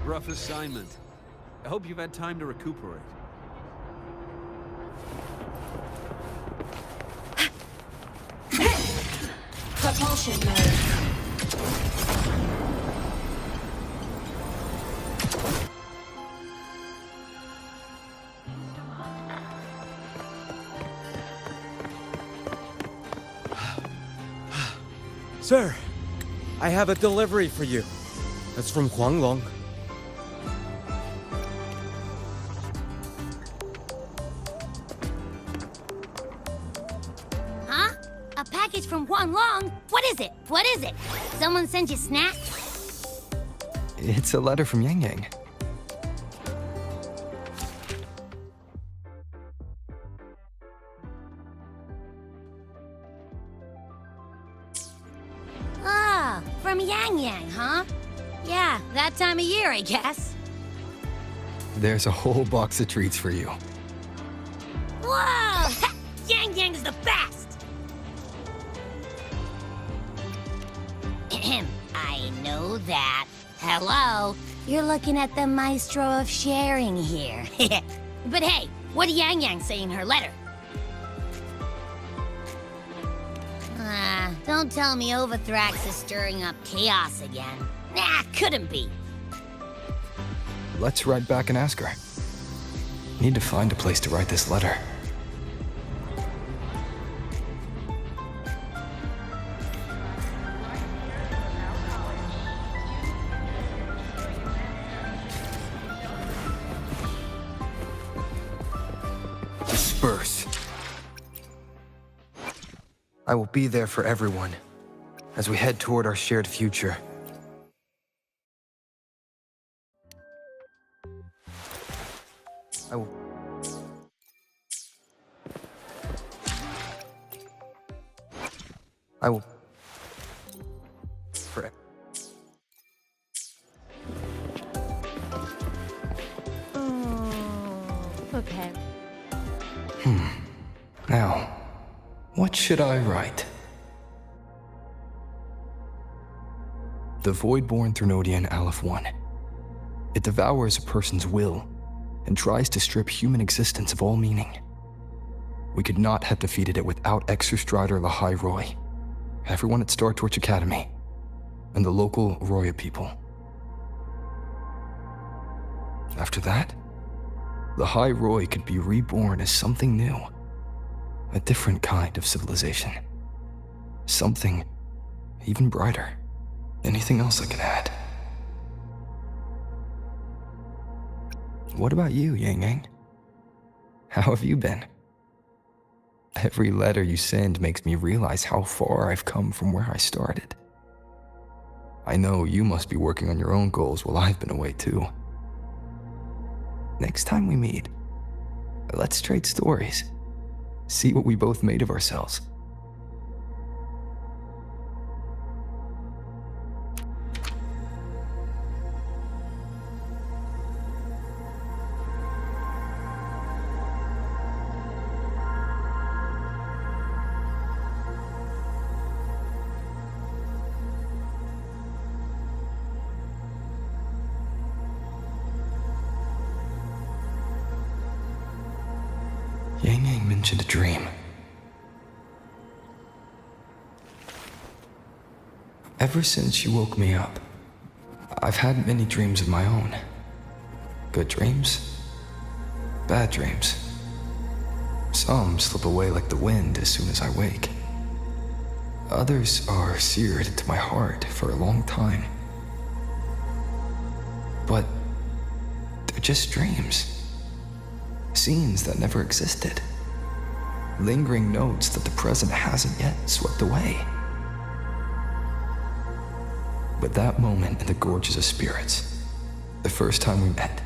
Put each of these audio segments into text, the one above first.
Rough assignment. I hope you've had time to recuperate. Propulsion mode. Sir, I have a delivery for you. It's from Xuanfang. Huh? A package from Xuanfang? What is it? What is it? Someone sent you snacks? It's a letter from Yang Yang. Ah, from Yang Yang, huh? Yeah, that time of year, I guess. There's a whole box of treats for you. Whoa! Yang Yang's the best! I know that. Hello, you're looking at the maestro of sharing here. But hey, what did Yang Yang say in her letter? Don't tell me Overthrax is stirring up chaos again. Nah, couldn't be. Let's write back and ask her. Need to find a place to write this letter. Disperse. I will be there for everyone as we head toward our shared future. I will forever. Okay. Now, what should I write? The Void-born Threnodian Aleph 1. It devours a person's will and tries to strip human existence of all meaning. We could not have defeated it without Exostrider Lahai Roy, everyone at Star Torch Academy, and the local Roya people. After that, Lahai Roy could be reborn as something new, a different kind of civilization, something even brighter. Anything else I can add? What about you, Yang Yang? How have you been? Every letter you send makes me realize how far I've come from where I started. I know you must be working on your own goals while I've been away too. Next time we meet, let's trade stories. See what we both made of ourselves. Yang Yang mentioned a dream. Ever since you woke me up, I've had many dreams of my own. Good dreams, bad dreams. Some slip away like the wind as soon as I wake. Others are seared into my heart for a long time. But they're just dreams. Scenes that never existed. Lingering notes that the present hasn't yet swept away. But that moment in the Gorges of Spirits, the first time we met,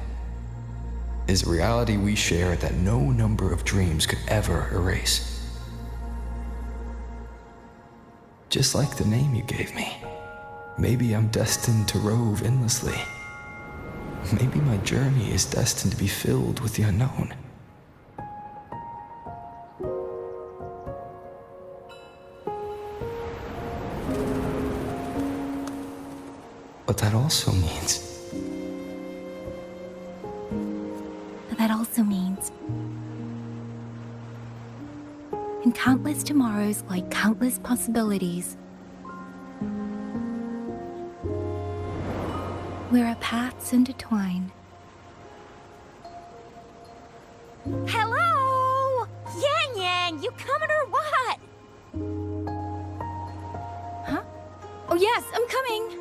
is a reality we share that no number of dreams could ever erase. Just like the name you gave me, maybe I'm destined to rove endlessly. Maybe my journey is destined to be filled with the unknown. But that also means also means. And countless tomorrows lie countless possibilities. Where our paths intertwine. Hello? Yang Yang, you coming or what? Huh? Oh yes, I'm coming!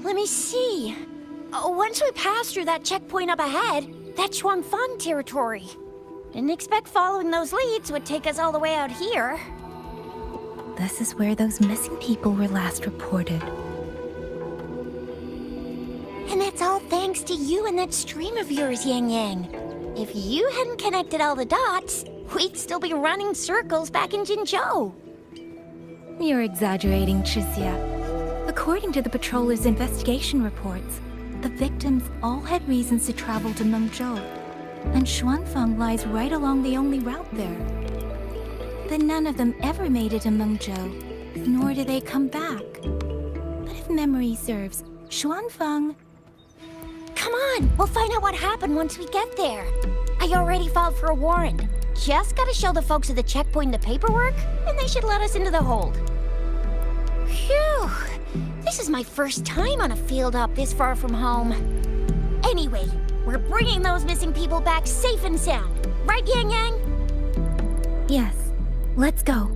Let me see. Once we pass through that checkpoint up ahead, that's Xuanfang territory. Didn't expect following those leads would take us all the way out here. This is where those missing people were last reported. And that's all thanks to you and that stream of yours, Yang Yang. If you hadn't connected all the dots, we'd still be running circles back in Jinzhou. You're exaggerating, Chixia. According to the patroller's investigation reports, the victims all had reasons to travel to Mengzhou, and Xuanfang lies right along the only route there. But none of them ever made it to Mengzhou, nor did they come back. But if memory serves, Xuanfang... Come on, we'll find out what happened once we get there. I already filed for a warrant. Just gotta show the folks at the checkpoint the paperwork, and they should let us into the hold. Phew! This is my first time on a field up this far from home. Anyway, we're bringing those missing people back safe and sound. Right, Yang Yang? Yes, let's go.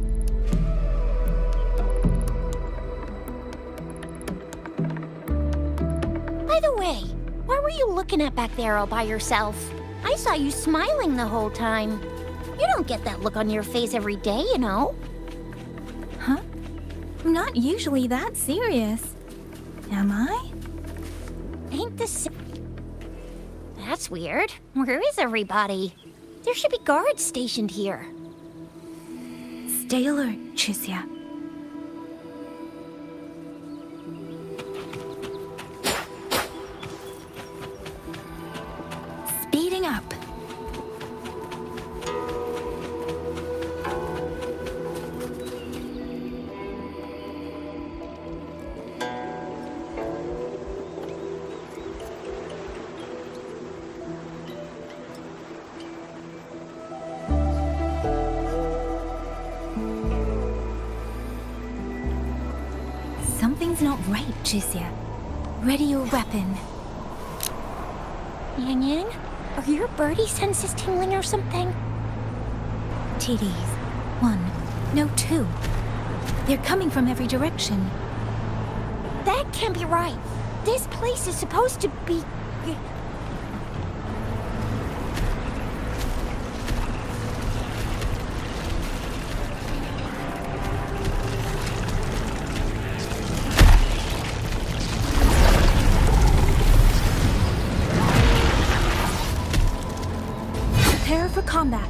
By the way, what were you looking at back there all by yourself? I saw you smiling the whole time. You don't get that look on your face every day, you know. Huh? I'm not usually that serious. Am I? Ain't this... That's weird. Where is everybody? There should be guards stationed here. Stay alert, Chixia. Speeding up. Something's not right, Chixia. Ready your weapon. Yang Yang, are your birdie senses tingling or something? TDs. 1. No, 2. They're coming from every direction. That can't be right. This place is supposed to be... Prepare for combat.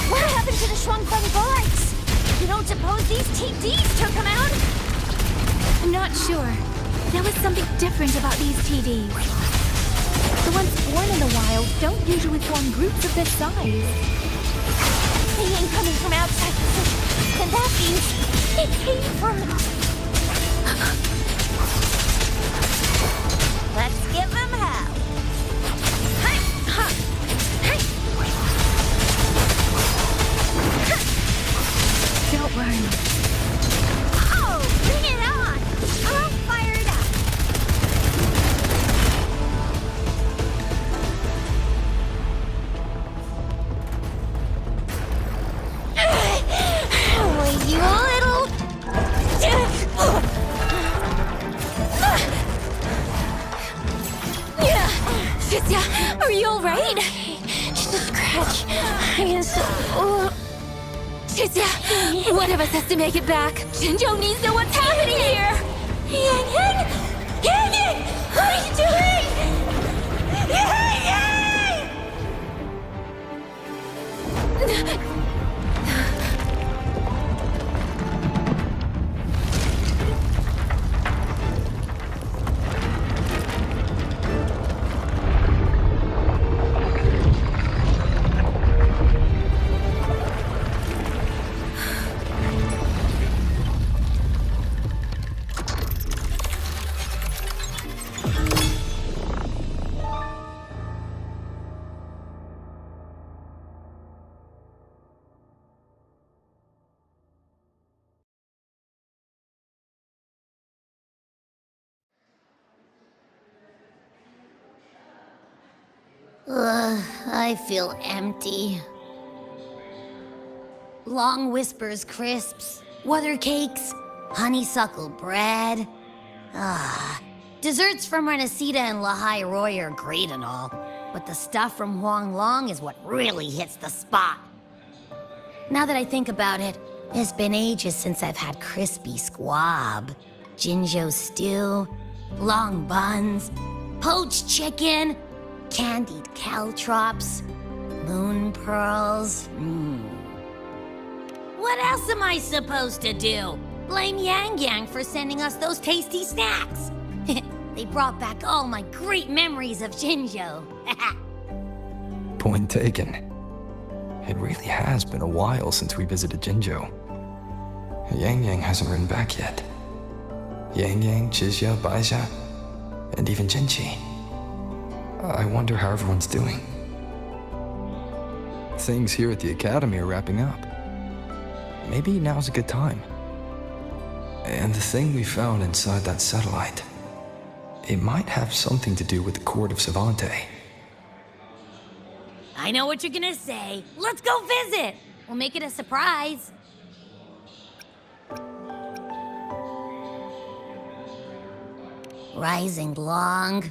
What happened to the Xuanfang bullets? You don't suppose these TDs took them out? I'm not sure. There was something different about these TDs. The ones born in the wild don't usually form groups of this size. They ain't coming from outside the city. And that means it came from... Let's give them hell. Hey, ha, hey. Don't worry. Oh, bring it on! I'm fired up! Oh, you little... Chixia, are you alright? Just a scratch. I guess... Chixia, one of us has to make it back. Jinzhou needs to know what's happening here. Yang Yang! Yang Yang! What are you doing? Yang Yang! I feel empty. Long whispers crisps, weather cakes, honeysuckle bread. Desserts from Renacita and Lahai Roy are great and all, but the stuff from Huang Long is what really hits the spot. Now that I think about it, it's been ages since I've had crispy squab, Jinzhou stew, long buns, poached chicken, candied caltrops, moon pearls. What else am I supposed to do? Blame Yang Yang for sending us those tasty snacks. They brought back all my great memories of Jinzhou. Point taken. It really has been a while since we visited Jinzhou. Yang Yang hasn't written back yet. Yang Yang, Chixia, Baixia, and even Jinchi. I wonder how everyone's doing. Things here at the Academy are wrapping up. Maybe now's a good time. And the thing we found inside that satellite, it might have something to do with the court of Savante. I know what you're gonna say. Let's go visit! We'll make it a surprise. Rising long,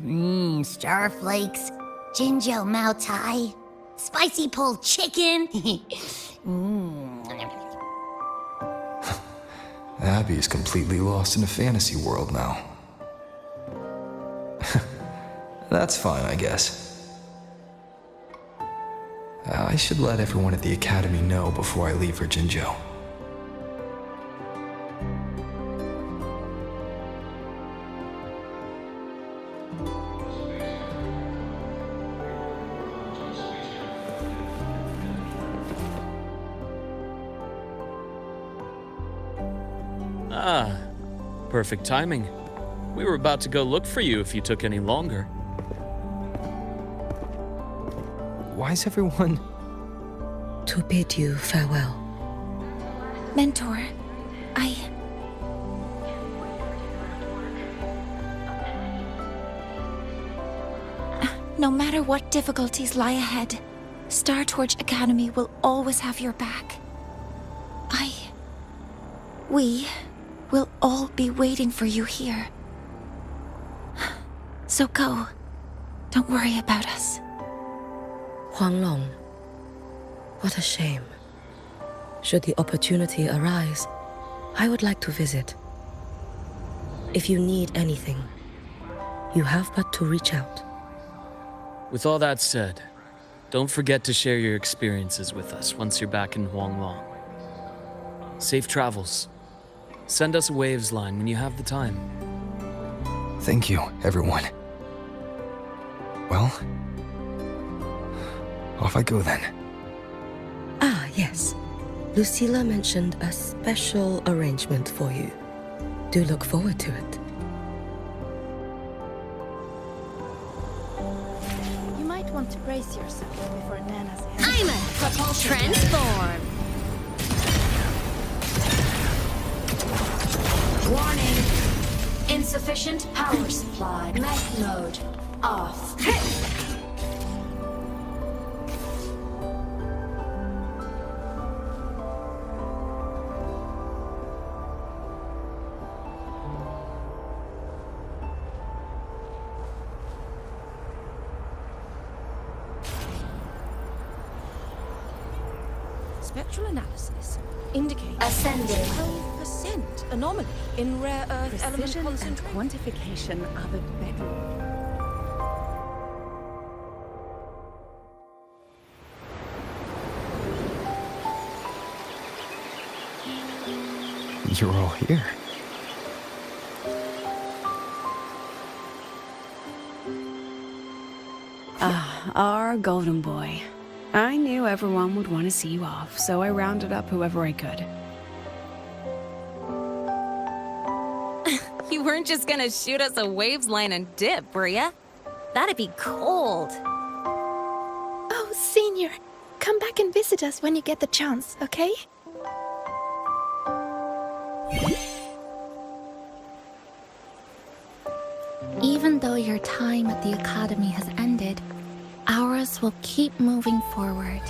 starflakes, Jinzhou Mao Tai, spicy pulled chicken. Abby is completely lost in a fantasy world now. That's fine, I guess. I should let everyone at the Academy know before I leave for Jinzhou. Ah, perfect timing. We were about to go look for you if you took any longer. Why is everyone... To bid you farewell. Mentor, No matter what difficulties lie ahead, Star Torch Academy will always have your back. We will all be waiting for you here. So go. Don't worry about us. Huang Long. What a shame. Should the opportunity arise, I would like to visit. If you need anything, you have but to reach out. With all that said, don't forget to share your experiences with us once you're back in Huanglong. Safe travels. Send us a waves line when you have the time. Thank you, everyone. Well, off I go then. Ah, yes. Lucilla mentioned a special arrangement for you. Do look forward to it. You might want to brace yourself before Nana's head. I'm a propulsion transform. Warning. Insufficient power supply. Mech mode off. Spectral analysis indicates Ascending. 12% anomaly in rare earth element Precision and concentration. quantification are the bedrock. You're all here. Our golden boy. I knew everyone would want to see you off, so I rounded up whoever I could. You weren't just gonna shoot us a waves line and dip, were ya? That'd be cold. Oh, Senior, come back and visit us when you get the chance, okay? Even though your time at the Academy has ended, ours will keep moving forward.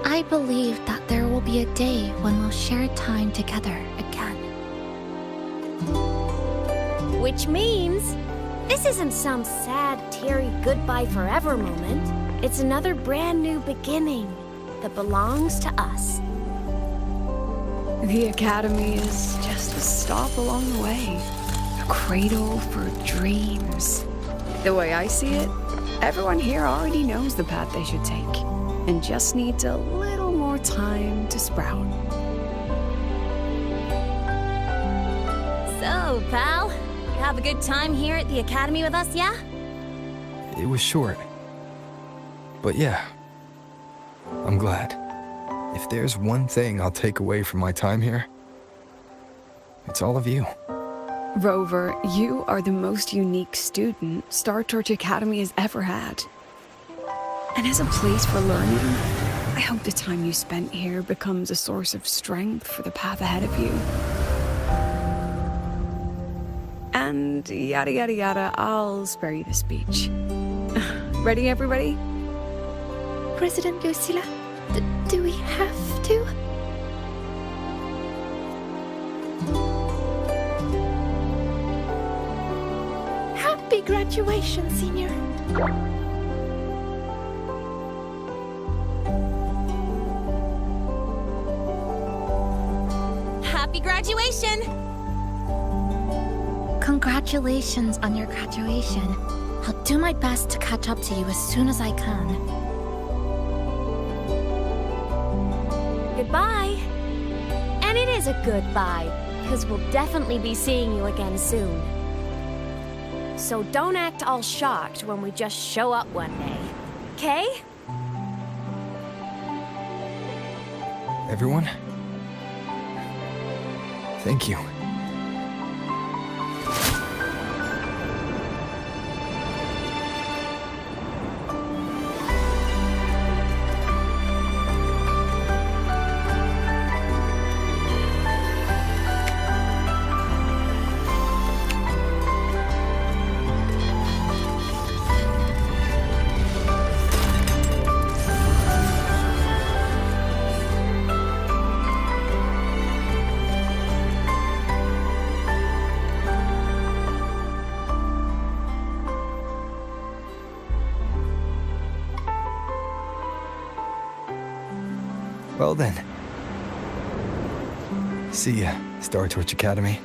I believe that there will be a day when we'll share time together again. Which means this isn't some sad, teary goodbye forever moment. It's another brand new beginning that belongs to us. The Academy is just a stop along the way. A cradle for dreams. The way I see it, everyone here already knows the path they should take, and just needs a little more time to sprout. So, pal, you have a good time here at the Academy with us, yeah? It was short. But yeah, I'm glad. If there's one thing I'll take away from my time here, it's all of you. Rover, you are the most unique student Star Torch Academy has ever had. And as a place for learning, I hope the time you spent here becomes a source of strength for the path ahead of you. And yada yada yada, I'll spare you the speech. Ready, everybody? President Lucilla, do we have to? Happy graduation, Senior. Happy graduation! Congratulations on your graduation. I'll do my best to catch up to you as soon as I can. Goodbye. And it is a goodbye, because we'll definitely be seeing you again soon. So don't act all shocked when we just show up one day, okay? Everyone, thank you. Well then. See ya, Star Torch Academy.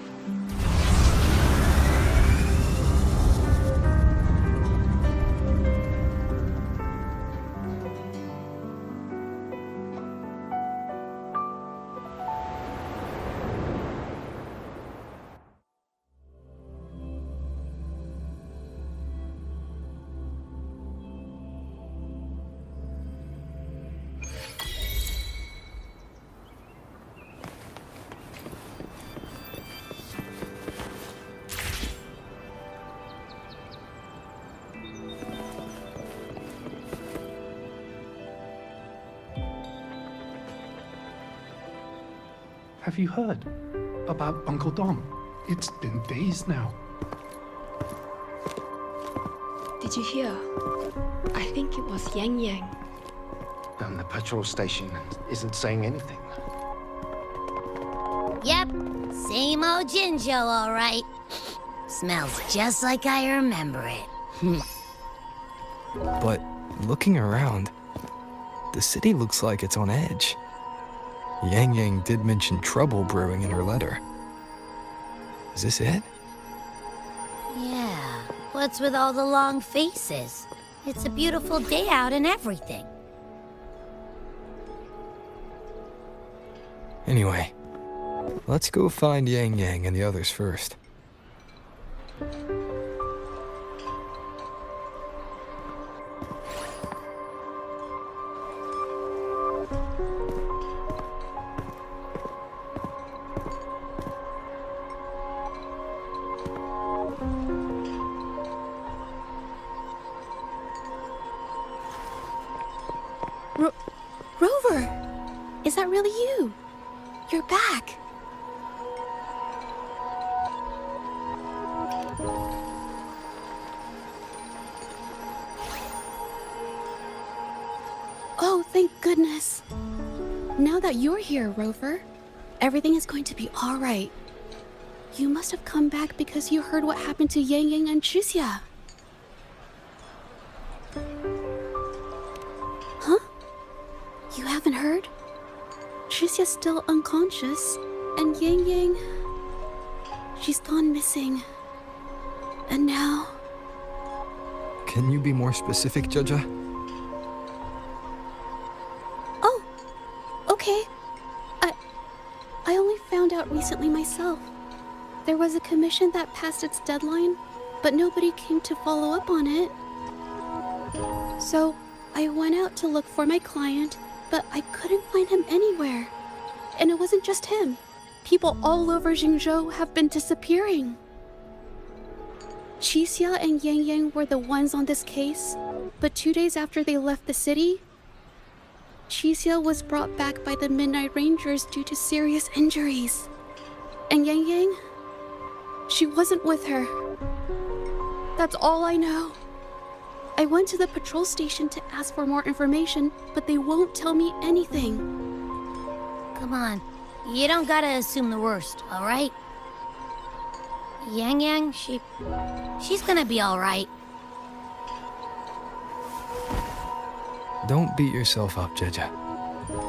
Have you heard about Uncle Dom? It's been days now. Did you hear? I think it was Yang Yang. And the patrol station isn't saying anything. Yep, same old Jinjo, all right. Smells just like I remember it. But Looking around, the city looks like it's on edge. Yang Yang did mention trouble brewing in her letter. Is this it? Yeah, what's with all the long faces? It's a beautiful day out and everything. Anyway, let's go find Yang Yang and the others first. Rover! Is that really you? You're back! Oh, thank goodness. Now that you're here, Rover, everything is going to be alright. You must have come back because you heard what happened to Yang Yang and Xuxia. Huh? You haven't heard? Xuxia's still unconscious, and Yang Yang... she's gone missing. And now... Can you be more specific, Jaja? Oh, okay. I only found out recently myself. There was a commission that passed its deadline, but nobody came to follow up on it. So, I went out to look for my client, but I couldn't find him anywhere. And it wasn't just him. People all over Jingzhou have been disappearing. Xuxia and Yang Yang were the ones on this case, but 2 days after they left the city, Xuxia was brought back by the Midnight Rangers due to serious injuries. And Yang Yang, she wasn't with her. That's all I know. I went to the patrol station to ask for more information, but they won't tell me anything. Come on, you don't gotta assume the worst, alright? Yang Yang, she's gonna be alright. Don't beat yourself up, Jaja.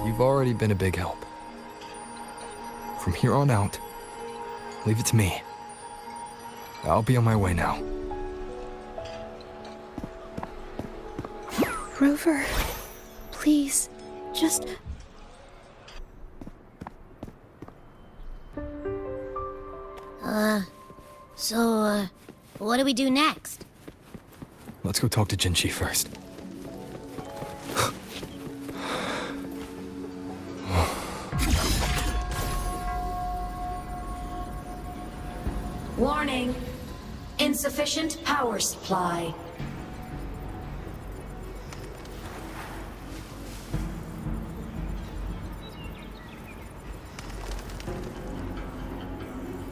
You've already been a big help. From here on out, leave it to me. I'll be on my way now. Rover, please, just... So, what do we do next? Let's go talk to Jinchi first. Warning. Insufficient power supply.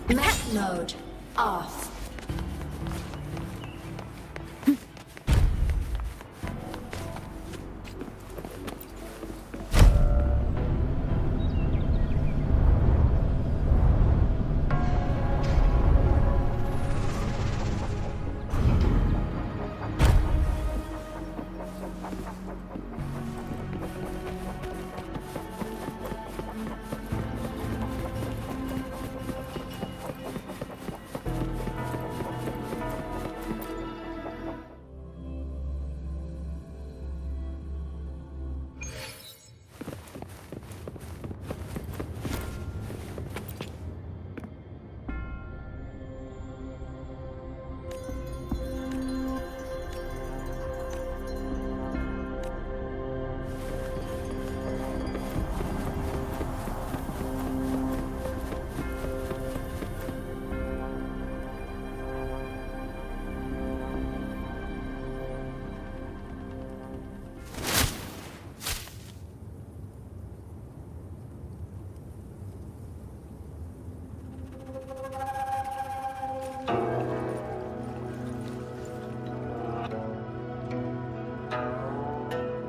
Mech mode off.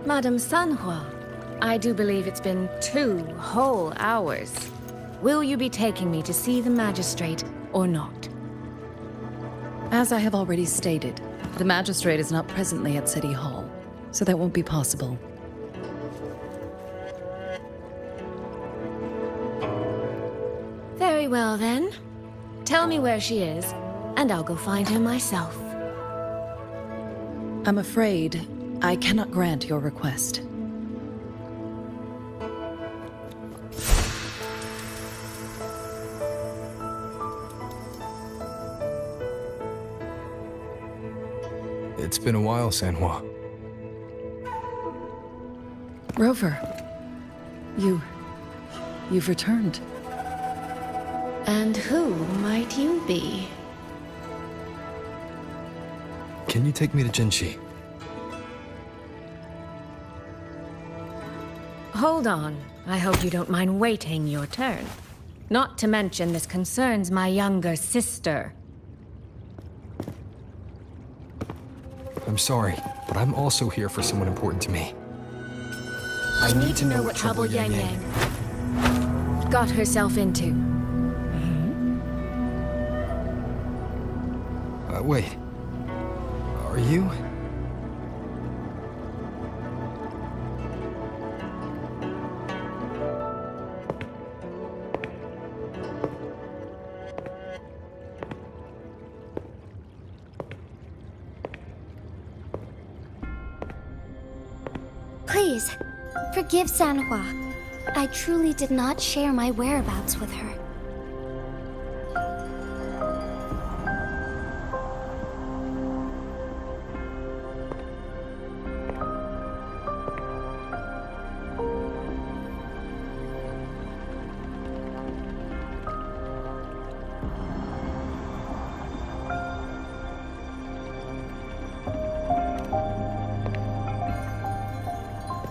Madam Sanhua, I do believe it's been 2 whole hours. Will you be taking me to see the magistrate or not? As I have already stated, the magistrate is not presently at City Hall, so that won't be possible. Very well, then. Tell me where she is, and I'll go find her myself. I'm afraid I cannot grant your request. It's been a while, Sanhua. Rover, you've returned. And who might you be? Can you take me to Jinshi? Hold on. I hope you don't mind waiting your turn. Not to mention this concerns my younger sister. I'm sorry, but I'm also here for someone important to me. I need to know what trouble Yang Yang got herself into. Wait. Are you? Please, forgive Sanhua. I truly did not share my whereabouts with her.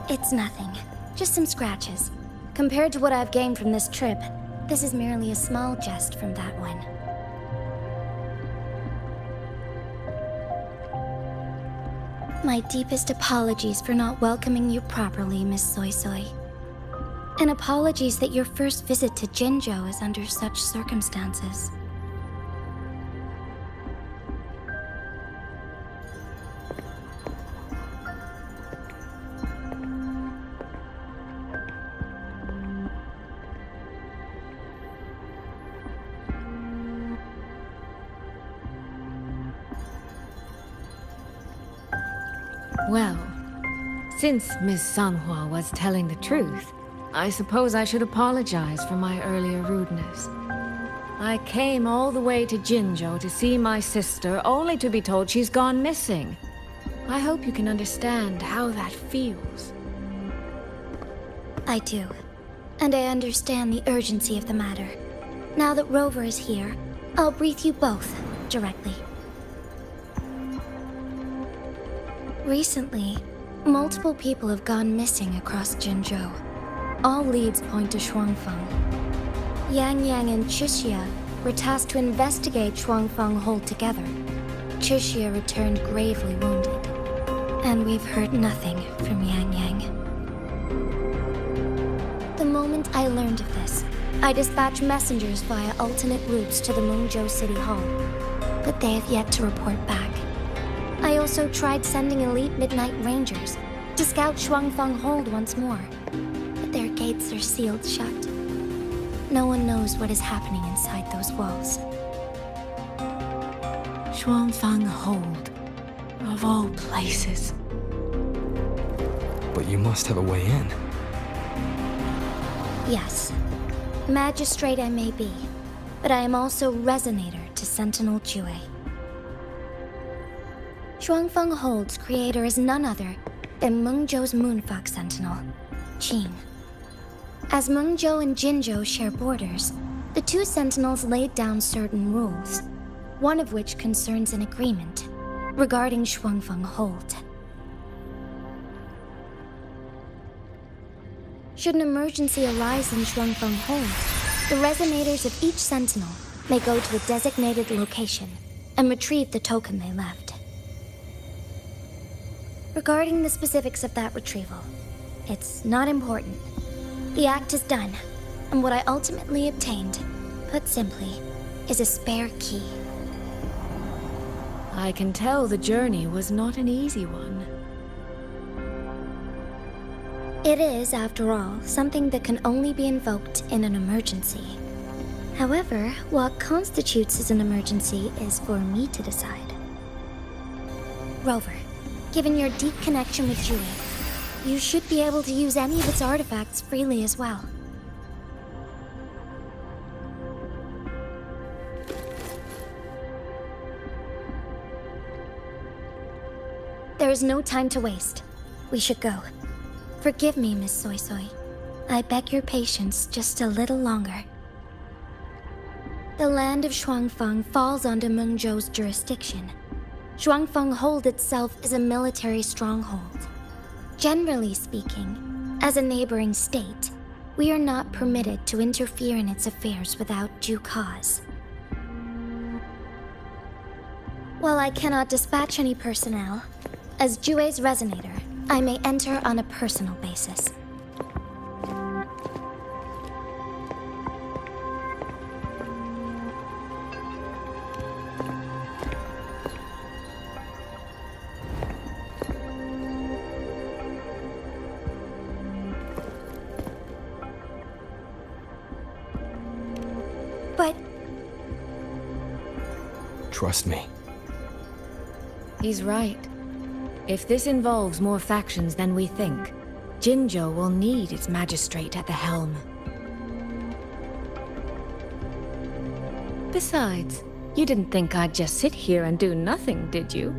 It's nothing. Just some scratches. Compared to what I've gained from this trip, this is merely a small jest from that one. My deepest apologies for not welcoming you properly, Miss Soy Soy. And apologies that your first visit to Jinzhou is under such circumstances. Well, since Miss Sanhua was telling the truth, I suppose I should apologize for my earlier rudeness. I came all the way to Jinzhou to see my sister, only to be told she's gone missing. I hope you can understand how that feels. I do. And I understand the urgency of the matter. Now that Rover is here, I'll brief you both directly. Recently, multiple people have gone missing across Jinzhou. All leads point to Xuanfang. Yang Yang and Chuxia were tasked to investigate Xuanfang Hold together. Chuxia returned gravely wounded, and we've heard nothing from Yang Yang. The moment I learned of this, I dispatched messengers via alternate routes to the Mengzhou City Hall, but they have yet to report back. I also tried sending elite Midnight Rangers to scout Xuanfang Hold once more, but their gates are sealed shut. No one knows what is happening inside those walls. Xuanfang Hold, of all places. But you must have a way in. Yes. Magistrate I may be, but I am also Resonator to Sentinel Jue. Xuanfang Hold's creator is none other than Mengzhou's Moonfox Sentinel, Qing. As Mengzhou and Jinzhou share borders, the two Sentinels laid down certain rules, one of which concerns an agreement regarding Xuanfang Hold. Should an emergency arise in Xuanfang Hold, the resonators of each Sentinel may go to a designated location and retrieve the token they left. Regarding the specifics of that retrieval, it's not important. The act is done, and what I ultimately obtained, put simply, is a spare key. I can tell the journey was not an easy one. It is, after all, something that can only be invoked in an emergency. However, what constitutes as an emergency is for me to decide. Rover, given your deep connection with Jue, you should be able to use any of its artifacts freely as well. There is no time to waste. We should go. Forgive me, Miss Soy Soy. I beg your patience just a little longer. The land of Xuanfang falls under Mengzhou's jurisdiction. Xuanfang Hold itself is a military stronghold. Generally speaking, as a neighboring state, we are not permitted to interfere in its affairs without due cause. While I cannot dispatch any personnel, as Jue's resonator, I may enter on a personal basis. But... Trust me. He's right. If this involves more factions than we think, Jinzhou will need its magistrate at the helm. Besides, you didn't think I'd just sit here and do nothing, did you?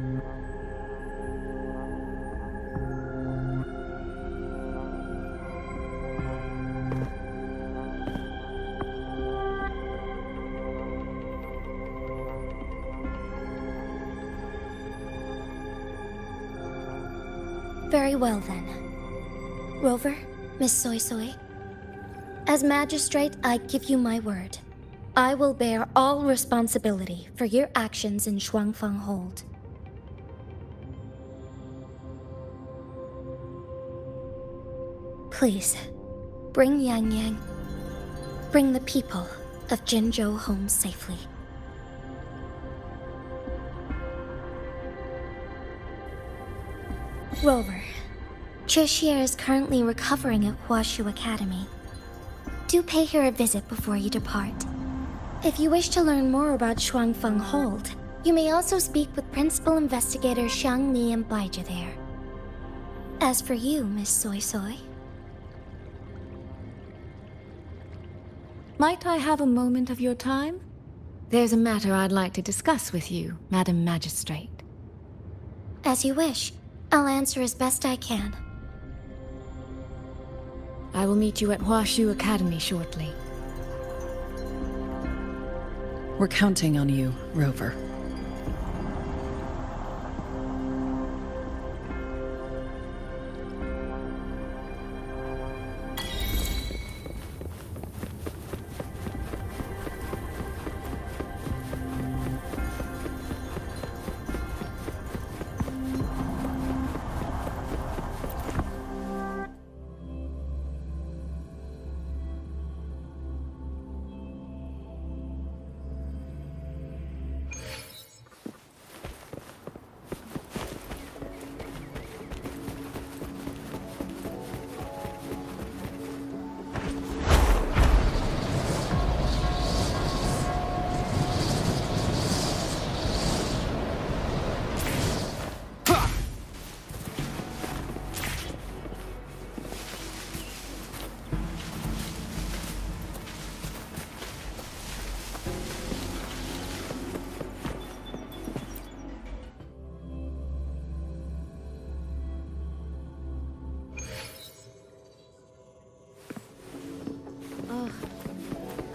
Very well then. Rover, Miss Soy Soy. As magistrate, I give you my word. I will bear all responsibility for your actions in Xuanfang Hold. Please, bring Yang Yang. Bring the people of Jinzhou home safely. Rover, Chixie is currently recovering at Huashu Academy. Do pay her a visit before you depart. If you wish to learn more about Xuanfang Hold, you may also speak with Principal Investigator Xiang Li and Baizhi there. As for you, Miss Soy Soy... Might I have a moment of your time? There's a matter I'd like to discuss with you, Madam Magistrate. As you wish. I'll answer as best I can. I will meet you at Huashu Academy shortly. We're counting on you, Rover.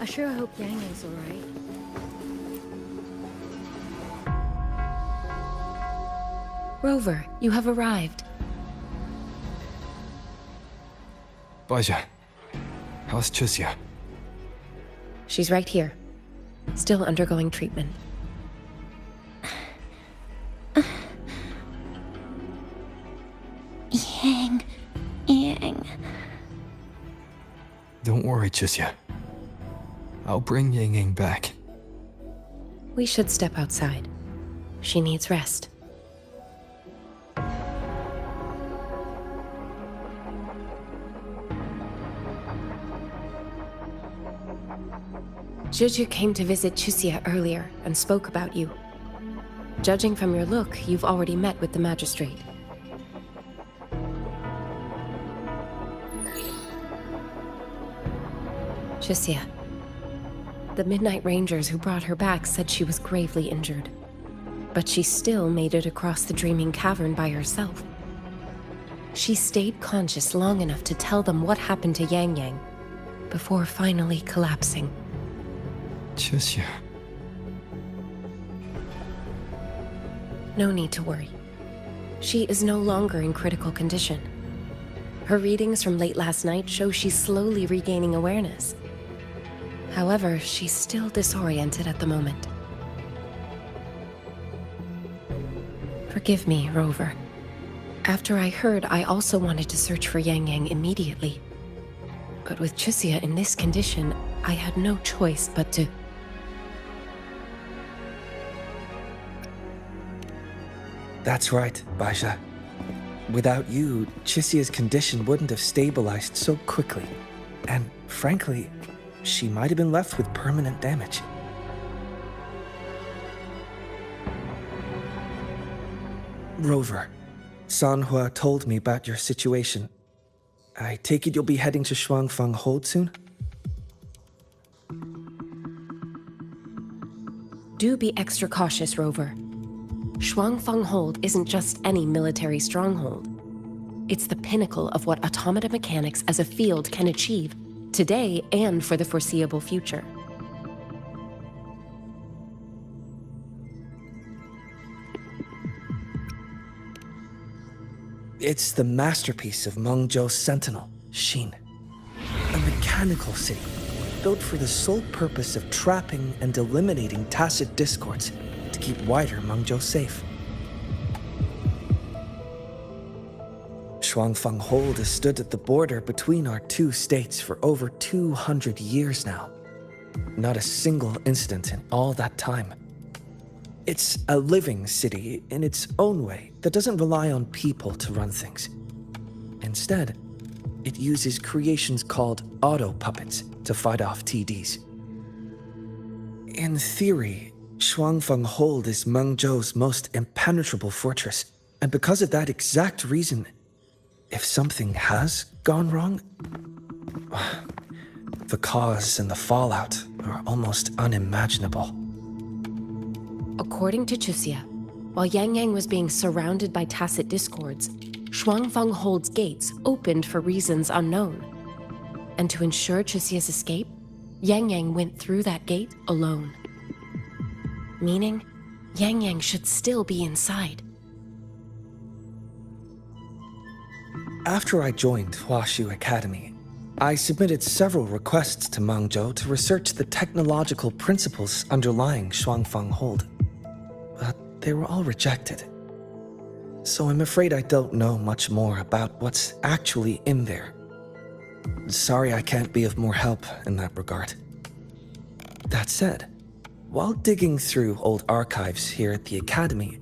I sure hope Yang is alright. Rover, you have arrived. Baizhi, how's Chixie? She's right here. Still undergoing treatment. Yang. Don't worry, Chixie. I'll bring Yang Yang back. We should step outside. She needs rest. Juju came to visit Chuxia earlier and spoke about you. Judging from your look, you've already met with the magistrate. Chuxia. The Midnight Rangers who brought her back said she was gravely injured. But she still made it across the Dreaming Cavern by herself. She stayed conscious long enough to tell them what happened to Yang Yang, before finally collapsing. Chuxia. No need to worry. She is no longer in critical condition. Her readings from late last night show she's slowly regaining awareness. However, she's still disoriented at the moment. Forgive me, Rover. After I heard, I also wanted to search for Yang Yang immediately. But with Chuxia in this condition, I had no choice but to... That's right, Baisha. Without you, Chuxia's condition wouldn't have stabilized so quickly. And frankly, she might have been left with permanent damage. Rover, Sanhua told me about your situation. I take it you'll be heading to Xuanfang Hold soon? Do be extra cautious, Rover. Xuanfang Hold isn't just any military stronghold. It's the pinnacle of what automata mechanics as a field can achieve, today and for the foreseeable future. It's the masterpiece of Mengzhou's sentinel, Xin. A mechanical city, built for the sole purpose of trapping and eliminating tacit discords to keep wider Mengzhou safe. Xuanfang Hold has stood at the border between our two states for over 200 years now. Not a single incident in all that time. It's a living city in its own way that doesn't rely on people to run things. Instead, it uses creations called auto-puppets to fight off TDs. In theory, Xuanfang Hold is Mengzhou's most impenetrable fortress, and because of that exact reason, if something has gone wrong, the cause and the fallout are almost unimaginable. According to Chuxia, while Yang Yang was being surrounded by tacit discords, Xuanfang Hold's gates opened for reasons unknown. And to ensure Chuxia's escape, Yang Yang went through that gate alone. Meaning, Yang Yang should still be inside. After I joined Huaxu Academy, I submitted several requests to Mengzhou to research the technological principles underlying Xuanfang Hold. But they were all rejected. So I'm afraid I don't know much more about what's actually in there. Sorry I can't be of more help in that regard. That said, while digging through old archives here at the Academy,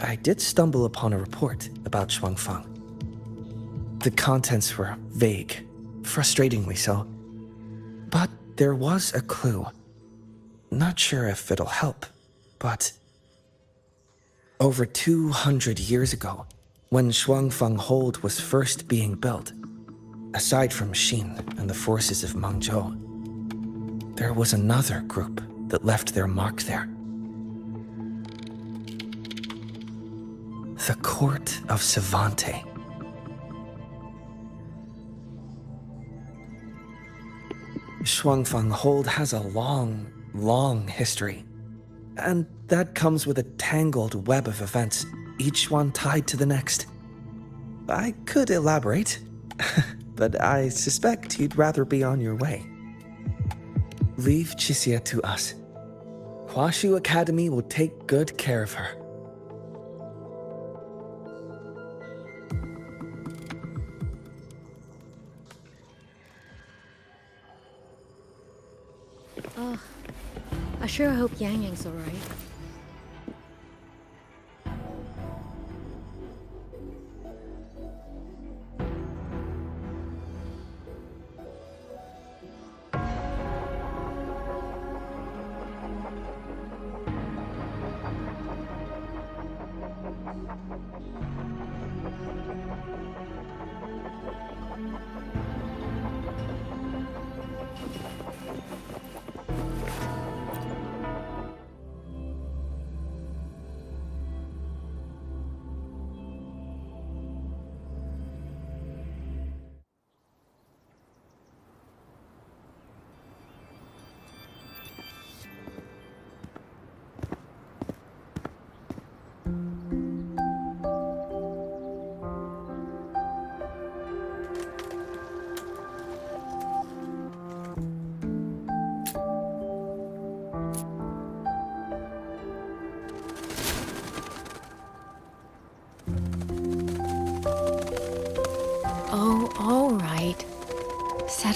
I did stumble upon a report about Xuanfang. The contents were vague, frustratingly so. But there was a clue. Not sure if it'll help, but... Over 200 years ago, when Xuanfang Hold was first being built, aside from Xin and the forces of Mengzhou, there was another group that left their mark there. The Court of Savante. Xuanfang Hold has a long history. And that comes with a tangled web of events, each one tied to the next. I could elaborate, but I suspect you'd rather be on your way. Leave Chuxia to us. Huaxu Academy will take good care of her. Oh, I sure hope Yang Yang's alright.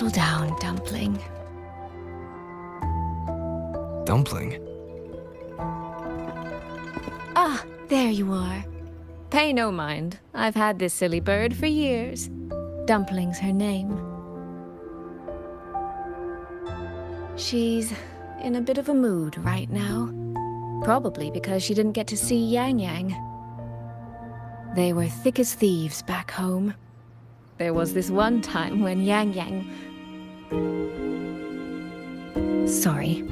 Settle down, Dumpling. Dumpling? Ah, there you are. Pay no mind. I've had this silly bird for years. Dumpling's her name. She's in a bit of a mood right now. Probably because she didn't get to see Yang Yang. They were thick as thieves back home. There was this one time when Yang Yang... Sorry.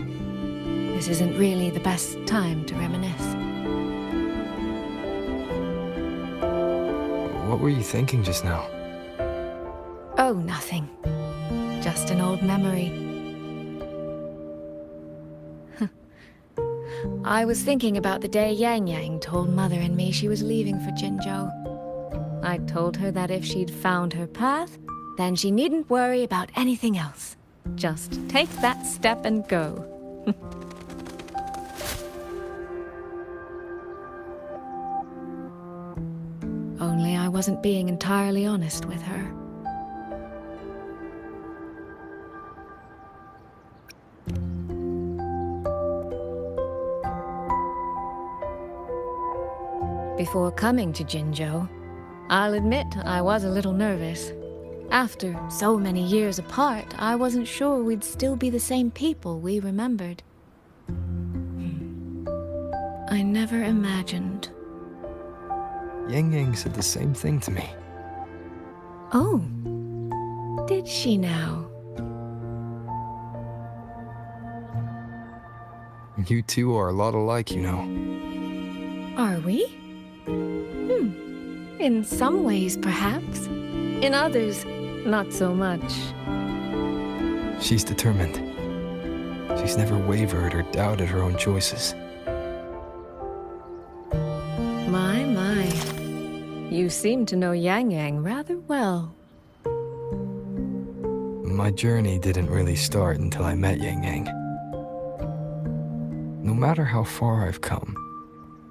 This isn't really the best time to reminisce. What were you thinking just now? Oh, nothing. Just an old memory. I was thinking about the day Yang Yang told Mother and me she was leaving for Jinzhou. I told her that if she'd found her path, then she needn't worry about anything else. Just take that step and go. Only I wasn't being entirely honest with her. Before coming to Jinzhou, I'll admit I was a little nervous. After so many years apart, I wasn't sure we'd still be the same people we remembered. I never imagined. Yang Yang said the same thing to me. Oh, did she now? You two are a lot alike, you know. Are we? In some ways, perhaps. In others, not so much. She's determined. She's never wavered or doubted her own choices. My. You seem to know Yang Yang rather well. My journey didn't really start until I met Yang Yang. No matter how far I've come,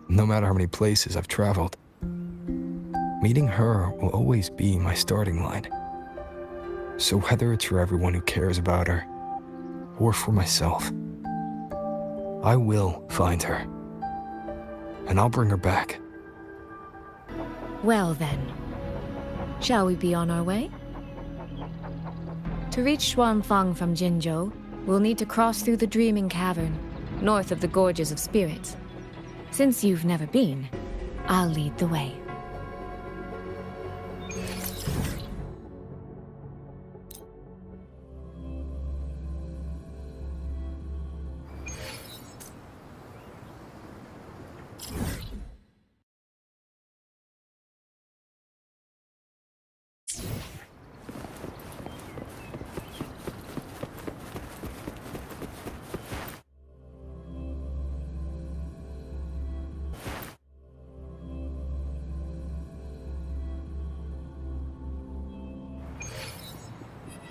no matter how many places I've traveled, meeting her will always be my starting line. So whether it's for everyone who cares about her, or for myself, I will find her. And I'll bring her back. Well then, shall we be on our way? To reach Xuanfang from Jinzhou, we'll need to cross through the Dreaming Cavern, north of the Gorges of Spirits. Since you've never been, I'll lead the way.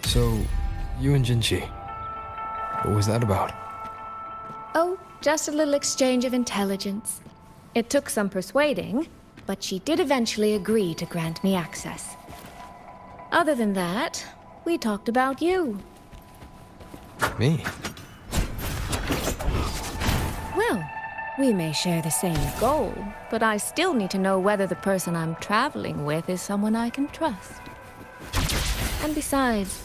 So, you and Jinchi, what was that about? Oh, just a little exchange of intelligence. It took some persuading, but she did eventually agree to grant me access. Other than that, we talked about you. Me? Well, we may share the same goal, but I still need to know whether the person I'm traveling with is someone I can trust. And besides...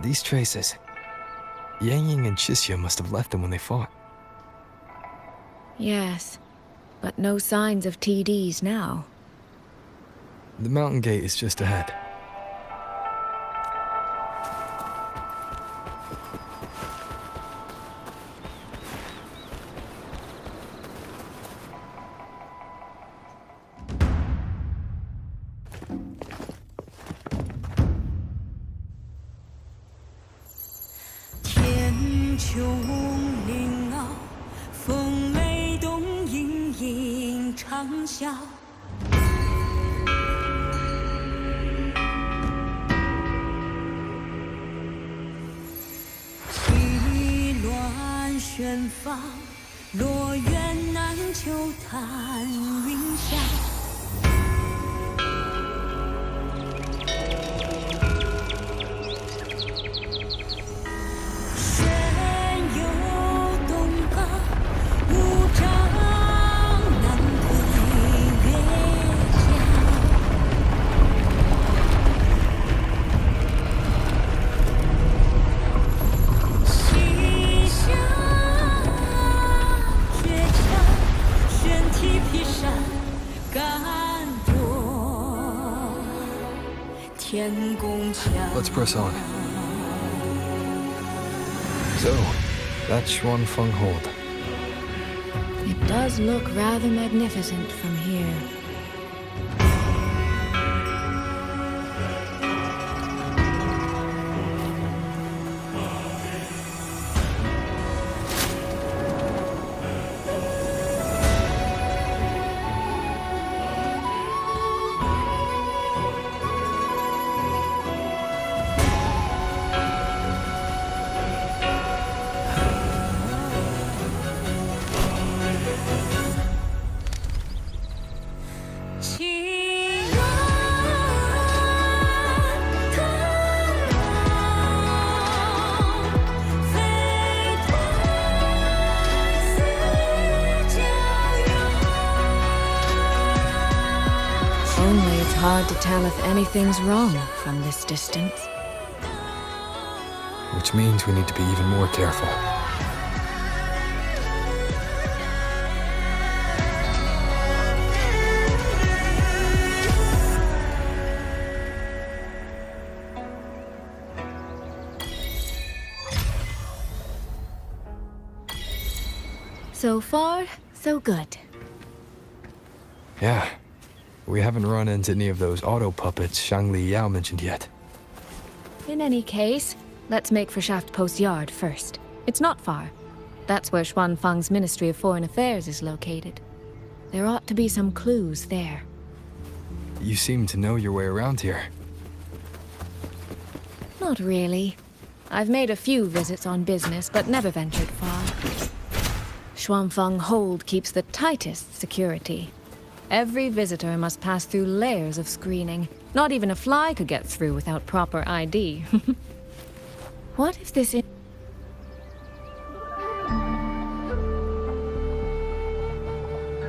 These traces. Yang Yang and Chixia must have left them when they fought. Yes, but no signs of TDs now. The mountain gate is just ahead. 远方，若愿难求叹云霞。玄游东瀡，无障难归月家。西下绝墙，玄梯劈山，敢夺天宫墙。 Let's press on. So, that's Xuanfang Hold. It does look rather magnificent from here. Only it's hard to tell if anything's wrong from this distance. Which means we need to be even more careful. So far, so good. Yeah. We haven't run into any of those auto puppets Shangli Yao mentioned yet. In any case, let's make for Shaft Post Yard first. It's not far. That's where Xuanfang's Ministry of Foreign Affairs is located. There ought to be some clues there. You seem to know your way around here. Not really. I've made a few visits on business, but never ventured far. Xuanfang Hold keeps the tightest security. Every visitor must pass through layers of screening. Not even a fly could get through without proper ID. What if this is...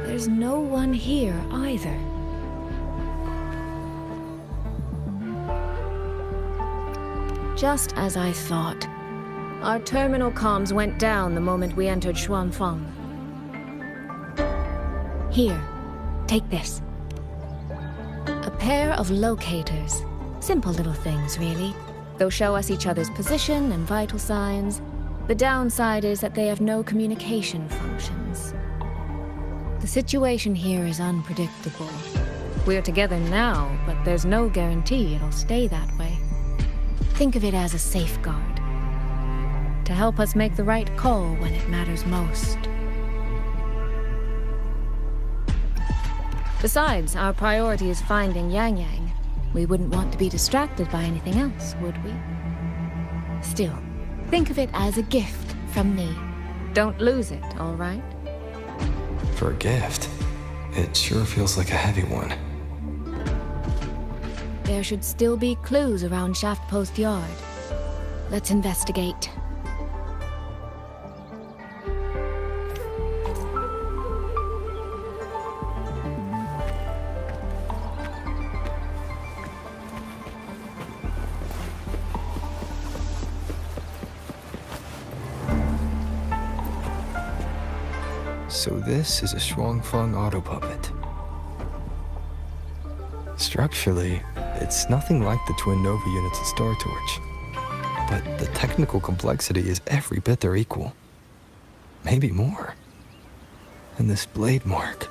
There's no one here either. Just as I thought. Our terminal comms went down the moment we entered Xuanfang. Here. Take this. A pair of locators. Simple little things, really. They'll show us each other's position and vital signs. The downside is that they have no communication functions. The situation here is unpredictable. We're together now, but there's no guarantee it'll stay that way. Think of it as a safeguard. To help us make the right call when it matters most. Besides, our priority is finding Yang Yang. We wouldn't want to be distracted by anything else, would we? Still, think of it as a gift from me. Don't lose it, all right? For a gift, it sure feels like a heavy one. There should still be clues around Shaft Post Yard. Let's investigate. So this is a Xuanfang auto puppet. Structurally, it's nothing like the twin Nova units at Star Torch. But the technical complexity is every bit their equal. Maybe more. And this blade mark.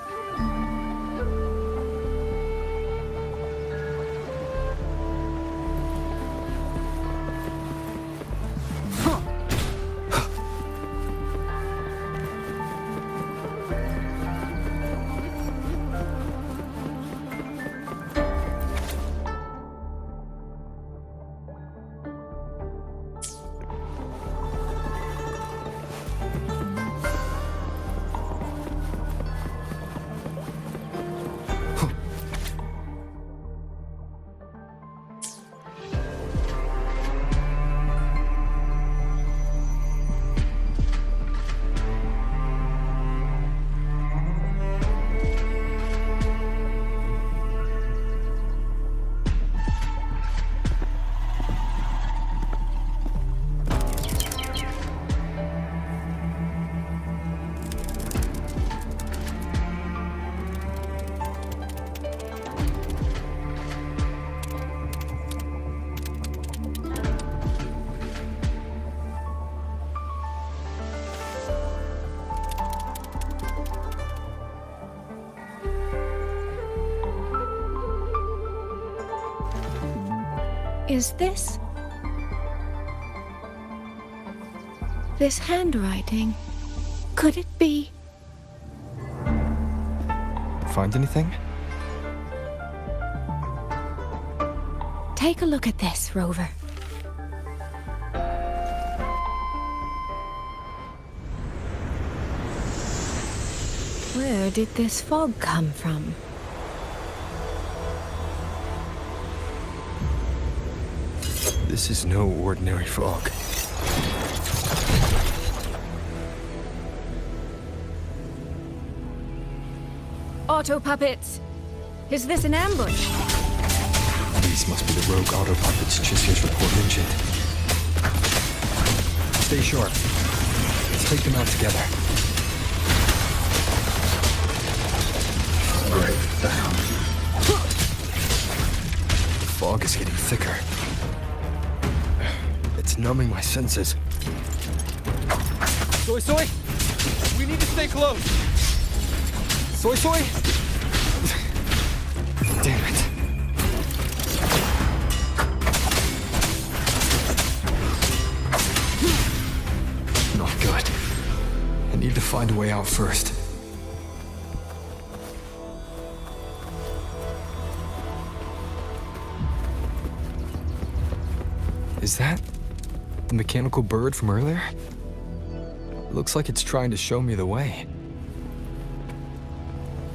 is this? This handwriting. Could it be? Find anything? Take a look at this, Rover. Where did this fog come from? This is no ordinary fog. Auto puppets! Is this an ambush? These must be the rogue auto puppets Chisia's report mentioned. Stay sharp. Let's take them out together. Great. The fog is getting thicker. It's numbing my senses. Soy Soy! We need to stay close! Soy Soy! Damn it. Not good. I need to find a way out first. Is that the mechanical bird from earlier? Looks like it's trying to show me the way.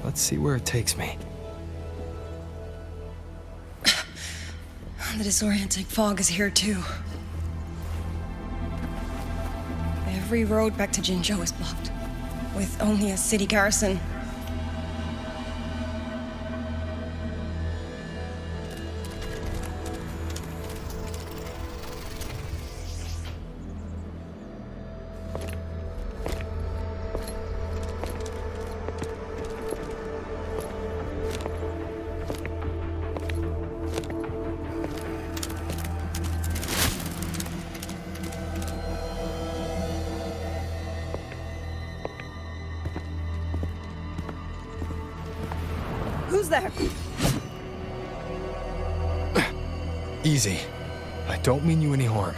Let's see where it takes me. The disorienting fog is here too. Every road back to Jinzhou is blocked, with only a city garrison. Who's there? Easy. I don't mean you any harm.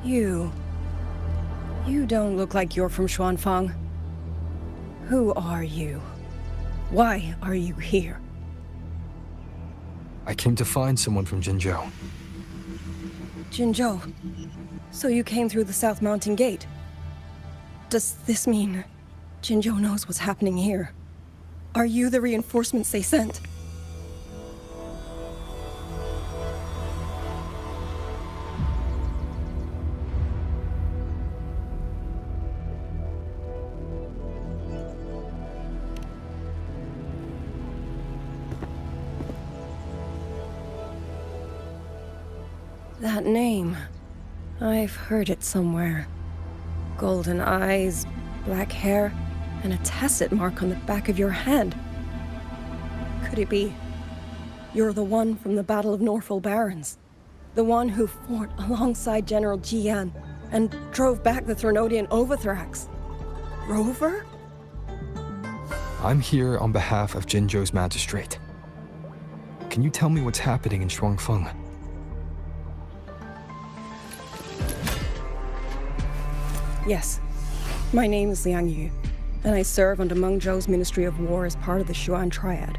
You don't look like you're from Xuanfang. Who are you? Why are you here? I came to find someone from Jinzhou. Jinzhou. So you came through the South Mountain Gate. Does this mean Jinzhou knows what's happening here? Are you the reinforcements they sent? That name. I've heard it somewhere. Golden eyes, black hair, and a tacit mark on the back of your hand. Could it be you're the one from the Battle of Norfolk Barrens? The one who fought alongside General Jian and drove back the Thrunodian Overthrax? Rover? I'm here on behalf of Jinzhou's magistrate. Can you tell me what's happening in Xuanfang? Yes. My name is Liang Yu, and I serve under Meng Zhou's Ministry of War as part of the Xuan Triad.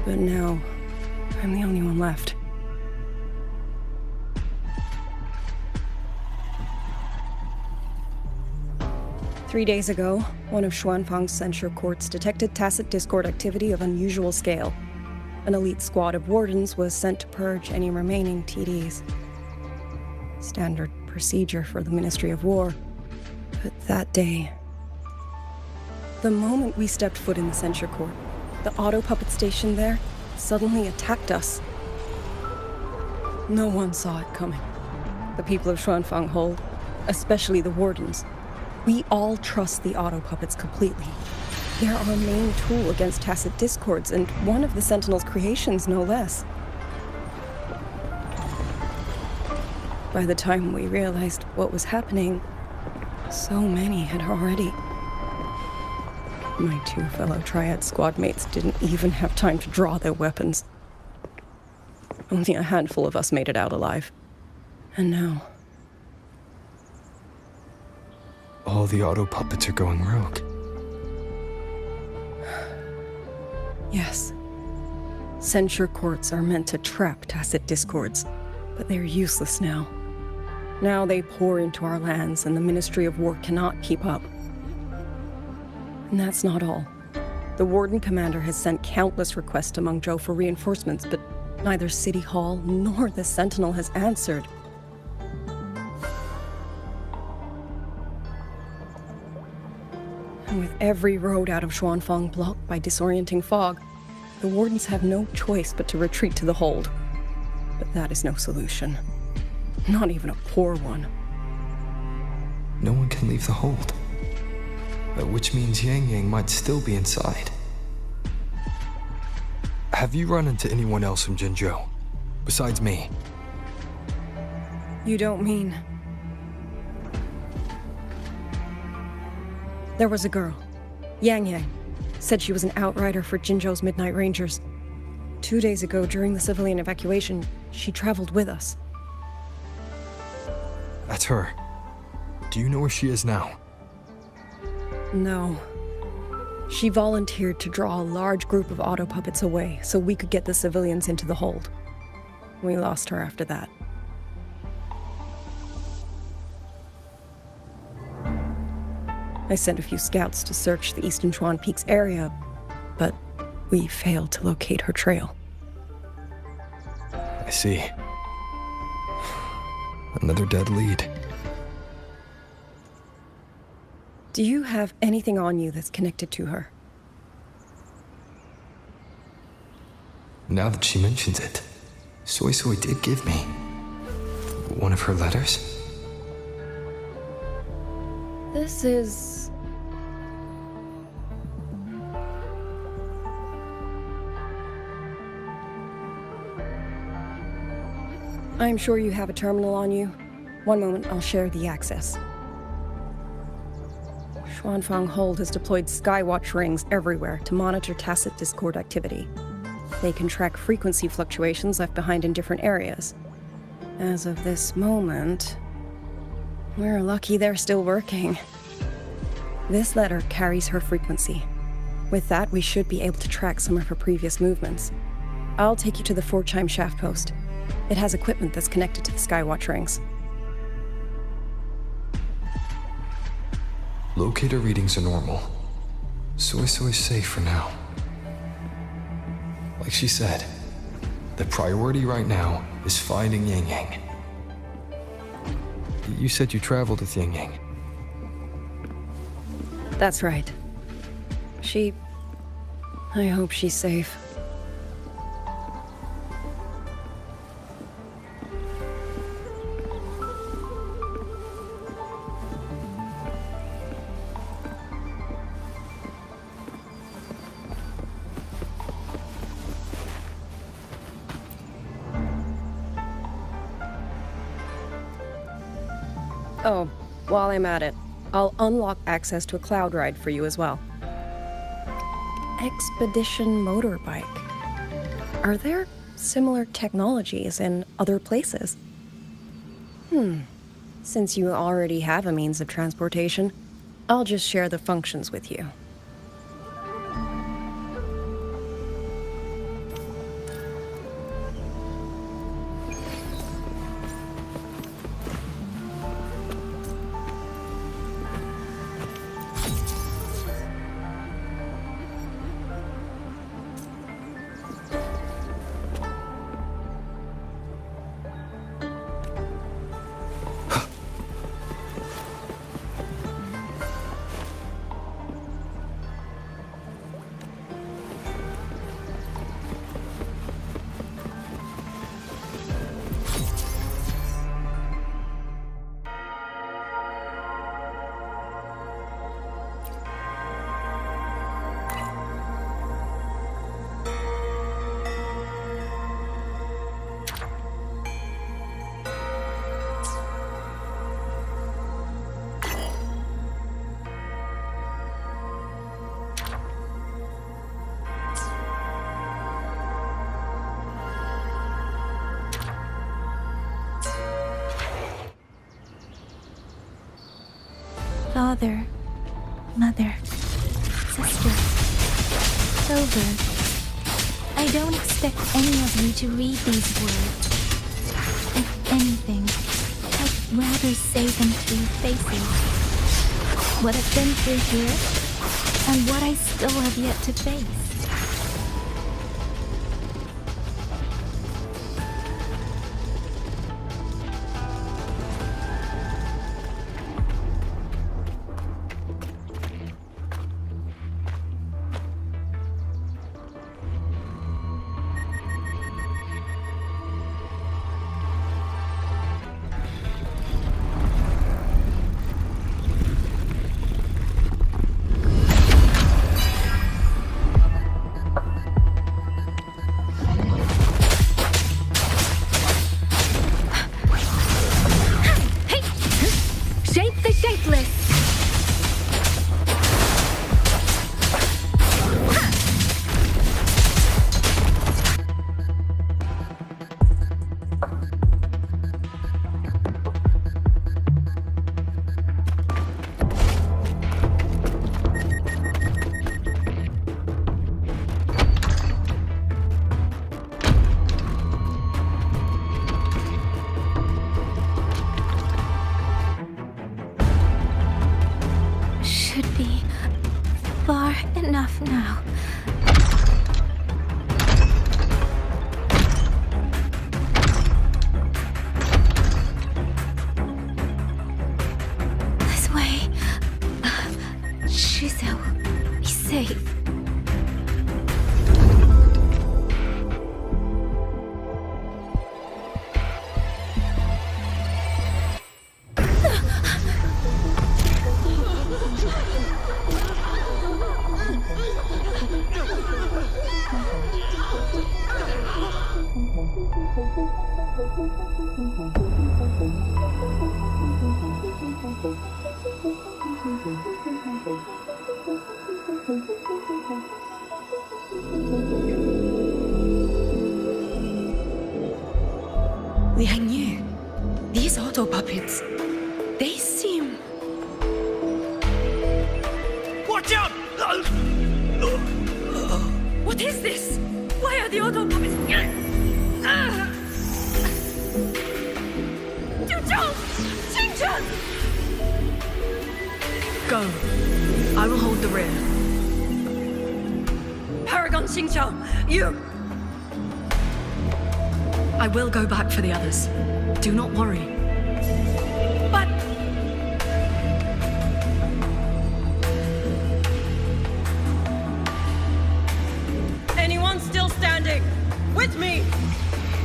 But now, I'm the only one left. Three days ago, one of Xuanfang's censure courts detected tacit discord activity of unusual scale. An elite squad of wardens was sent to purge any remaining TDs. Standard procedure for the Ministry of War. But that day, the moment we stepped foot in the censure court, the auto puppet station there suddenly attacked us. No one saw it coming. The people of Xuanfang hold, especially the wardens. We all trust the auto puppets completely. They're our main tool against tacit discords, and one of the Sentinel's creations, no less. By the time we realized what was happening, so many had already... My 2 fellow Triad squad mates didn't even have time to draw their weapons. Only a handful of us made it out alive. And now... all the auto puppets are going rogue. Yes. Censure courts are meant to trap tacit discords, but they're useless now. Now they pour into our lands, and the Ministry of War cannot keep up. And that's not all. The Warden Commander has sent countless requests to Mengzhou for reinforcements, but neither City Hall nor the Sentinel has answered. And with every road out of Xuanfang blocked by disorienting fog, the Wardens have no choice but to retreat to the hold. But that is no solution. Not even a poor one. No one can leave the hold. Which means Yang Yang might still be inside. Have you run into anyone else from Jinzhou? Besides me? You don't mean... There was a girl, Yang Yang. Said she was an outrider for Jinzhou's Midnight Rangers. 2 days ago, during the civilian evacuation, she traveled with us. That's her. Do you know where she is now? No. She volunteered to draw a large group of auto puppets away so we could get the civilians into the hold. We lost her after that. I sent a few scouts to search the Eastern Chuan Peaks area, but we failed to locate her trail. I see. Another dead lead. Do you have anything on you that's connected to her? Now that she mentions it, Soy Soy did give me one of her letters. This is... I'm sure you have a terminal on you. One moment, I'll share the access. Xuanfang Hold has deployed Skywatch rings everywhere to monitor tacit Discord activity. They can track frequency fluctuations left behind in different areas. As of this moment, we're lucky they're still working. This letter carries her frequency. With that, we should be able to track some of her previous movements. I'll take you to the 4-chime shaft post. It has equipment that's connected to the Skywatch rings. Locator readings are normal. Soy Soy's safe for now. Like she said, the priority right now is finding Yang Yang. You said you traveled with Yang Yang. That's right. I hope she's safe. Oh, while I'm at it, I'll unlock access to a cloud ride for you as well. Expedition motorbike. Are there similar technologies in other places? Since you already have a means of transportation, I'll just share the functions with you. Father, mother, sister, over. I don't expect any of you to read these words. If anything, I'd rather say them to your faces. What I've been through here, and what I still have yet to face. Enough now. This way. Shizu, be safe. Liang Yu, these auto puppets, they seem... Watch out! What is this? Why are the auto puppets... Go. I will hold the rear. Paragon Xingqiao, you... I will go back for the others. Do not worry. But... Anyone still standing? With me!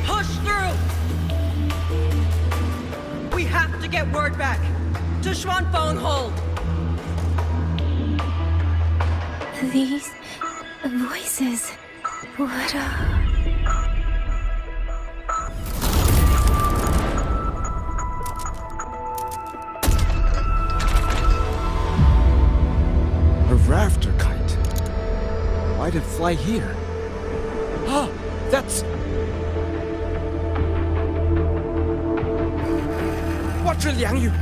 Push through! We have to get word back to Xuanfang Hold! These voices, what A rafter kite. Why'd it fly here? Ah, that's... Watch it, Liang Yu!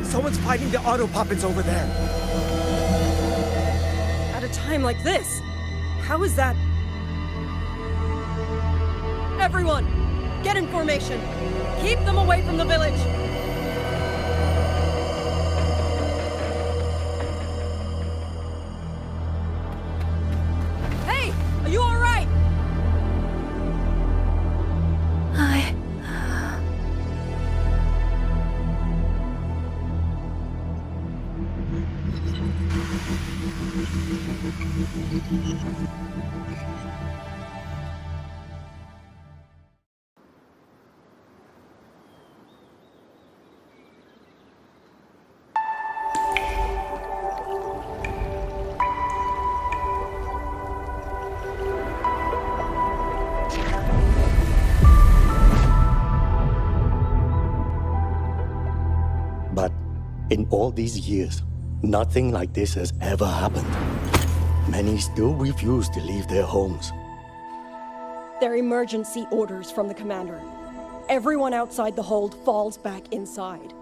Someone's fighting the auto puppets over there. At a time like this, how is that? Everyone, get in formation. Keep them away from the village. Hey, are you all right? But in all these years, nothing like this has ever happened. Many still refuse to leave their homes. They're emergency orders from the commander. Everyone outside the hold falls back inside.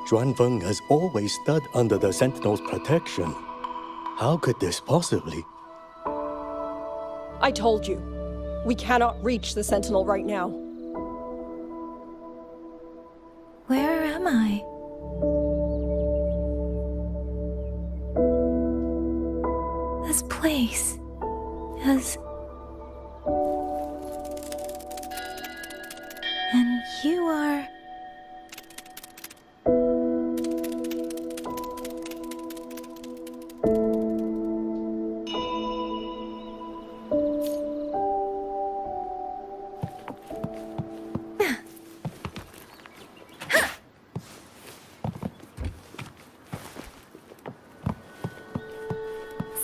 Xuanfang has always stood under the Sentinel's protection. How could this possibly? I told you. We cannot reach the Sentinel right now. Where am I? This place is... And you are...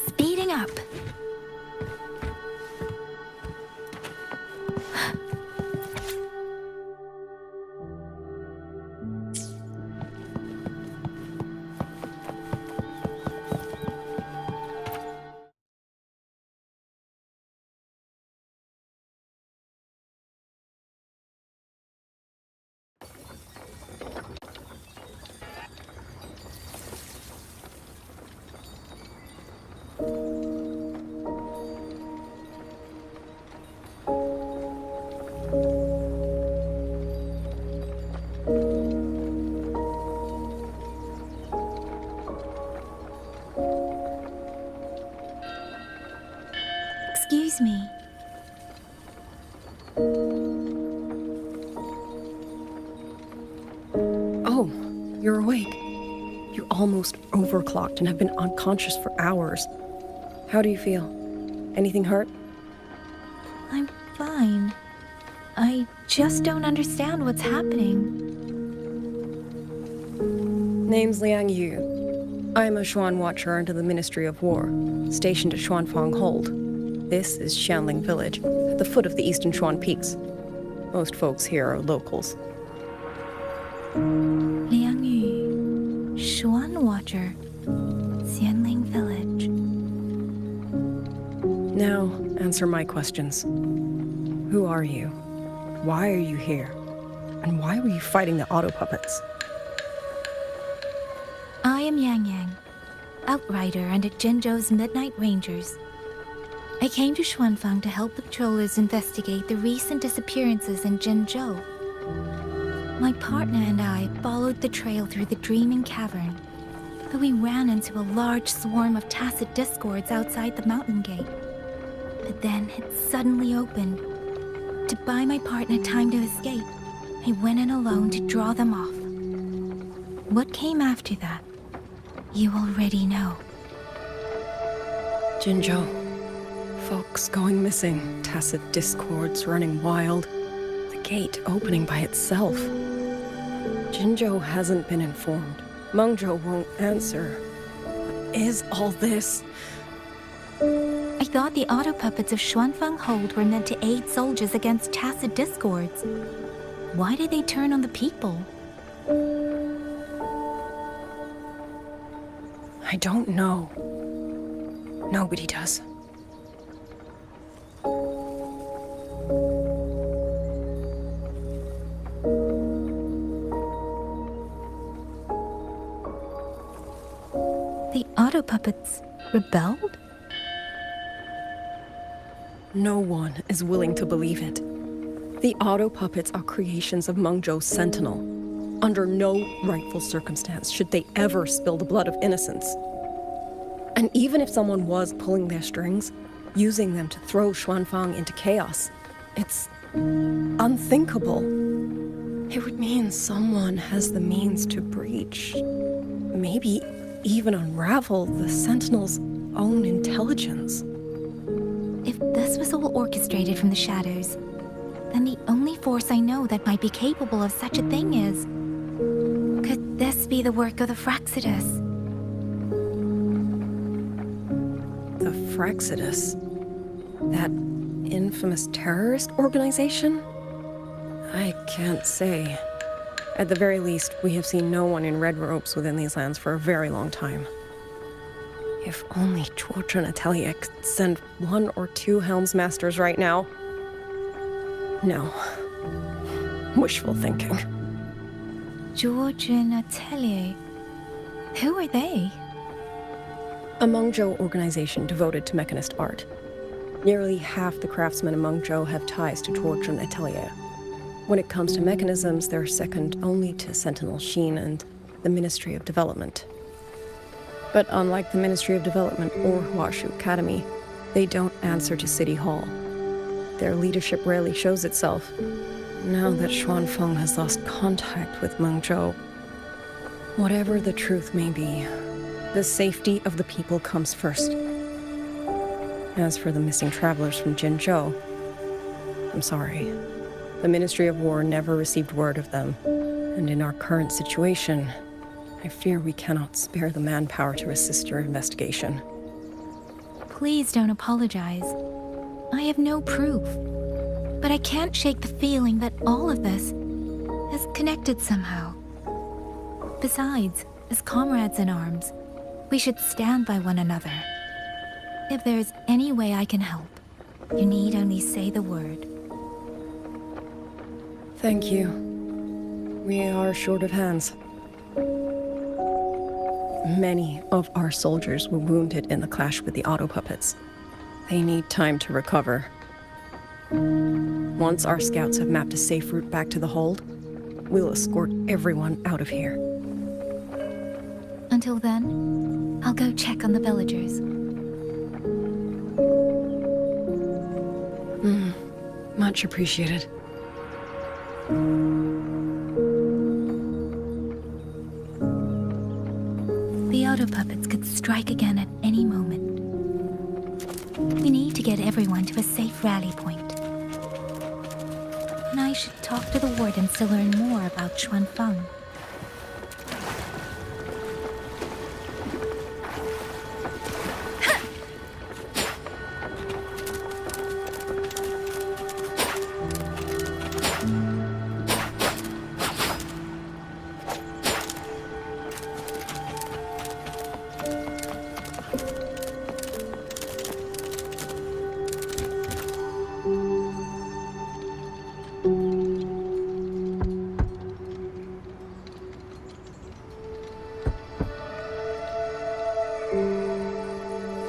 Speeding up. Excuse me. Oh, you're awake. You almost overclocked and have been unconscious for hours. How do you feel? Anything hurt? I'm fine. I just don't understand what's happening. Name's Liang Yu. I'm a Xuan Watcher under the Ministry of War, stationed at Xuanfang Hold. This is Xianling Village, at the foot of the Eastern Xuan Peaks. Most folks here are locals. Liang Yu, Xuan Watcher, Xianling Village. Now, answer my questions. Who are you? Why are you here? And why were you fighting the auto puppets? I am Yang Yang, Outrider under Jinzhou's Midnight Rangers. I came to Xuanfang to help the patrollers investigate the recent disappearances in Jinzhou. My partner and I followed the trail through the Dreaming Cavern, but we ran into a large swarm of tacit discords outside the mountain gate. But then it suddenly opened. To buy my partner time to escape, I went in alone to draw them off. What came after that, you already know. Jinzhou. Folks going missing, tacit discords running wild, the gate opening by itself. Jinzhou hasn't been informed. Mengzhou won't answer. What is all this? I thought the auto puppets of Xuanfang Hold were meant to aid soldiers against tacit discords. Why did they turn on the people? I don't know. Nobody does. The auto puppets rebelled? No one is willing to believe it. The auto puppets are creations of Mengzhou's Sentinel. Under no rightful circumstance should they ever spill the blood of innocents. And even if someone was pulling their strings, using them to throw Xuanfang into chaos, it's unthinkable. It would mean someone has the means to breach, maybe even unravel the Sentinel's own intelligence. If this was all orchestrated from the shadows, then the only force I know that might be capable of such a thing is... Could this be the work of the Fraxidus? The Fraxidus? That infamous terrorist organization? I can't say. At the very least, we have seen no one in red robes within these lands for a very long time. If only Chuochen Atelier could send 1 or 2 Helms Masters right now. No. Wishful thinking. Georgian Atelier. Who are they? A Mengzhou organization devoted to mechanist art. Nearly half the craftsmen in Mengzhou have ties to Georgian Atelier. When it comes to mechanisms, they're second only to Sentinel Sheen and the Ministry of Development. But unlike the Ministry of Development or Huashu Academy, they don't answer to City Hall. Their leadership rarely shows itself. Now that Xuanfang has lost contact with Mengzhou, whatever the truth may be, the safety of the people comes first. As for the missing travelers from Jinzhou, I'm sorry. The Ministry of War never received word of them, and in our current situation, I fear we cannot spare the manpower to assist your investigation. Please don't apologize. I have no proof. But I can't shake the feeling that all of this is connected somehow. Besides, as comrades in arms, we should stand by one another. If there's any way I can help, you need only say the word. Thank you. We are short of hands. Many of our soldiers were wounded in the clash with the auto puppets. They need time to recover. Once our scouts have mapped a safe route back to the hold, we'll escort everyone out of here. Until then, I'll go check on the villagers. Much appreciated. The auto puppets could strike again at any moment. We need to get everyone to a safe rally point. And I should talk to the wardens to learn more about Xuanfang.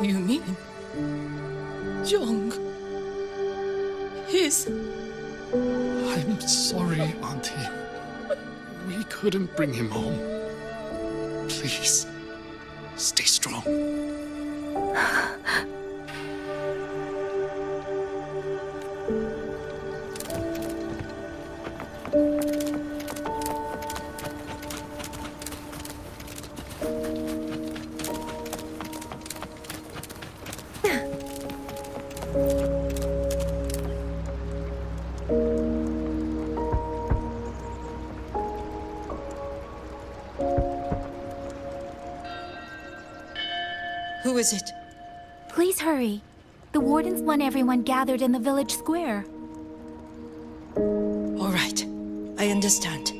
You mean... Young... His... I'm sorry, Auntie. We couldn't bring him home. Please, stay strong. Who is it? Please hurry. The wardens want everyone gathered in the village square. All right, I understand.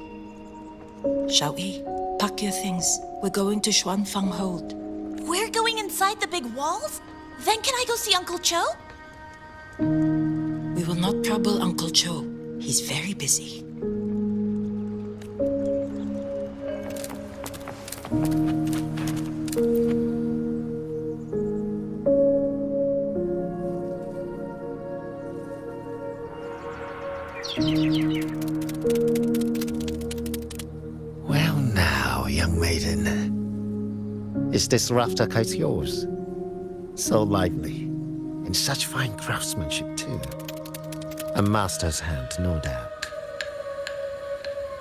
Shall we? Pack your things. We're going to Xuanfang Hold. We're going inside the big walls? Then can I go see Uncle Cho? We will not trouble Uncle Cho. He's very busy. Well now, young maiden. Is this rafter kite yours? So lively, and such fine craftsmanship too. A master's hand, no doubt.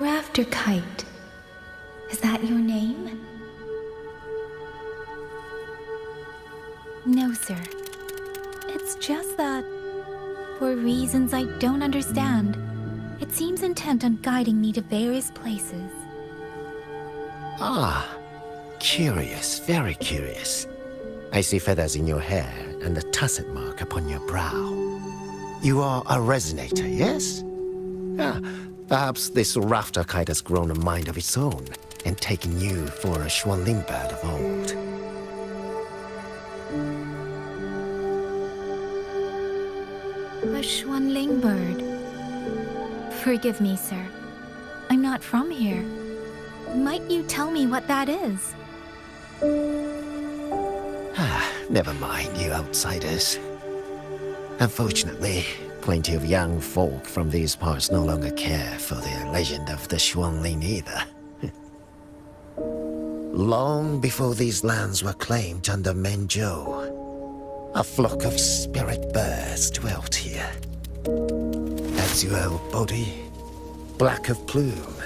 Rafter Kite. Is that your name? No, sir. It's just that, for reasons I don't understand, it seems intent on guiding me to various places. Ah, curious, very curious. I see feathers in your hair and a tacet mark upon your brow. You are a resonator, yes? Ah, perhaps this rafter kite has grown a mind of its own and taken you for a Xuanling bird of old. A Xuanling bird. Forgive me, sir. I'm not from here. Might you tell me what that is? Never mind, you outsiders. Unfortunately, plenty of young folk from these parts no longer care for the legend of the Xuanling either. Long before these lands were claimed under Menzhou, a flock of spirit birds dwelt here. Azure body, black of plume.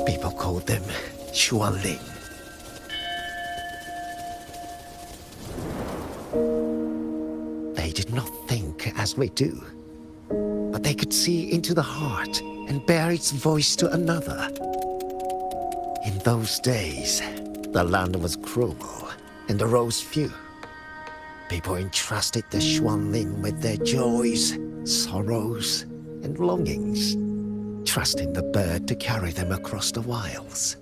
People called them Xuanling. They did not think as we do, but they could see into the heart and bear its voice to another. In those days, the land was cruel and the roads few. People entrusted the Xuanling with their joys, sorrows, and longings, trusting the bird to carry them across the wilds.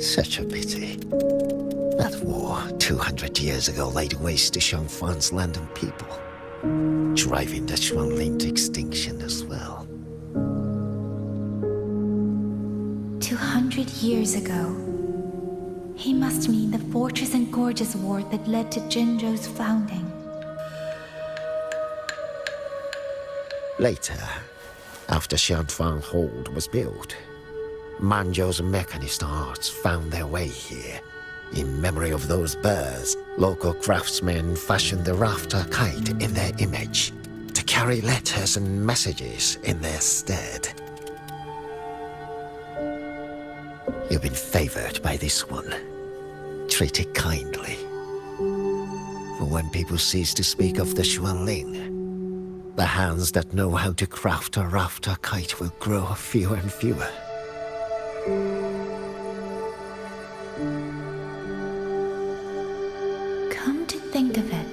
Such a pity. That war 200 years ago laid waste to Xuanfang's land and people, driving the Xuanling to extinction as well. 200 years ago. He must mean the Fortress and Gorges War that led to Jinzhou's founding. Later, after Xuanfang Hold was built, Manzhou's mechanist arts found their way here. In memory of those birds, local craftsmen fashioned the rafter kite in their image to carry letters and messages in their stead. You've been favored by this one. Treat it kindly. For when people cease to speak of the Xuanling, the hands that know how to craft a rafter kite will grow fewer and fewer. Come to think of it,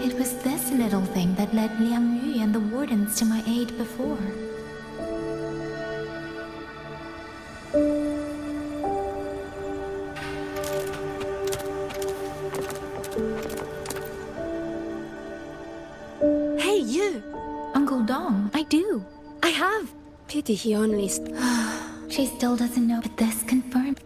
it was this little thing that led Liang Yu and the wardens to my aid before. Hey, you! Uncle Dong, I do. I have. Pity he only... She still doesn't know, but this confirmed.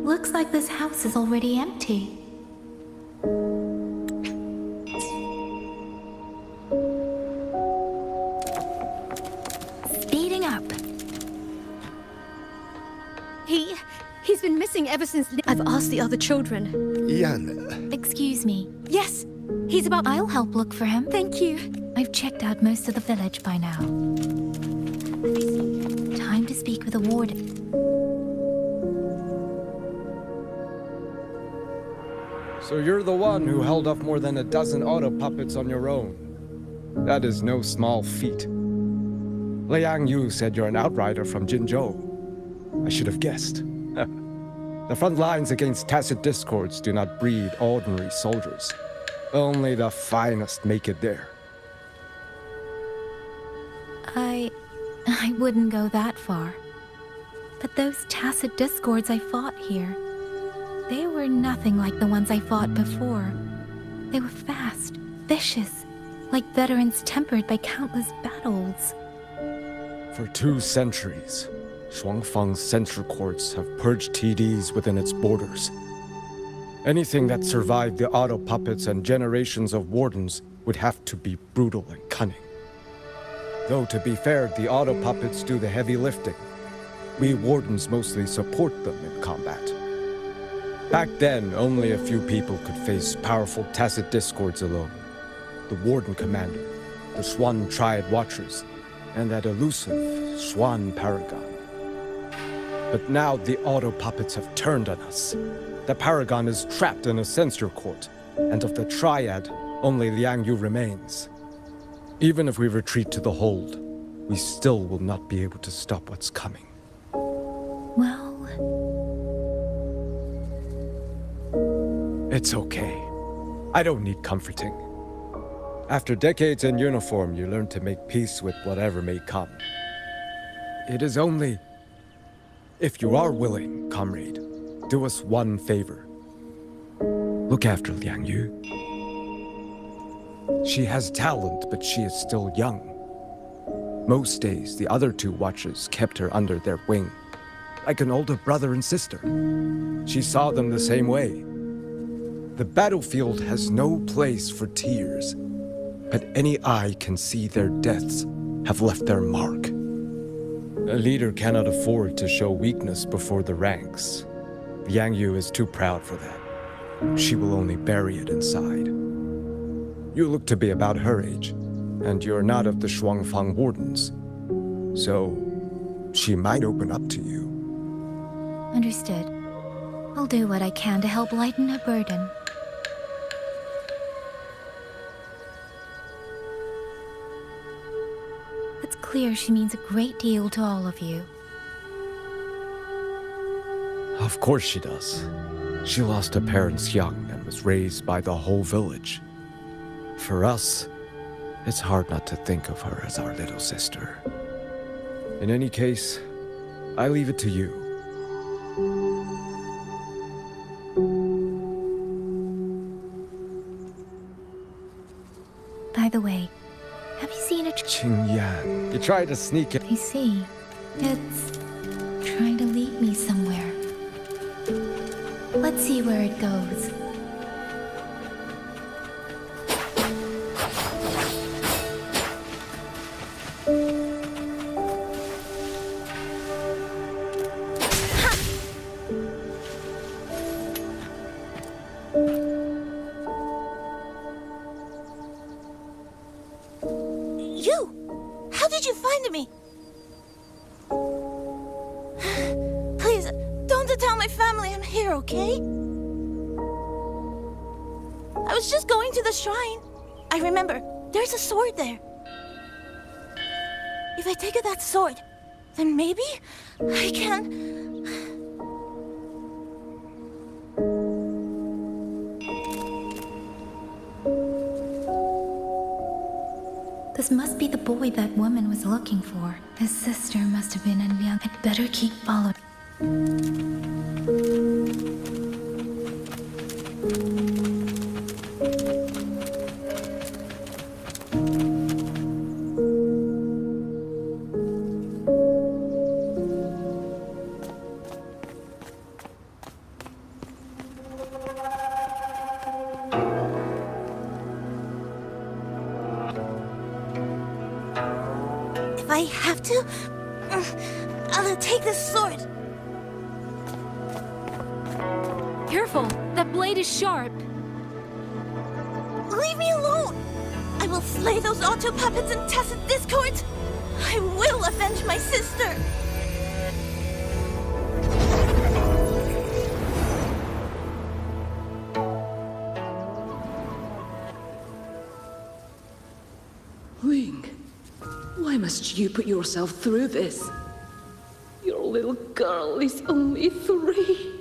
Looks like this house is already empty. Speeding up. He's been missing ever since... I've asked the other children. Yan. Excuse me. Yes, he's about... I'll help look for him. Thank you. I've checked out most of the village by now. Time to speak with the warden. So you're the one who held off more than a dozen auto puppets on your own. That is no small feat. Liang Yu said you're an outrider from Jinzhou. I should have guessed. The front lines against tacit discords do not breed ordinary soldiers. Only the finest make it there. I wouldn't go that far. But those tacit discords I fought here, they were nothing like the ones I fought before. They were fast, vicious, like veterans tempered by countless battles. For 2 centuries, Xuanfang's censure courts have purged TDs within its borders. Anything that survived the auto puppets and generations of wardens would have to be brutal and cunning. Though to be fair, the auto puppets do the heavy lifting. We wardens mostly support them in combat. Back then, only a few people could face powerful tacit discords alone. The Warden Commander, the Xuan Triad Watchers, and that elusive Xuan Paragon. But now the auto puppets have turned on us. The Paragon is trapped in a censure court, and of the Triad, only Liang Yu remains. Even if we retreat to the hold, we still will not be able to stop what's coming. Well... It's okay. I don't need comforting. After decades in uniform, you learn to make peace with whatever may come. It is only... If you are willing, comrade, do us one favor. Look after Liang Yu. She has talent, but she is still young. Most days, the other two watchers kept her under their wing, like an older brother and sister. She saw them the same way. The battlefield has no place for tears, but any eye can see their deaths have left their mark. A leader cannot afford to show weakness before the ranks. Liang Yu is too proud for that. She will only bury it inside. You look to be about her age, and you're not of the Xuanfang wardens. So, she might open up to you. Understood. I'll do what I can to help lighten her burden. It's clear she means a great deal to all of you. Of course she does. She lost her parents young and was raised by the whole village. For us, it's hard not to think of her as our little sister. In any case, I leave it to you. By the way, have you seen a Qingyan, you tried to sneak it. I see. It's trying to lead me somewhere. Let's see where it goes. You! How did you find me? Please, don't tell my family I'm here, okay? I was just going to the shrine. I remember, there's a sword there. If I take that sword, then maybe I can... This must be the boy that woman was looking for. His sister must have been in young. I'd better keep following. If I have to, I'll take this sword. Careful! That blade is sharp! Leave me alone! I will slay those auto puppets and tacit discords! I will avenge my sister! Ling, why must you put yourself through this? Your little girl is only 3.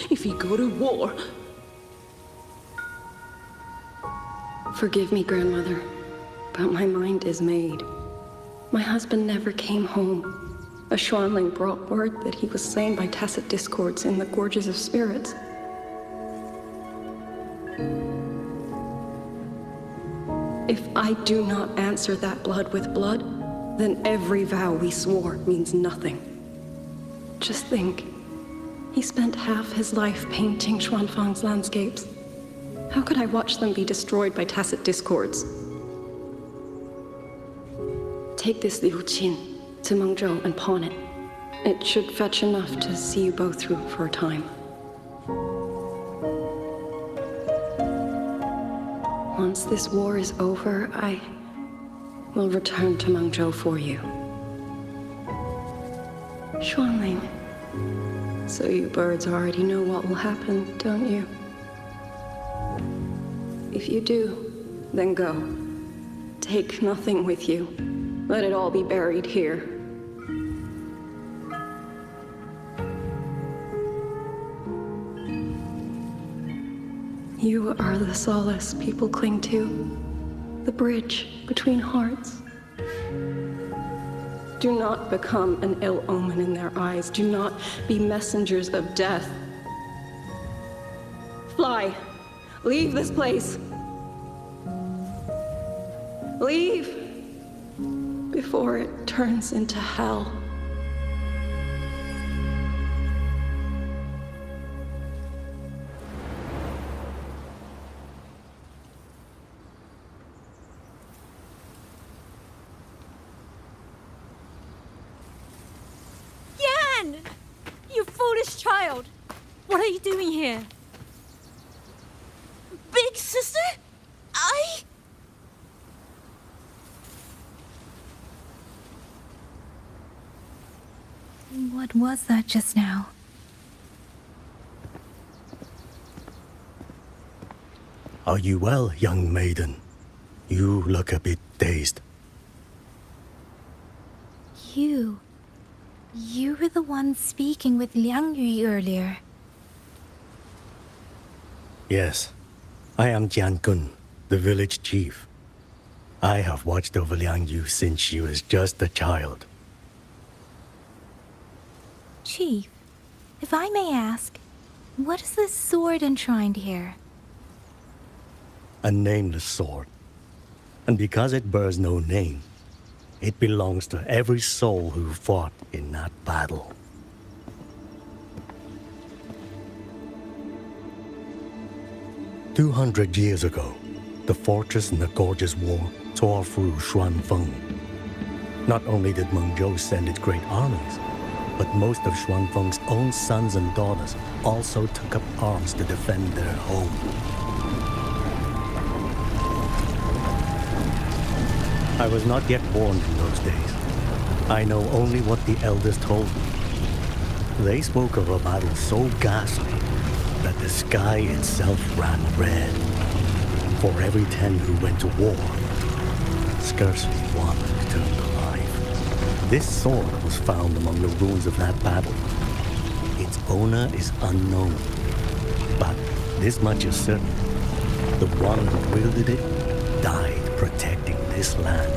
If you go to war... Forgive me, Grandmother, but my mind is made. My husband never came home. A Xuanling brought word that he was slain by tacit discords in the Gorges of Spirits. If I do not answer that blood with blood, then every vow we swore means nothing. Just think, he spent half his life painting Xuanfang's landscapes. How could I watch them be destroyed by tacit discords? Take this Liu Qin to Mengzhou and pawn it. It should fetch enough to see you both through for a time. Once this war is over, I will return to Mengzhou for you. Xuanling, so you birds already know what will happen, don't you? If you do, then go. Take nothing with you. Let it all be buried here. You are the solace people cling to. The bridge between hearts. Do not become an ill omen in their eyes. Do not be messengers of death. Fly. Leave this place. Leave before it turns into hell. Yan! You foolish child! What are you doing here? Big sister? What was that just now? Are you well, young maiden? You look a bit dazed. You were the one speaking with Liang Yu earlier. Yes, I am Jian Gun, the village chief. I have watched over Liang Yu since she was just a child. Chief, if I may ask, what is this sword enshrined here? A nameless sword. And because it bears no name, it belongs to every soul who fought in that battle. "200 years ago, the fortress in the Gorgeous War tore through Xuanfang. Not only did Mengzhou send its great armies, but most of Xuanfang's own sons and daughters also took up arms to defend their home. I was not yet born in those days. I know only what the elders told me. They spoke of a battle so ghastly that the sky itself ran red. For every 10 who went to war, scarcely one returned alive. This sword was found among the ruins of that battle. Its owner is unknown, but this much is certain. The one who wielded it died protecting this land.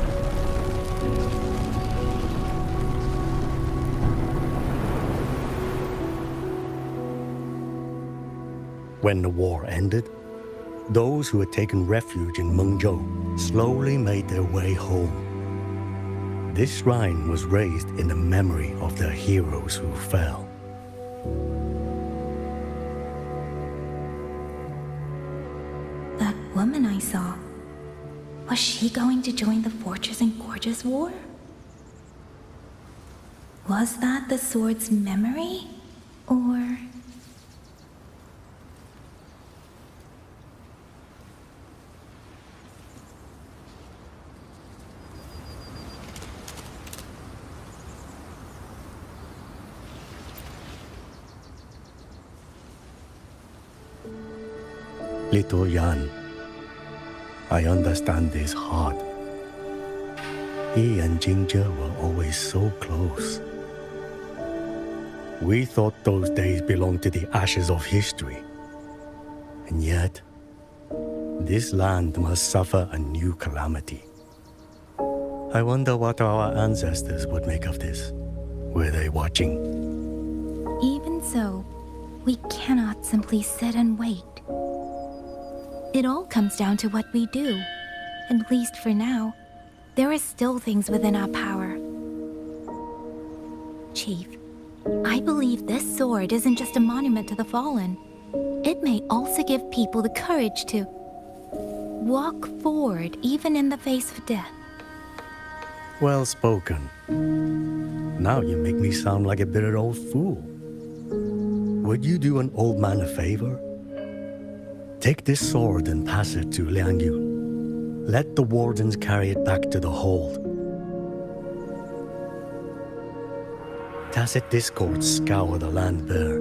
When the war ended, those who had taken refuge in Mengzhou slowly made their way home. This shrine was raised in the memory of the heroes who fell. That woman I saw, was she going to join the Fortress and Gorgeous War? Was that the sword's memory? Or... Little Yan, I understand his heart. He and Ginger were always so close. We thought those days belonged to the ashes of history. And yet, this land must suffer a new calamity. I wonder what our ancestors would make of this. Were they watching? Even so, we cannot simply sit and wait. It all comes down to what we do. At least for now, there are still things within our power. Chief, I believe this sword isn't just a monument to the fallen. It may also give people the courage to walk forward even in the face of death. Well spoken. Now you make me sound like a bitter old fool. Would you do an old man a favor? Take this sword and pass it to Liang Yu. Let the wardens carry it back to the hold. Tacit discords scour the land bare.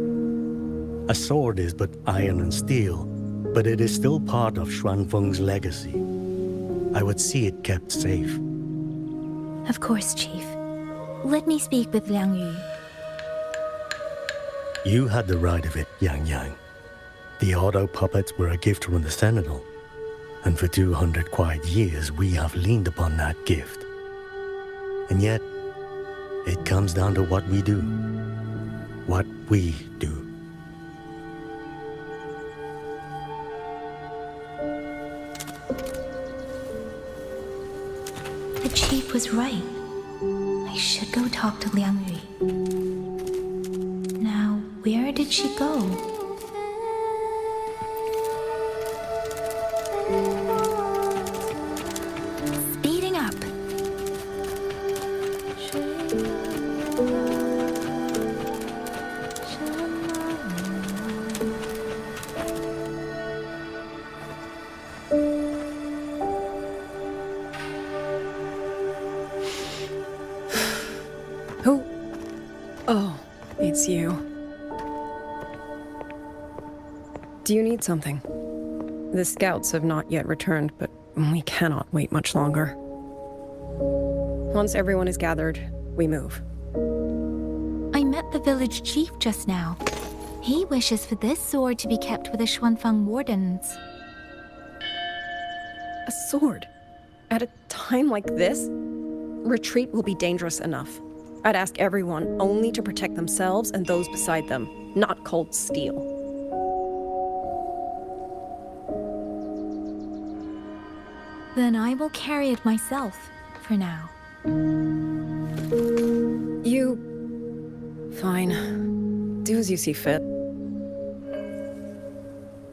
A sword is but iron and steel, but it is still part of Xuanfeng's legacy. I would see it kept safe. Of course, Chief. Let me speak with Liang Yu. You had the right of it, Yang Yang. The auto puppets were a gift from the Sentinel. And for 200 quiet years, we have leaned upon that gift. And yet, it comes down to what we do. What we do. The chief was right. I should go talk to Liang Yu. Now, where did she go? Speeding up. Who? Oh, it's you. Do you need something? The scouts have not yet returned, but we cannot wait much longer. Once everyone is gathered, we move. I met the village chief just now. He wishes for this sword to be kept with the Xuanfang wardens. A sword? At a time like this? Retreat will be dangerous enough. I'd ask everyone only to protect themselves and those beside them, not cold steel. Then I will carry it myself, for now. Fine. Do as you see fit.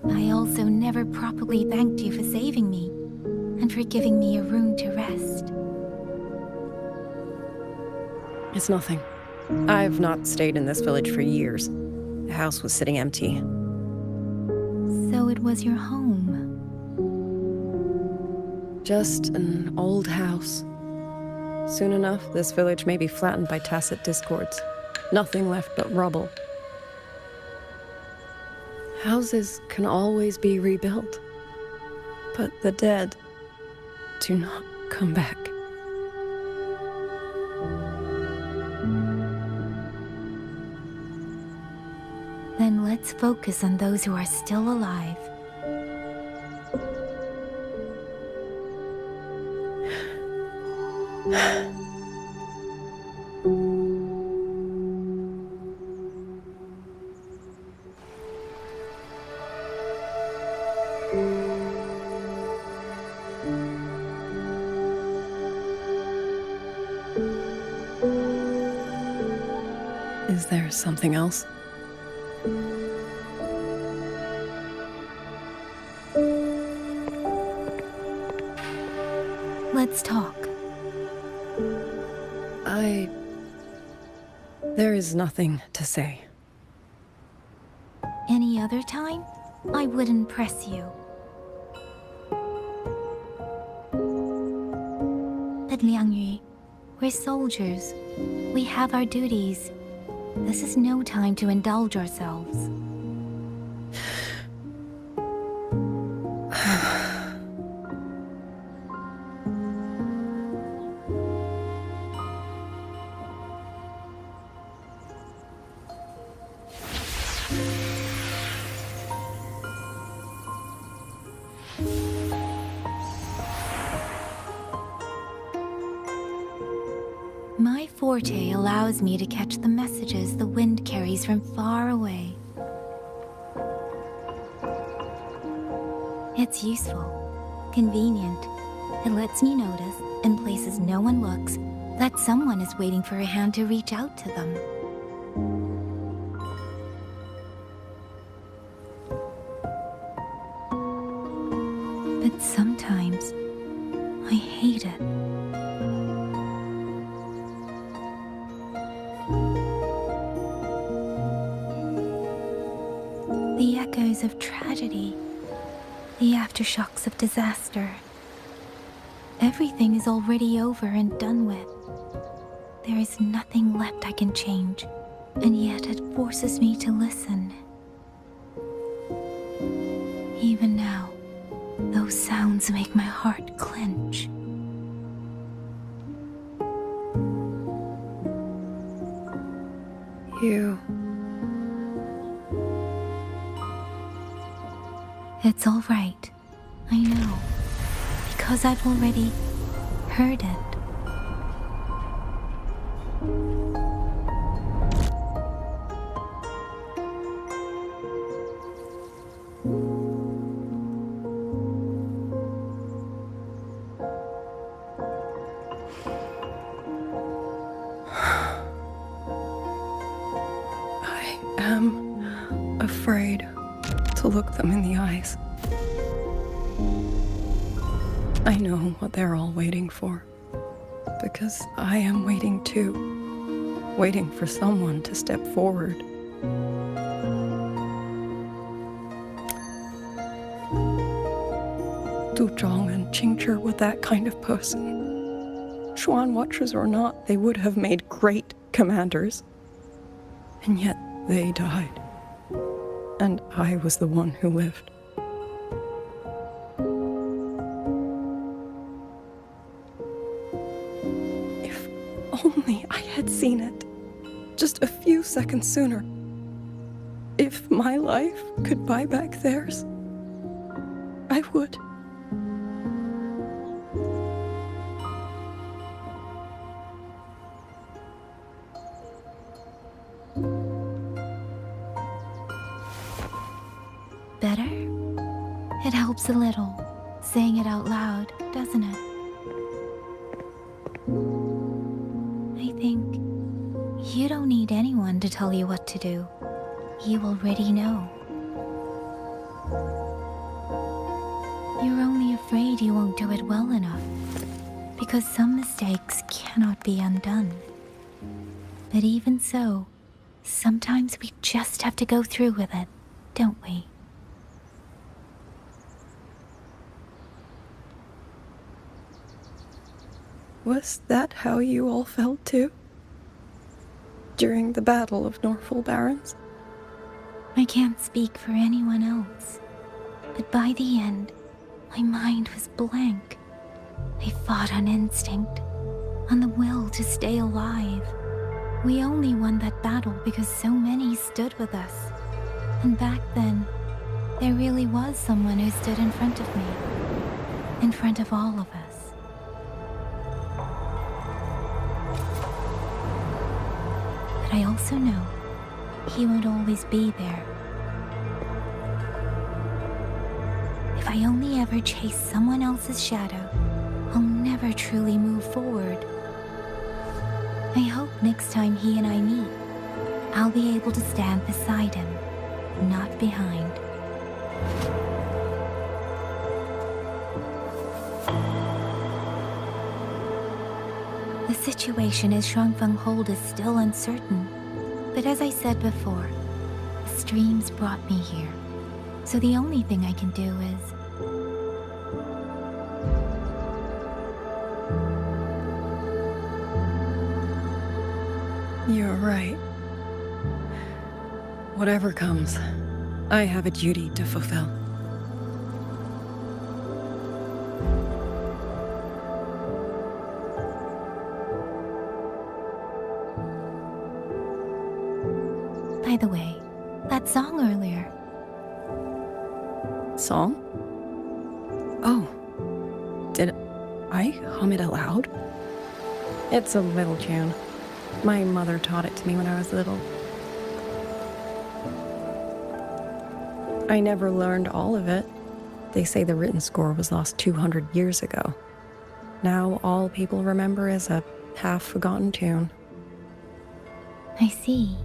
I also never properly thanked you for saving me, and for giving me a room to rest. It's nothing. I've not stayed in this village for years. The house was sitting empty. So it was your home. Just an old house. Soon enough, this village may be flattened by tacit discords. Nothing left but rubble. Houses can always be rebuilt. But the dead do not come back. Then let's focus on those who are still alive. Is there something else? Let's talk. There is nothing to say. Any other time, I wouldn't press you. But Liang Yu, we're soldiers. We have our duties. This is no time to indulge ourselves. My forte allows me to catch the messages the wind carries from far away. It's useful, convenient. It lets me notice, in places no one looks, that someone is waiting for a hand to reach out to them. But sometimes, I hate it. The echoes of tragedy, the aftershocks of disaster. Everything is already over and done with. There is nothing left I can change, and yet it forces me to listen. Even now, those sounds make my heart clench. It's all right. I know. because I've already heard it. I am afraid to look them in the eyes. I know what they're all waiting for, because I am waiting too. Waiting for someone to step forward. Du Zhong and Qingzhi were that kind of person. Xuan Watchers or not, they would have made great commanders. And yet they died. And I was the one who lived. If only I had seen it just a few seconds sooner. If my life could buy back theirs, I would. Better? It helps a little, saying it out loud, doesn't it? I think you don't need anyone to tell you what to do. You already know. You're only afraid you won't do it well enough, because some mistakes cannot be undone. But even so, sometimes we just have to go through with it, don't we? Was that how you all felt too? During the Battle of Norfolk Barrens? I can't speak for anyone else, but by the end, my mind was blank. I fought on instinct, on the will to stay alive. We only won that battle because so many stood with us. And back then, there really was someone who stood in front of me, in front of all of us. But I also know he won't always be there. If I only ever chase someone else's shadow, I'll never truly move forward. I hope next time he and I meet, I'll be able to stand beside him, not behind. The situation as Xuanfang Hold is still uncertain, but as I said before, the streams brought me here, so the only thing I can do is... You're right. Whatever comes, I have a duty to fulfill. By the way, that song earlier. Song? Oh. Did I hum it aloud? It's a little tune. My mother taught it to me when I was little. I never learned all of it. They say the written score was lost 200 years ago. Now all people remember is a half-forgotten tune. I see.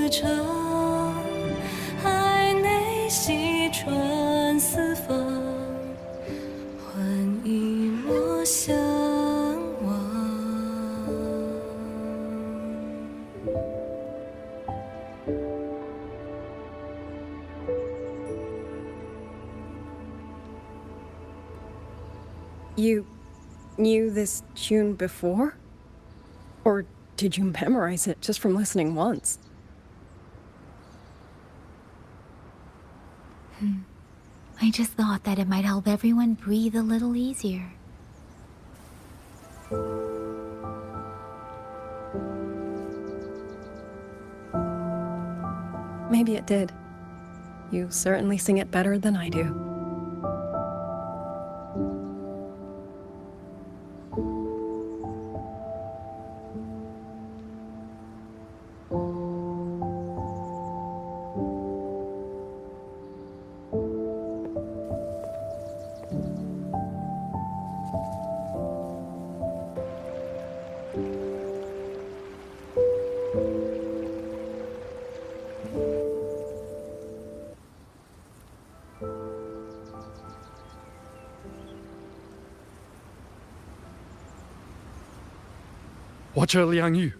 Trăng 转四方，换一抹向往。You knew this tune before? Or did you memorize it just from listening once? I just thought that it might help everyone breathe a little easier. Maybe it did. You certainly sing it better than I do. Watcher Liang Yu,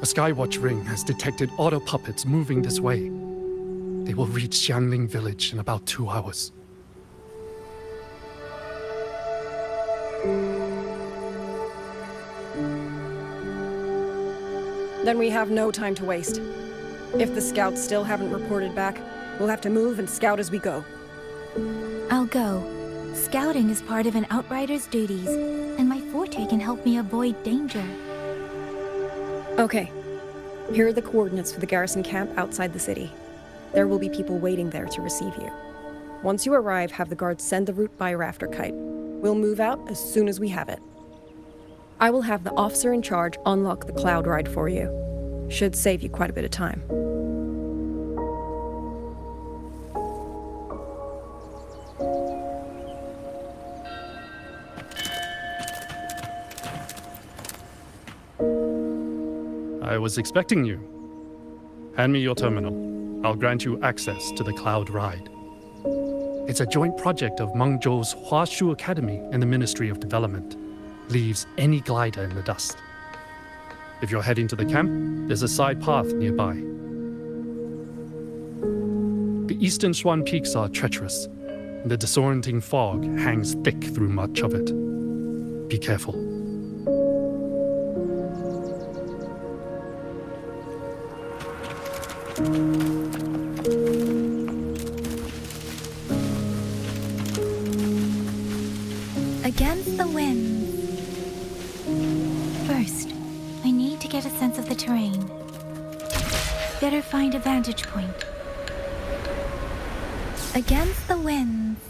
a Skywatch ring has detected auto puppets moving this way. They will reach Xiangling village in about 2 hours. Then we have no time to waste. If the scouts still haven't reported back, we'll have to move and scout as we go. I'll go. Scouting is part of an outrider's duties, and my forte can help me avoid danger. Okay. Here are the coordinates for the garrison camp outside the city. There will be people waiting there to receive you. Once you arrive, have the guards send the route by rafter kite. We'll move out as soon as we have it. I will have the officer in charge unlock the cloud ride for you. Should save you quite a bit of time. I was expecting you. Hand me your terminal. I'll grant you access to the cloud ride. It's a joint project of Mengzhou's Huashu Academy and the Ministry of Development. Leaves any glider in the dust. If you're heading to the camp, there's a side path nearby. The eastern Xuan peaks are treacherous, and the disorienting fog hangs thick through much of it. Be careful. Against the wind. First, I need to get a sense of the terrain. Better find a vantage point. Against the winds.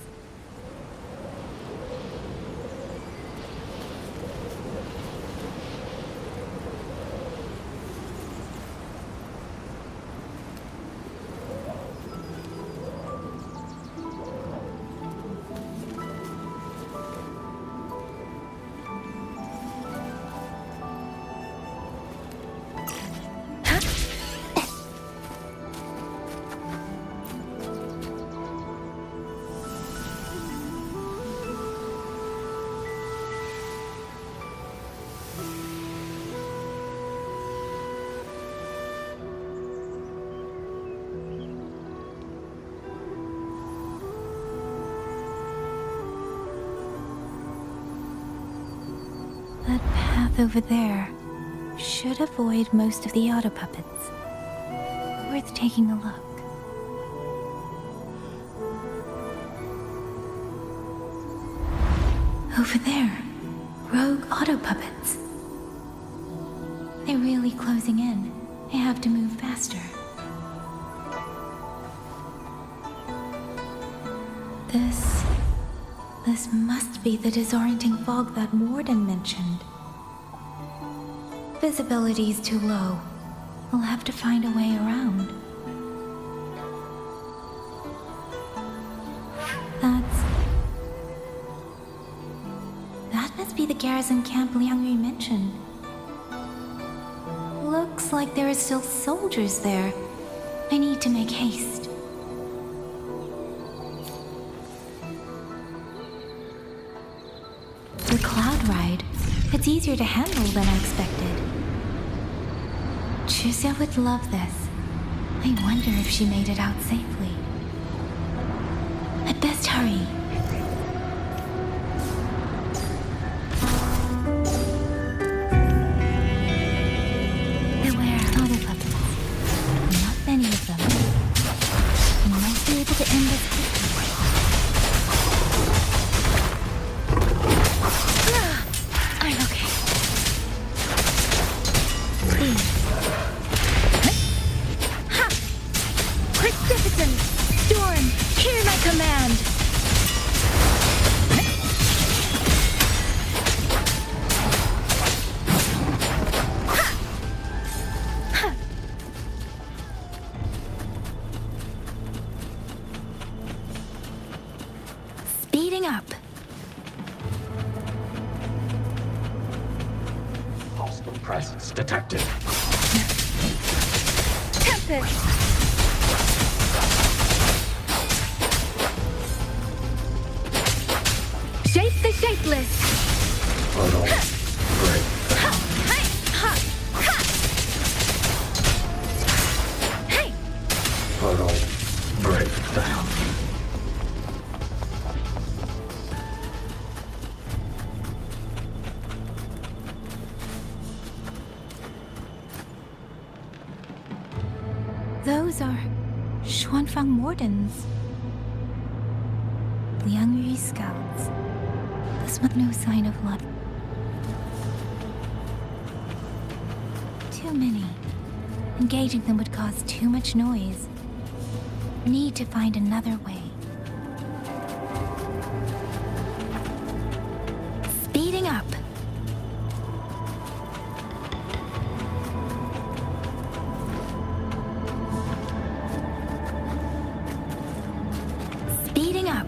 That path over there should avoid most of the auto puppets. Worth taking a look. Over there, rogue auto puppets. They're really closing in. I have to move faster. This must be the disorienting fog that Warden mentioned. Visibility's too low. We'll have to find a way around. That must be the garrison camp Liang Yu mentioned. Looks like there are still soldiers there. I need to make haste. cloud ride. It's easier to handle than I expected. Xuxia would love this. I wonder if she made it out safely. I'd best hurry. Beware auto puppets. Not many of them. You might be able to end this quickly. I'm okay. Please. Ha! Precipitant! Storm! Hear my command! Speeding up. Hostile presence detected. Tempest! Shape the shapeless! Portal break. Portal breakdown. Those are Xuanfang wardens. Liang Yu's scouts. This one no sign of life. Too many. Engaging them would cause too much noise. Need to find another way. Speeding up. Speeding up.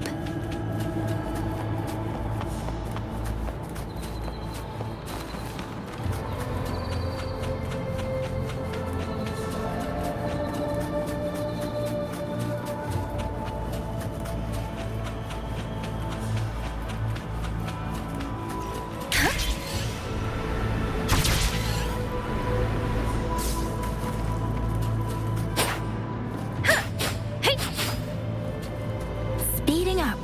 Speeding up.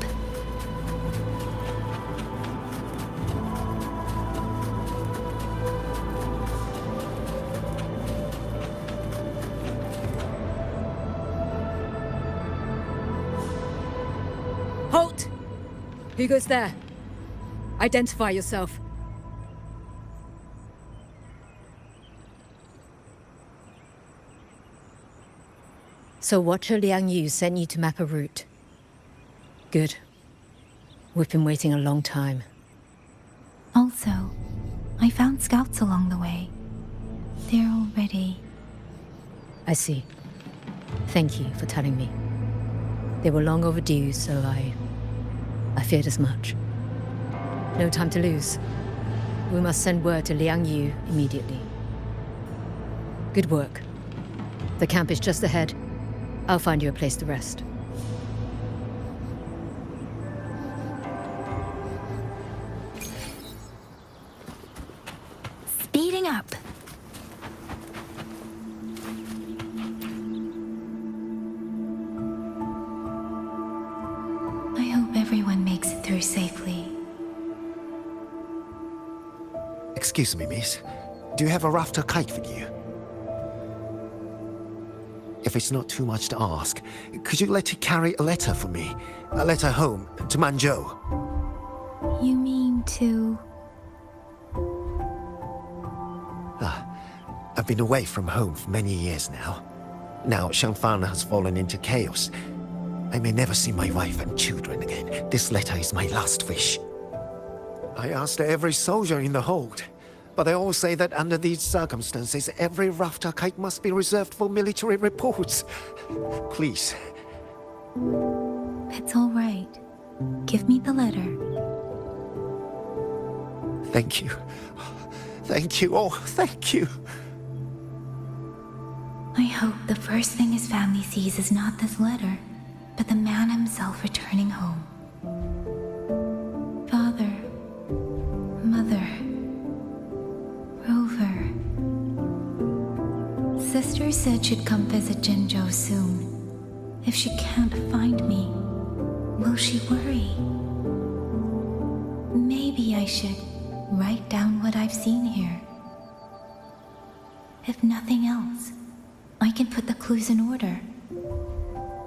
Halt! Who goes there? Identify yourself. So Watcher Liang Yu sent you to map a route. Good. We've been waiting a long time. Also, I found scouts along the way. They're all ready. I see. Thank you for telling me. They were long overdue, so I feared as much. No time to lose. We must send word to Liang Yu immediately. Good work. The camp is just ahead. I'll find you a place to rest. Speeding up. I hope everyone makes it through safely. Excuse me, miss. Do you have a rafter kite with you? If it's not too much to ask, could you let it carry a letter for me? A letter home, to Manzhou. You mean to... I've been away from home for many years now. Now Xuanfang has fallen into chaos. I may never see my wife and children again. This letter is my last wish. I asked every soldier in the hold, but they all say that under these circumstances, every rafter kite must be reserved for military reports. Please. It's all right. Give me the letter. Thank you. Thank you. Oh, thank you. I hope the first thing his family sees is not this letter, but the man himself returning home. Father, Mother said she'd come visit Jinzhou soon. If she can't find me, will she worry? Maybe I should write down what I've seen here. If nothing else, I can put the clues in order.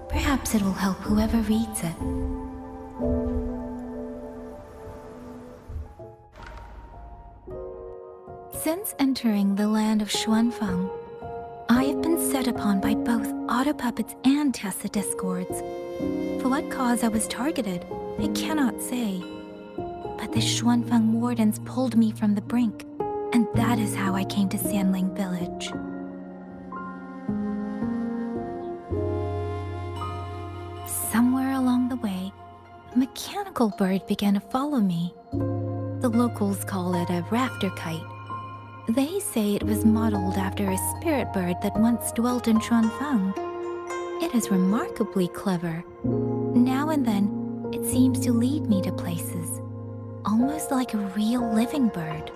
Perhaps it will help whoever reads it. Since entering the land of Xuanfang, I have been set upon by both auto puppets and Tessa discords. For what cause I was targeted, I cannot say. But the Xuanfang wardens pulled me from the brink, and that is how I came to Sanling Village. Somewhere along the way, a mechanical bird began to follow me. The locals call it a rafter kite. They say it was modeled after a spirit bird that once dwelt in Xuanfang. It is remarkably clever. Now and then, it seems to lead me to places, almost like a real living bird.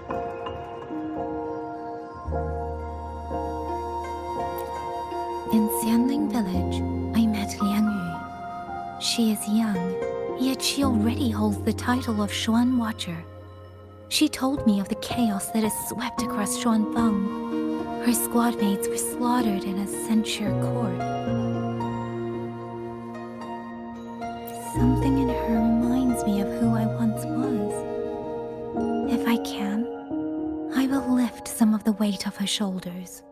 In Sanling Village, I met Liang Yu. She is young, yet she already holds the title of Xuan Watcher. She told me of the chaos that has swept across Xuanfang. Her squad mates were slaughtered in a censure court. Something in her reminds me of who I once was. If I can, I will lift some of the weight off her shoulders.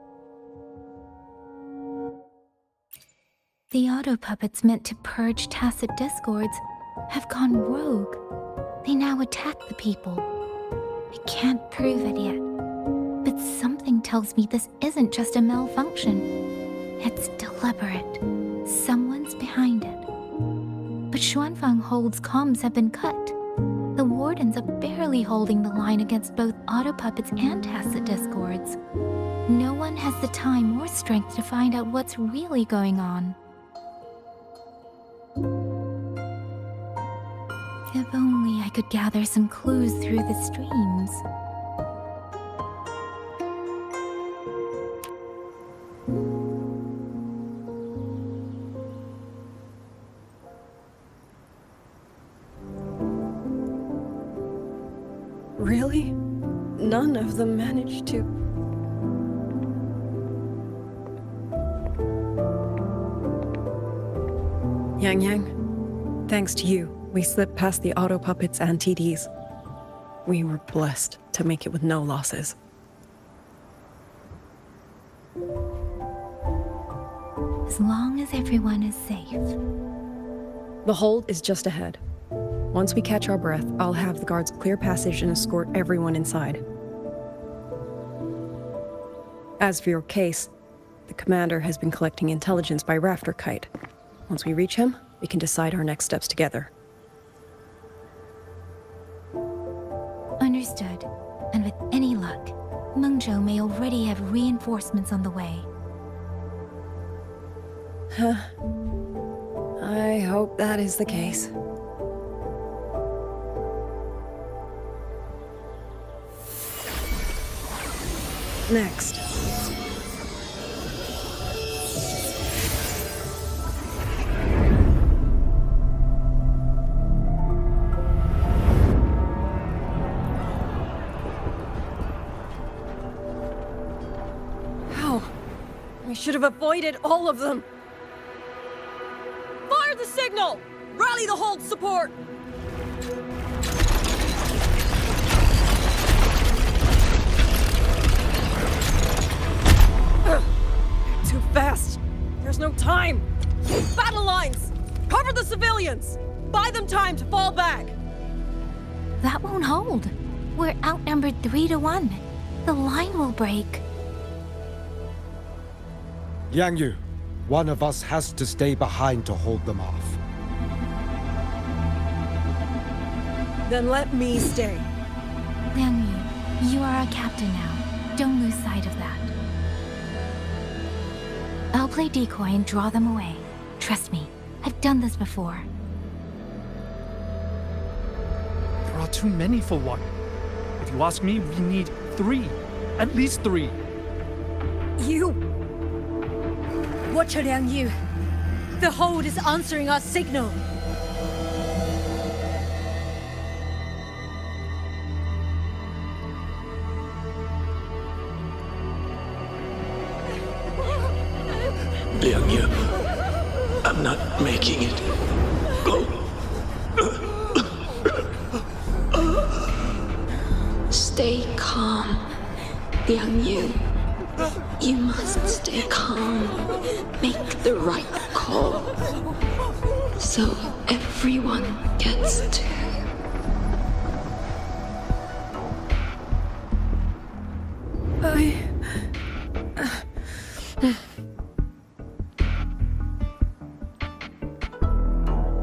The auto puppets meant to purge tacit discords have gone rogue. They now attack the people. I can't prove it yet, but something tells me this isn't just a malfunction. It's deliberate. Someone's behind it. But Xuanfang Hold's comms have been cut. The wardens are barely holding the line against both auto puppets and tacit discords. No one has the time or strength to find out what's really going on. If only I could gather some clues through the streams. Really? None of them managed to... Yang, thanks to you, we slipped past the auto puppets and TDs. We were blessed to make it with no losses. As long as everyone is safe. The hold is just ahead. Once we catch our breath, I'll have the guards clear passage and escort everyone inside. As for your case, the commander has been collecting intelligence by Rafter Kite. Once we reach him, we can decide our next steps together. Understood. And with any luck, Mengzhou may already have reinforcements on the way. Huh. I hope that is the case. Next. How? We should have avoided all of them. Fire the signal! Rally the hold support! Too fast! There's no time! Battle lines! Cover the civilians! Buy them time to fall back! That won't hold. We're outnumbered 3-1. The line will break. Yang Yu, one of us has to stay behind to hold them off. Then let me stay. Liang Yu, you are our captain now. Don't lose sight of that. I'll play decoy and draw them away. Trust me, I've done this before. There are too many for one. If you ask me, we need 3. At least 3. You... Watcher Liang Yu. The hold is answering our signal. Liang Yu, I'm not making it. Go. Stay calm, Liang Yu. You must stay calm. Make the right call. So everyone gets to.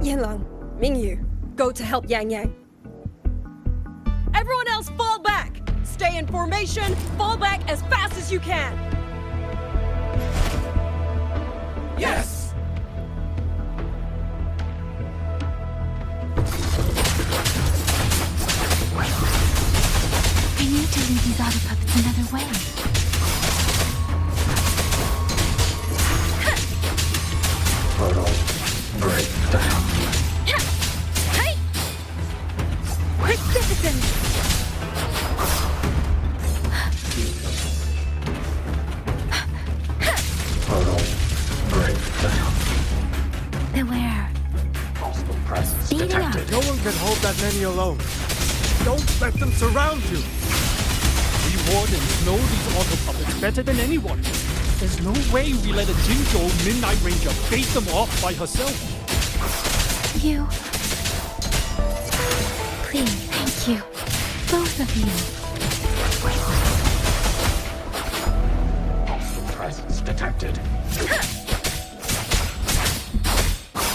Yanlang, Mingyu, go to help Yang Yang. Everyone else fall back! Stay in formation, fall back as fast as you can! Yes! I need to lead these auto puppets another way. Portal breakdown. Hey! Quick citizens! Portal breakdown. Beware. Hostile presence Speeding up. detected. No one can hold that many alone. Don't let them surround you. We wardens know these auto puppets better than anyone. There's no way we let a Jinzhou Midnight Ranger face them off by herself. You. Please, thank you. Both of you. Hostile presence detected.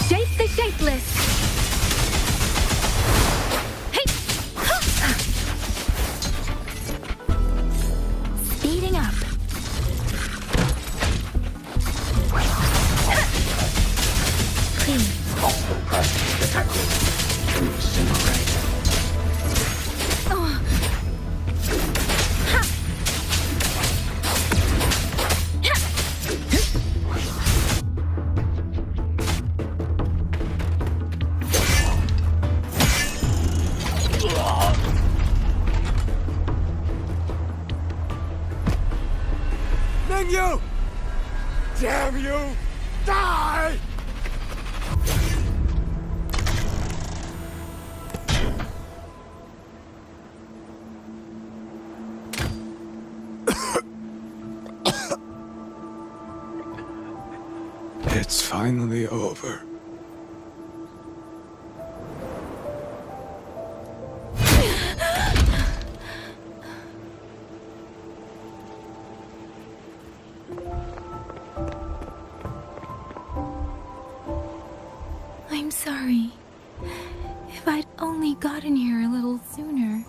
Shape the shapeless! Speeding up. Please. Hostile presence detected. Incinerate. Oh. Mingyu! Damn you! Die! It's finally over. I'm sorry. If I'd only gotten here a little sooner.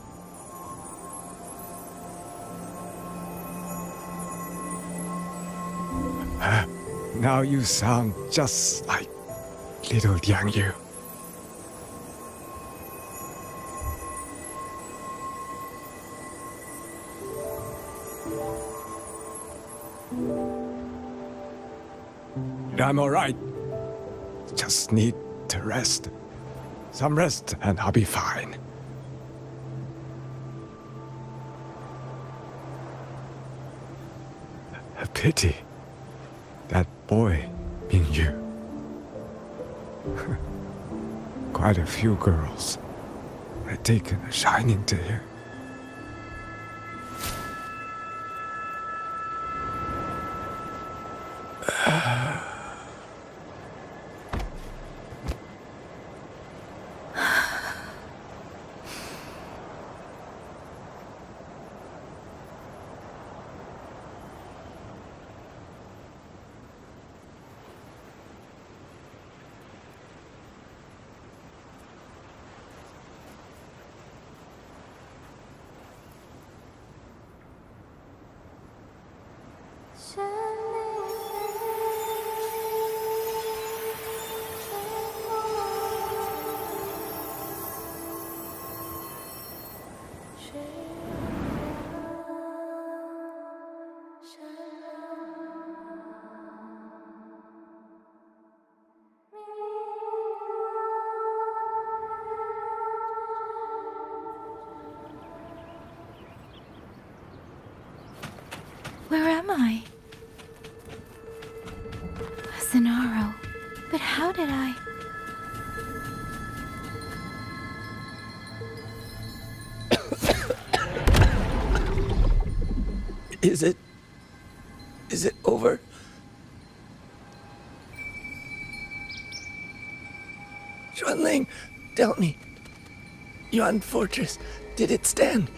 Now you sound just like little Liang Yu. I'm alright. Just need to rest. Some rest and I'll be fine. A pity. That boy, Mingyu. Quite a few girls had taken a shining to him. Where am I? Zenaro. But how did I... Is it over? Xuanling, tell me. Yuan Fortress, did it stand?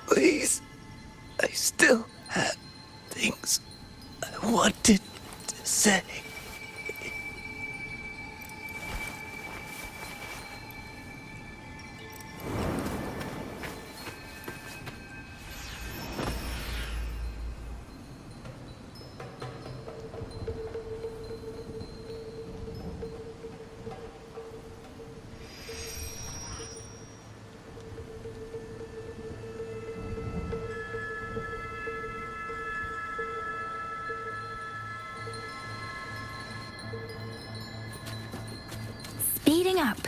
Please, I still had things I wanted to say. Speeding up.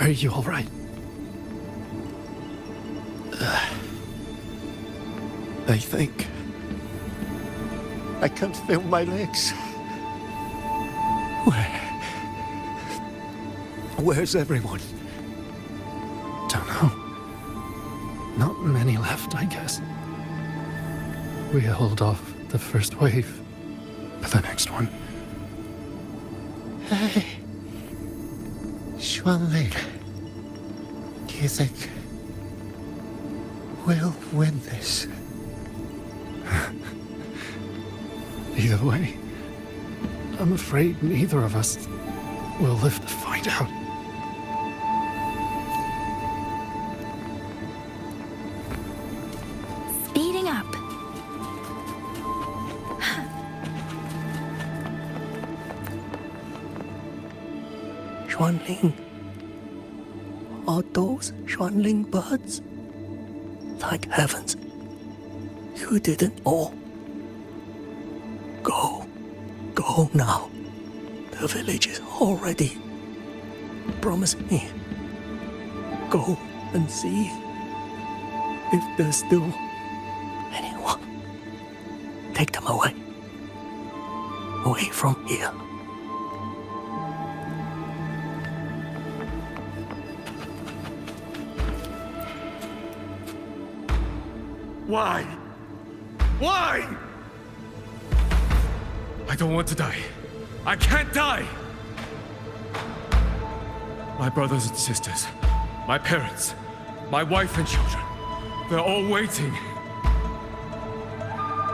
Are you all right? I think I can't feel my legs. Where's everyone? Don't know. Not many left, I guess. We held off the first wave, but the next one. Hey, Xuanling, do you think we'll win this? Either way, I'm afraid neither of us will live to find out. Speeding up. Xuanling. Are those Xuanling birds? Thank heavens. You didn't all. Go now. The village is all ready. Promise me. Go and see if there's still anyone. Take them away. Away from here. Why? Why? I don't want to die. I can't die! My brothers and sisters, my parents, my wife and children, they're all waiting.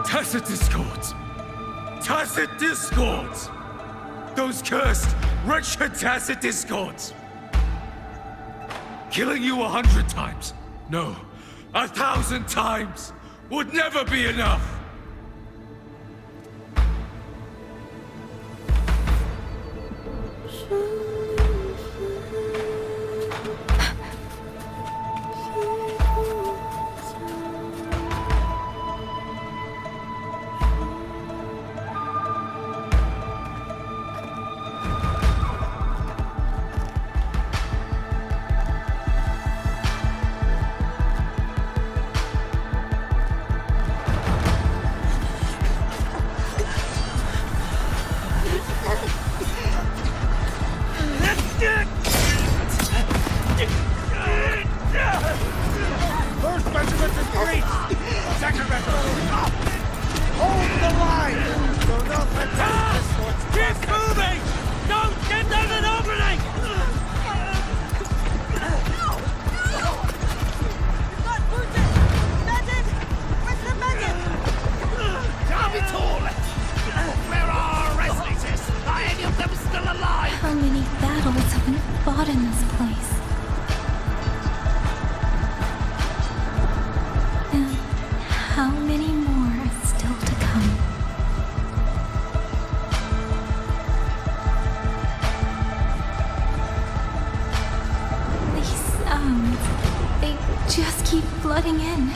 Tacit discords! Tacit discords! Those cursed, wretched tacit discords! Killing you 100 times, no, 1,000 times, would never be enough! How many battles have been fought in this place? And how many more are still to come? These sounds, they just keep flooding in.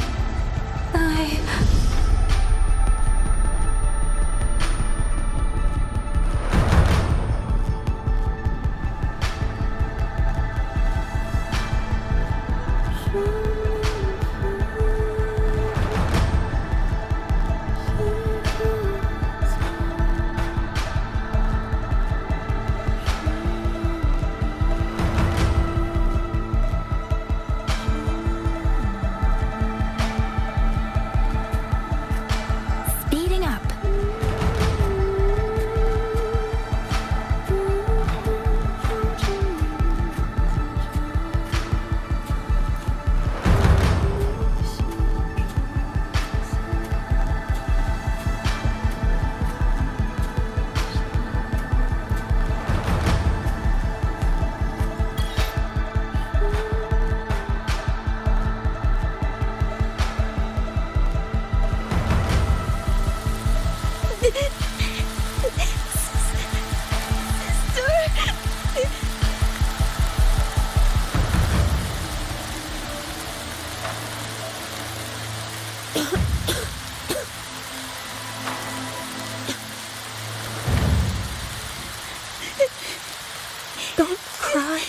Don't cry.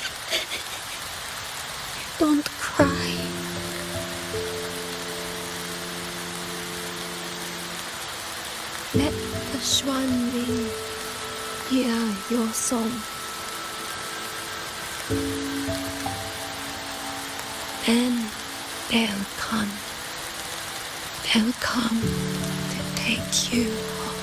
Don't cry. Let the Xuanfang hear your song. And they'll come. They'll come to take you home.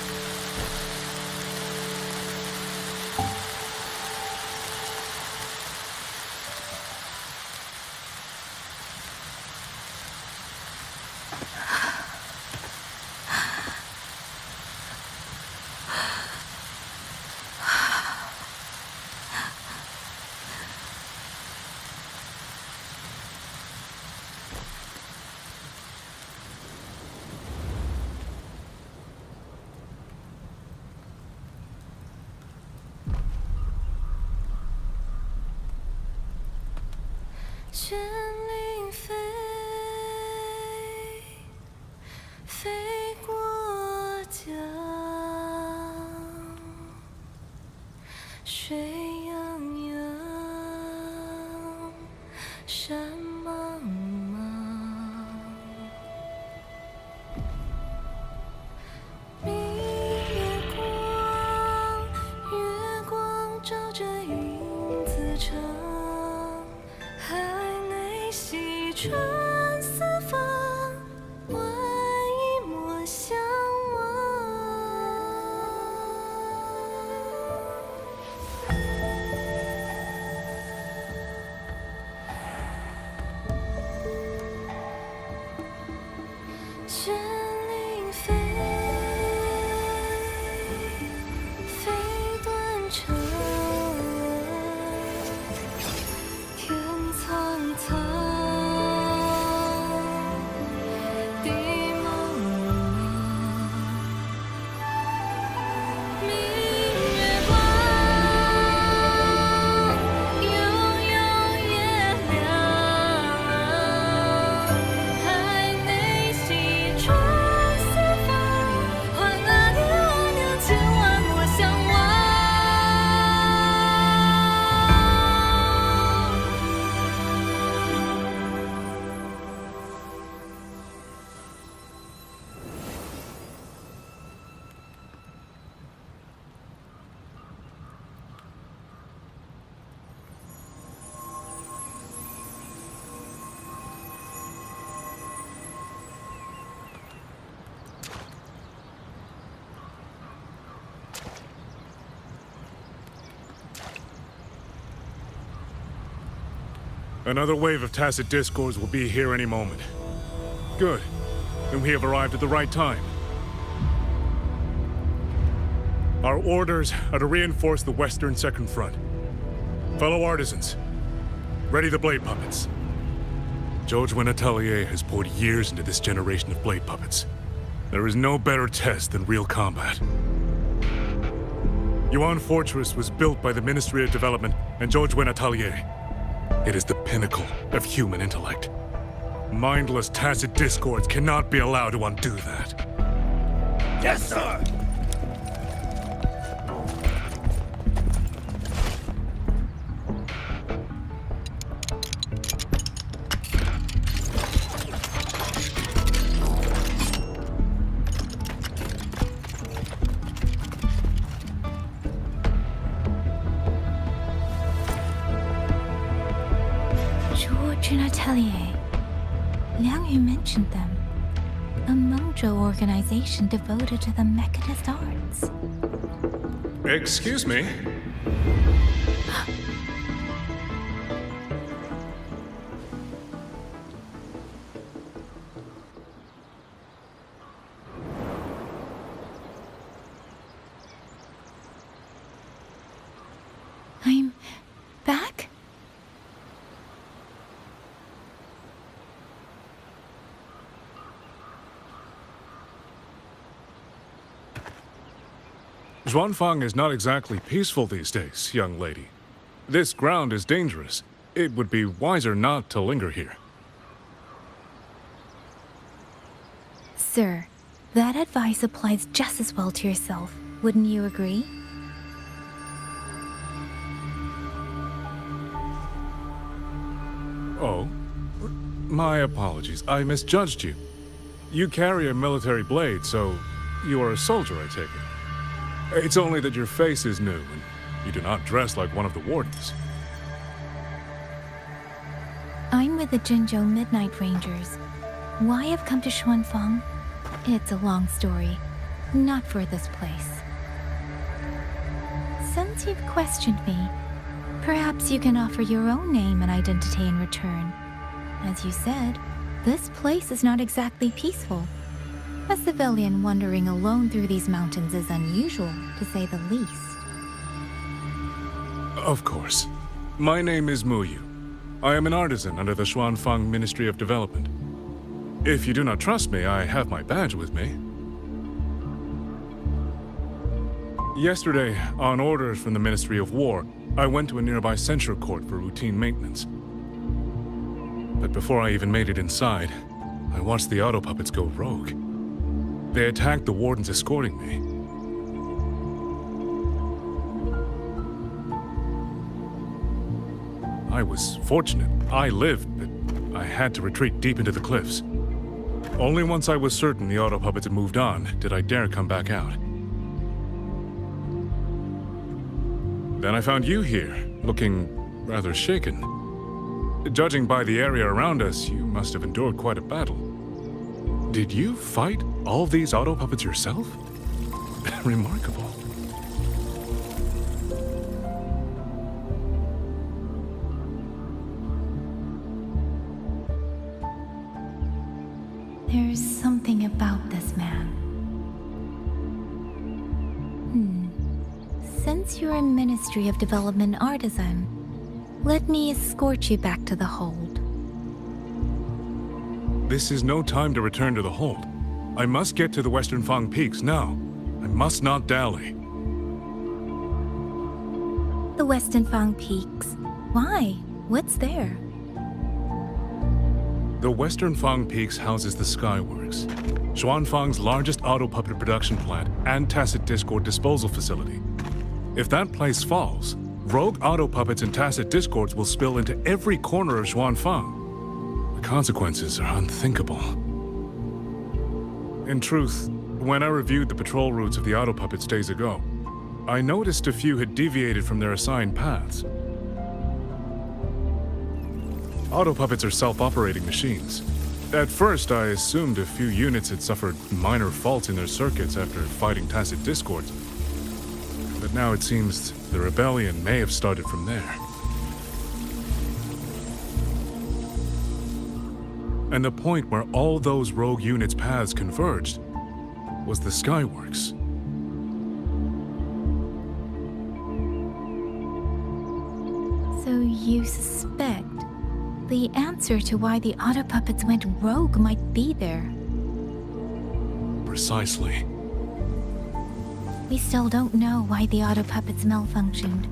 旋铃飞，飞过江，水泱泱，山茫茫。明月光，月光照着影子长。海内西川四方，万一莫相忘。旋铃飞，飞断肠。天苍苍，地茫茫，明月光，悠悠夜凉。海内西川四方，换阿爹阿娘千万莫相忘。Another wave of tacit discords will be here any moment. Good. Then we have arrived at the right time. Our orders are to reinforce the Western Second Front. Fellow artisans, ready the blade puppets. Xuanfang Atelier has poured years into this generation of blade puppets. There is no better test than real combat. Yuan Fortress was built by the Ministry of Development and Xuanfang Atelier. It is the pinnacle of human intellect. Mindless tacit discords cannot be allowed to undo that. Yes, sir! Xuanfang Atelier. Liang Yu mentioned them. A Mengzhou organization devoted to the mechanist arts. Excuse me? I'm back? Xuanfang is not exactly peaceful these days, young lady. This ground is dangerous. It would be wiser not to linger here. Sir, that advice applies just as well to yourself. Wouldn't you agree? Oh, my apologies. I misjudged you. You carry a military blade, so you are a soldier, I take it. It's only that your face is new, and you do not dress like one of the wardens. I'm with the Jinzhou Midnight Rangers. Why I've come to Xuanfang? It's a long story. Not for this place. Since you've questioned me, perhaps you can offer your own name and identity in return. As you said, this place is not exactly peaceful. A civilian wandering alone through these mountains is unusual, to say the least. Of course. My name is Muyu. I am an artisan under the Xuanfang Ministry of Development. If you do not trust me, I have my badge with me. Yesterday, on orders from the Ministry of War, I went to a nearby censure court for routine maintenance. But before I even made it inside, I watched the auto puppets go rogue. They attacked the wardens escorting me. I was fortunate. I lived, but I had to retreat deep into the cliffs. Only once I was certain the auto puppets had moved on did I dare come back out. Then I found you here, looking rather shaken. Judging by the area around us, you must have endured quite a battle. Did you fight all these auto puppets yourself? Remarkable. There's something about this man. Since you're a Ministry of Development artisan, let me escort you back to the hold. This is no time to return to the hold. I must get to the Western Fang Peaks now. I must not dally. The Western Fang Peaks. Why? What's there? The Western Fang Peaks houses the Skyworks, Xuanfang's largest auto puppet production plant and tacit discord disposal facility. If that place falls, rogue auto puppets and tacit discords will spill into every corner of Xuanfang. The consequences are unthinkable. In truth, when I reviewed the patrol routes of the auto puppets days ago, I noticed a few had deviated from their assigned paths. Auto puppets are self-operating machines. At first, I assumed a few units had suffered minor faults in their circuits after fighting tacit discords. But now it seems the rebellion may have started from there. And the point where all those rogue units' paths converged was the Skyworks. So you suspect the answer to why the auto puppets went rogue might be there? Precisely. We still don't know why the auto puppets malfunctioned.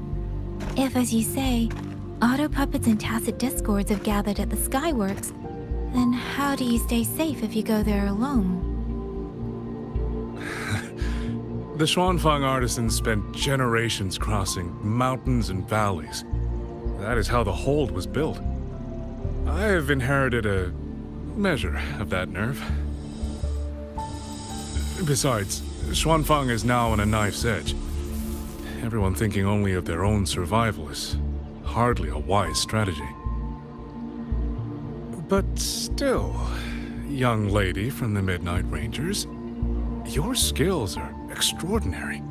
If, as you say, auto puppets and tacit discords have gathered at the Skyworks, then how do you stay safe if you go there alone? The Xuanfang artisans spent generations crossing mountains and valleys. That is how the hold was built. I have inherited a measure of that nerve. Besides, Xuanfang is now on a knife's edge. Everyone thinking only of their own survival is hardly a wise strategy. But still, young lady from the Midnight Rangers, your skills are extraordinary.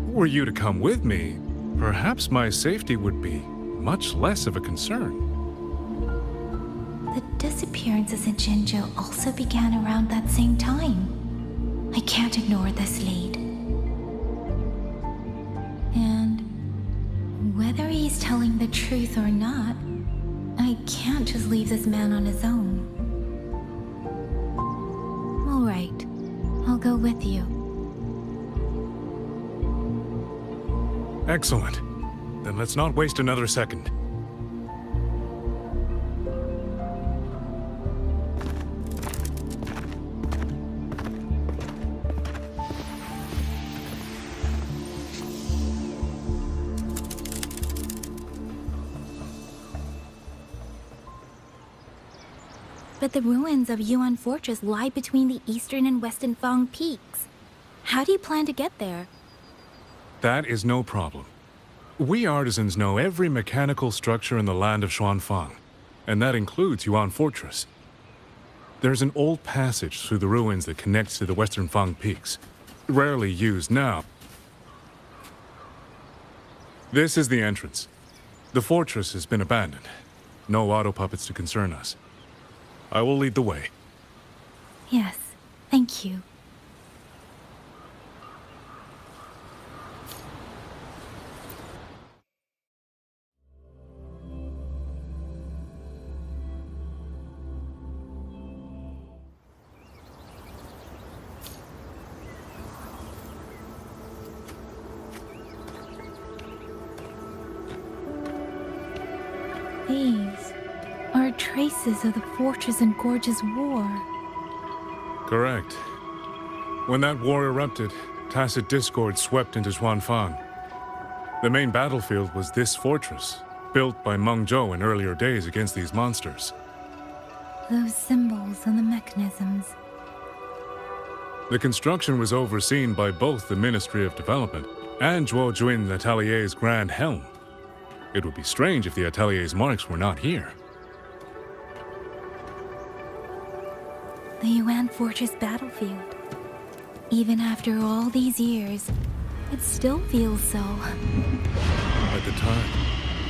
Were you to come with me, perhaps my safety would be much less of a concern. The disappearances in Jinzhou also began around that same time. I can't ignore this lead. And whether he's telling the truth or not, I can't just leave this man on his own. All right, I'll go with you. Excellent. Then let's not waste another second. But the ruins of Yuan Fortress lie between the eastern and western Fang peaks. How do you plan to get there? That is no problem. We artisans know every mechanical structure in the land of Xuanfang, and that includes Yuan Fortress. There's an old passage through the ruins that connects to the western Fang peaks, rarely used now. This is the entrance. The fortress has been abandoned. No auto puppets to concern us. I will lead the way. Yes, thank you. These are traces of the Fortress and Gorge's war. Correct. When that war erupted, tacit discord swept into Xuanfang. The main battlefield was this fortress, built by Meng Zhou in earlier days against these monsters. Those symbols and the mechanisms. The construction was overseen by both the Ministry of Development and Zhuo Jun Atelier's Grand Helm. It would be strange if the Atelier's marks were not here. The Yuan Fortress battlefield. Even after all these years, it still feels so. At the time,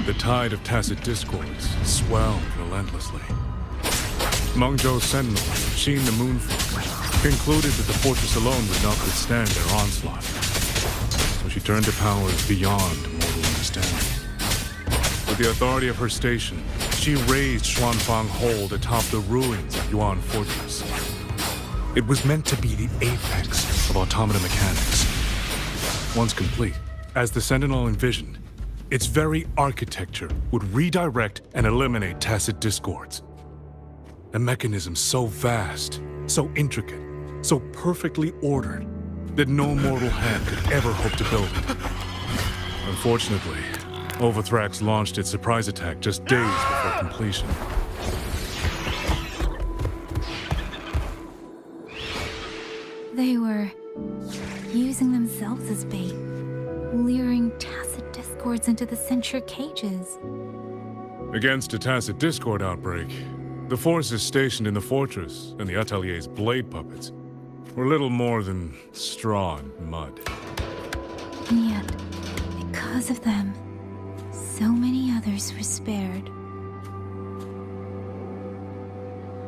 the tide of tacit discords swelled relentlessly. Meng Zhou's sentinel, Xin the Moonfall, concluded that the fortress alone would not withstand their onslaught. So she turned to powers beyond mortal understanding. With the authority of her station, she raised Xuanfang Hold atop the ruins of Yuan Fortress. It was meant to be the apex of automata mechanics. Once complete, as the Sentinel envisioned, its very architecture would redirect and eliminate tacit discords. A mechanism so vast, so intricate, so perfectly ordered, that no mortal hand could ever hope to build it. Unfortunately, Overthrax launched its surprise attack just days before completion. They were using themselves as bait, luring tacit discords into the censure cages. Against a tacit discord outbreak, the forces stationed in the fortress and the Atelier's blade puppets were little more than straw and mud. And yet, because of them, so many others were spared.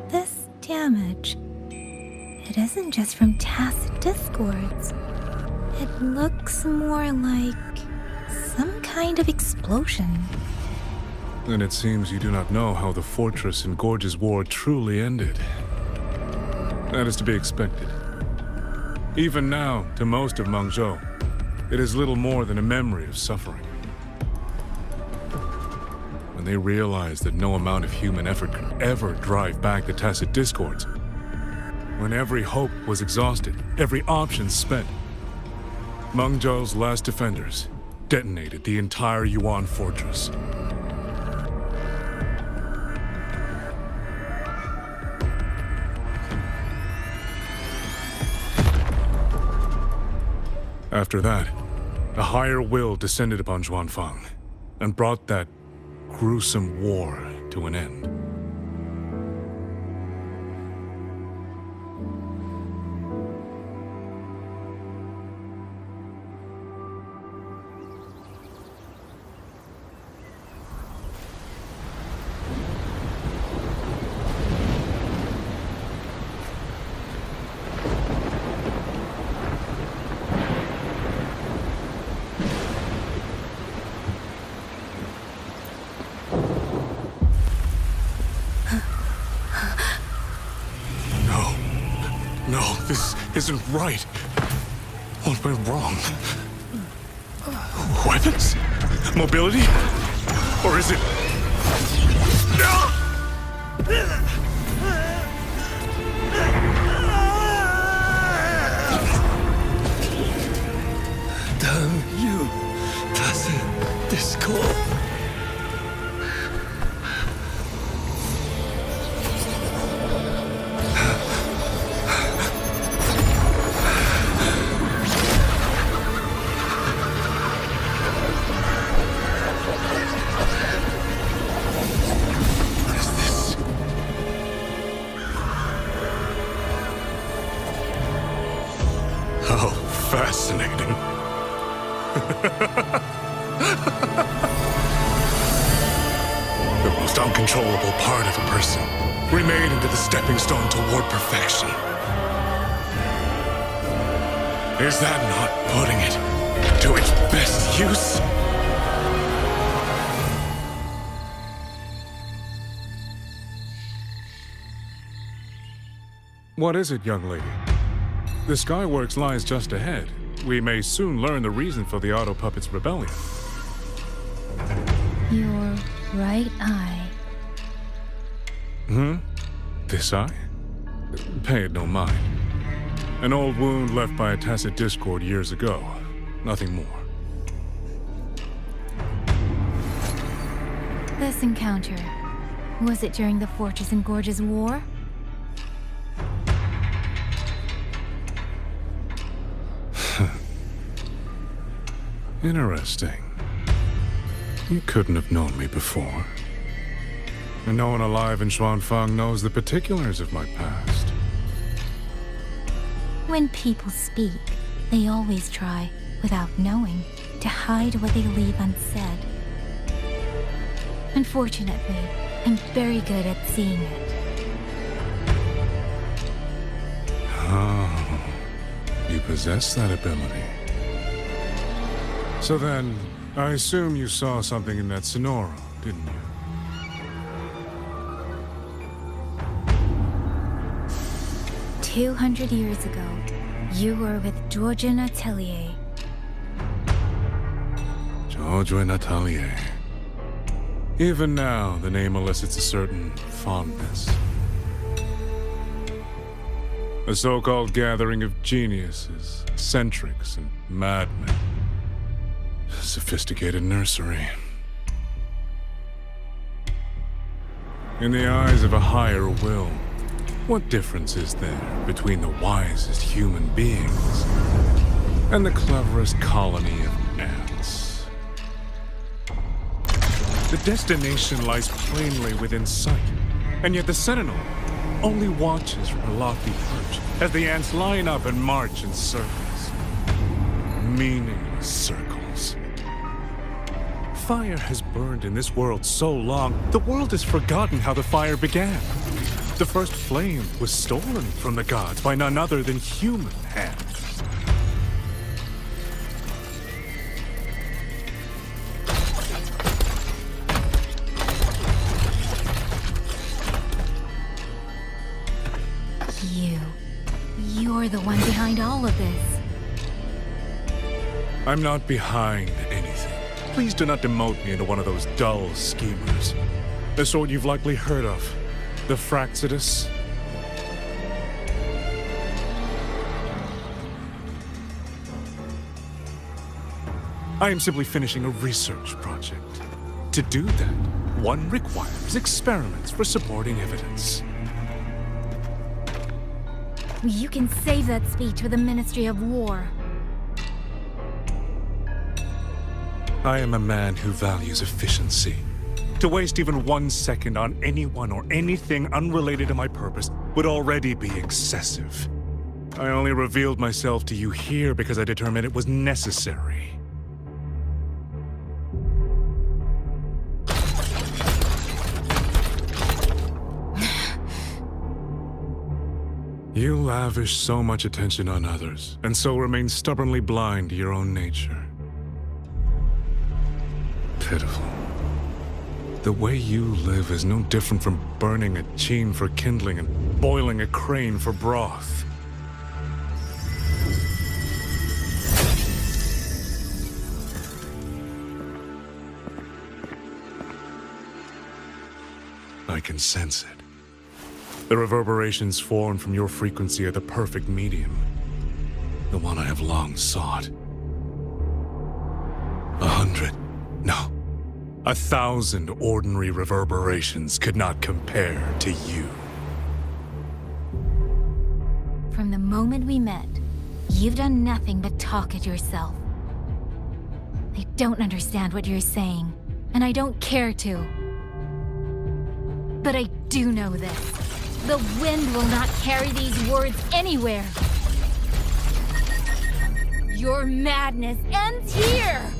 This damage, it isn't just from tacit discords. It looks more like some kind of explosion. Then it seems you do not know how the Fortress and Gorge's war truly ended. That is to be expected. Even now, to most of Meng Zhou, it is little more than a memory of suffering. When they realized that no amount of human effort could ever drive back the tacit discords, when every hope was exhausted, every option spent, Meng Zhou's last defenders detonated the entire Yuan Fortress. After that, a higher will descended upon Xuanfang and brought that gruesome war to an end. No, this isn't right. What went wrong? Weapons? Mobility? Or is it... Damn you, tacit discord. The most uncontrollable part of a person, remade into the stepping stone toward perfection. Is that not putting it to its best use? What is it, young lady? The Skyworks lies just ahead. We may soon learn the reason for the Auto Puppet's rebellion. Your right eye. This eye? Pay it no mind. An old wound left by a tacit discord years ago. Nothing more. This encounter, was it during the Fortress and Gorges War? Interesting. You couldn't have known me before. And no one alive in Xuanfang knows the particulars of my past. When people speak, they always try, without knowing, to hide what they leave unsaid. Unfortunately, I'm very good at seeing it. Oh, you possess that ability. So then, I assume you saw something in that Sonora, didn't you? 200 years ago, you were with Georgian Atelier. Georgian Atelier. Even now, the name elicits a certain fondness. A so-called gathering of geniuses, eccentrics, and madmen. A sophisticated nursery. In the eyes of a higher will, what difference is there between the wisest human beings and the cleverest colony of ants? The destination lies plainly within sight, and yet the Sentinel only watches from her lofty perch as the ants line up and march in circles. Meaningless circles. Fire has burned in this world so long, the world has forgotten how the fire began. The first flame was stolen from the gods by none other than human hands. You're the one behind all of this. I'm not behind anything. Please do not demote me into one of those dull schemers. The sort you've likely heard of. The Fraxidus. I am simply finishing a research project. To do that, one requires experiments for supporting evidence. You can save that speech for the Ministry of War. I am a man who values efficiency. To waste even 1 second on anyone or anything unrelated to my purpose would already be excessive. I only revealed myself to you here because I determined it was necessary. You lavish so much attention on others, and so remain stubbornly blind to your own nature. Pitiful. The way you live is no different from burning a chine for kindling and boiling a crane for broth. I can sense it. The reverberations formed from your frequency are the perfect medium. The one I have long sought. 100, no, 1,000 ordinary reverberations could not compare to you. From the moment we met, you've done nothing but talk at yourself. I don't understand what you're saying, and I don't care to. But I do know this. The wind will not carry these words anywhere. Your madness ends here!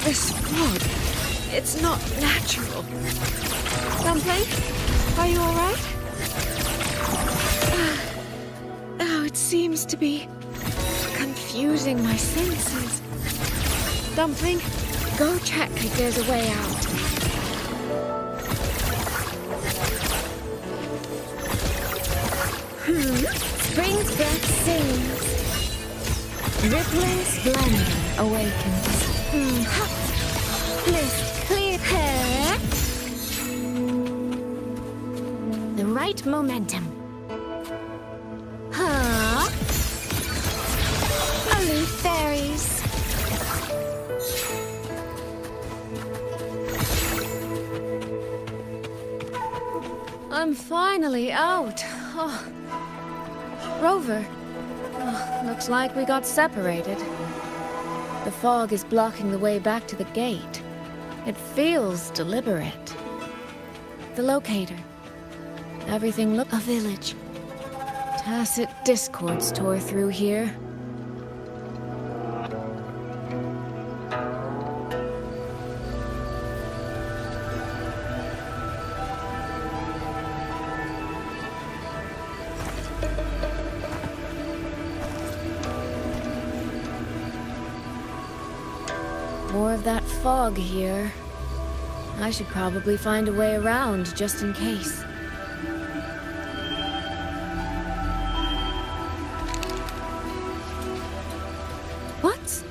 This fog, it's not natural. Dumpling, are you alright? Oh, it seems to be confusing my senses. Dumpling, go check if there's a way out. Spring's breath sings. Rippling splendor awakens. Mist clear hair. The right momentum. Huh? Aloof fairies. I'm finally out. Oh. Rover. Oh, looks like we got separated. The fog is blocking the way back to the gate. It feels deliberate. The locator. Everything looked a village. Tacit discords tore through here. More of that fog here. I should probably find a way around just in case. What?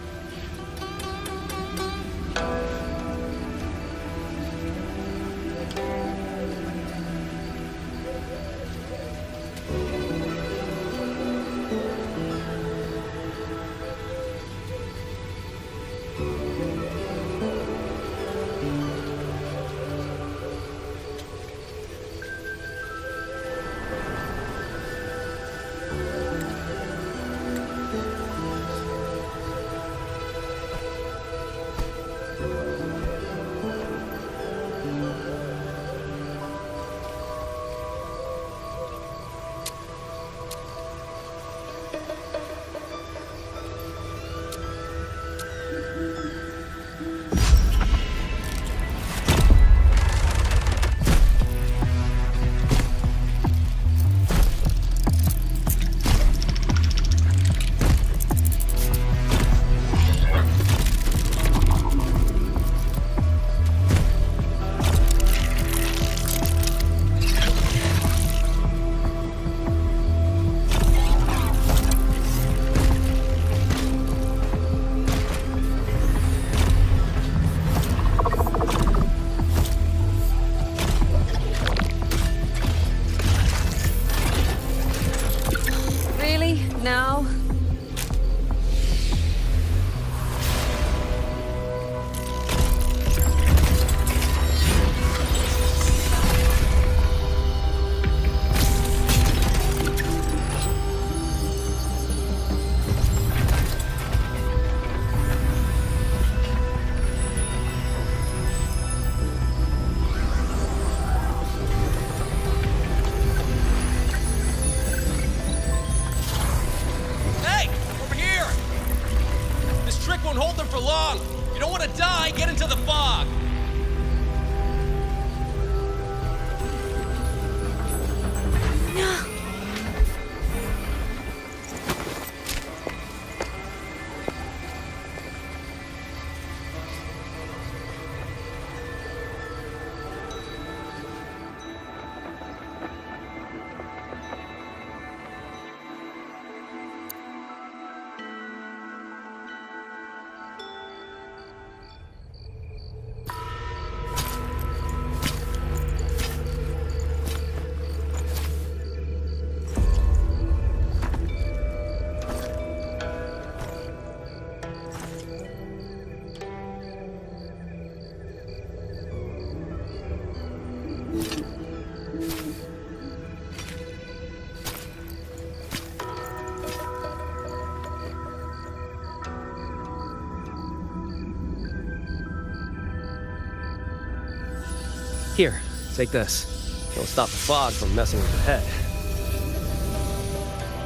Here, take this. It'll stop the fog from messing with your head.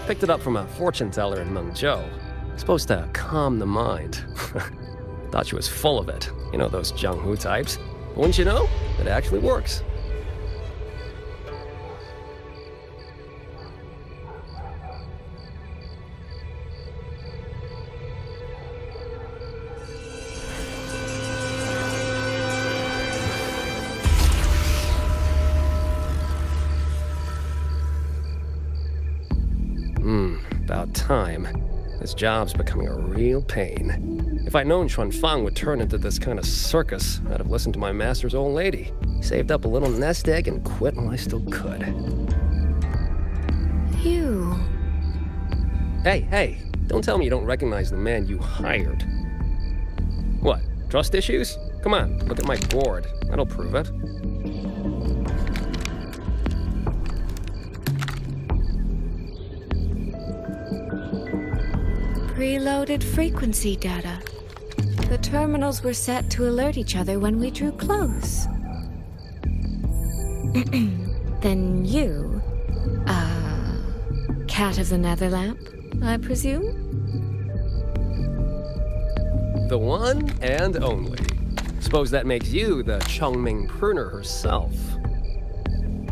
Picked it up from a fortune teller in Mengzhou. Supposed to calm the mind. Thought she was full of it. You know, those Jianghu types. But wouldn't you know? It actually works. About time. This job's becoming a real pain. If I'd known Xuanfang would turn into this kind of circus, I'd have listened to my master's old lady. Saved up a little nest egg and quit while I still could. You... Hey, don't tell me you don't recognize the man you hired. What, trust issues? Come on, look at my board. That'll prove it. Preloaded frequency data. The terminals were set to alert each other when we drew close. Then you, cat of the Netherlamp, I presume? The one and only. Suppose that makes you the Chongming pruner herself.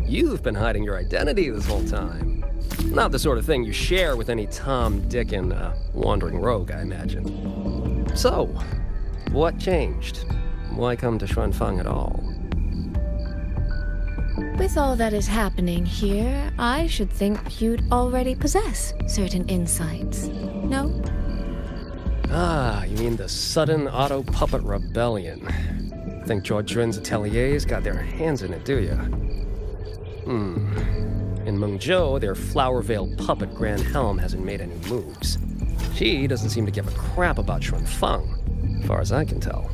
You've been hiding your identity this whole time. Not the sort of thing you share with any Tom, Dick, and wandering rogue, I imagine. So, what changed? Why come to Xuanfang at all? With all that is happening here, I should think you'd already possess certain insights. No? Ah, you mean the sudden auto-puppet rebellion. Think George Jun's ateliers got their hands in it, do you? In Mengzhou, their Flower Veil puppet Grand Helm hasn't made any moves. She doesn't seem to give a crap about Xuanfang, as far as I can tell.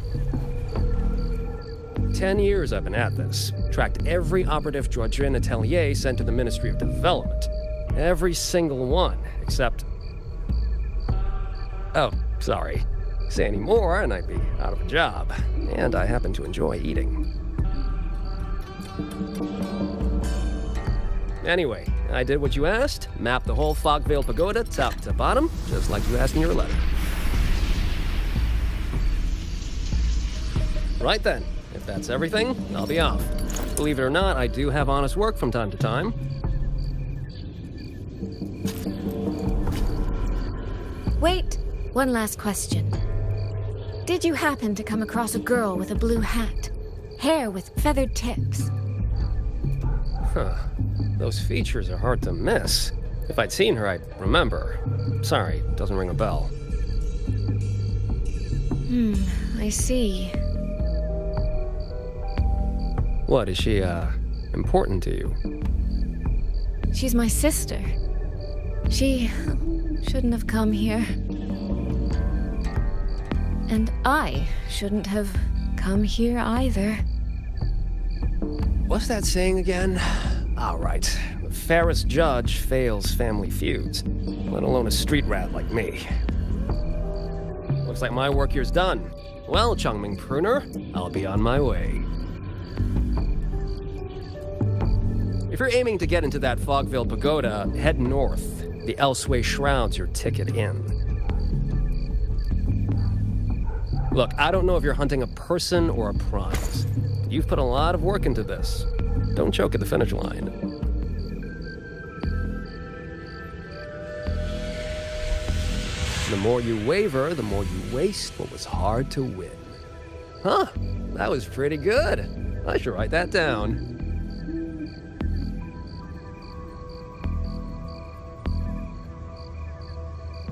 10 years I've been at this. Tracked every operative Juojun atelier sent to the Ministry of Development. Every single one, except... Oh, sorry. Say any more and I'd be out of a job. And I happen to enjoy eating. Anyway, I did what you asked, mapped the whole Fog Veil Pagoda top to bottom, just like you asked in your letter. Right then, if that's everything, I'll be off. Believe it or not, I do have honest work from time to time. Wait, one last question. Did you happen to come across a girl with a blue hat? Hair with feathered tips? Huh. Those features are hard to miss. If I'd seen her, I'd remember. Sorry, doesn't ring a bell. I see. What, is she, important to you? She's my sister. She shouldn't have come here. And I shouldn't have come here either. What's that saying again? All right. The fairest judge fails family feuds, let alone a street rat like me. Looks like my work here's done. Well, Chongming Pruner, I'll be on my way. If you're aiming to get into that Fogville Pagoda, head north. The Elseway Shroud's your ticket in. Look, I don't know if you're hunting a person or a prize. You've put a lot of work into this. Don't choke at the finish line. The more you waver, the more you waste what was hard to win. Huh, that was pretty good. I should write that down.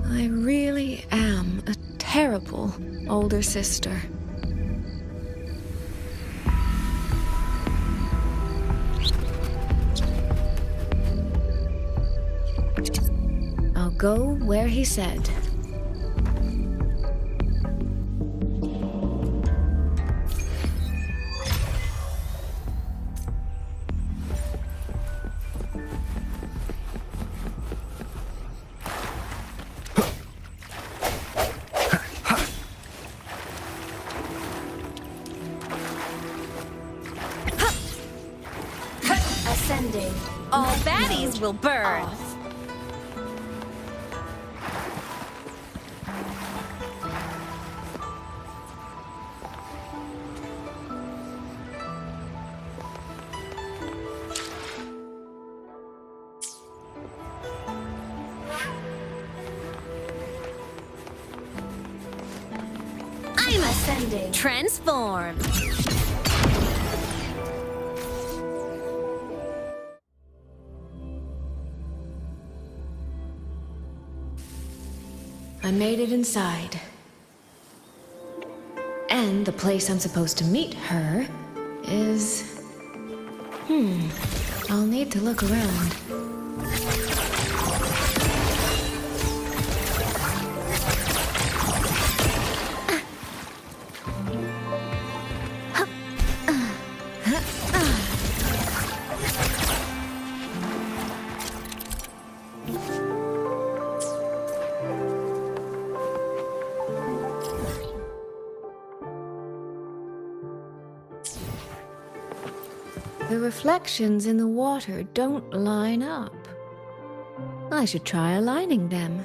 I really am a terrible older sister. I'll go where he said. ascending. All baddies will burn. I'm ascending. Transform. I made it inside. And the place I'm supposed to meet her is... I'll need to look around. The reflections in the water don't line up. I should try aligning them.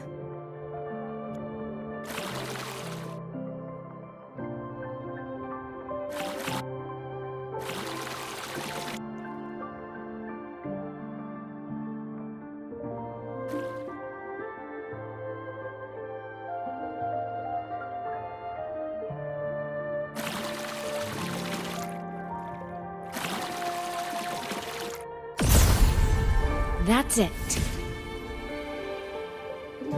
That's it.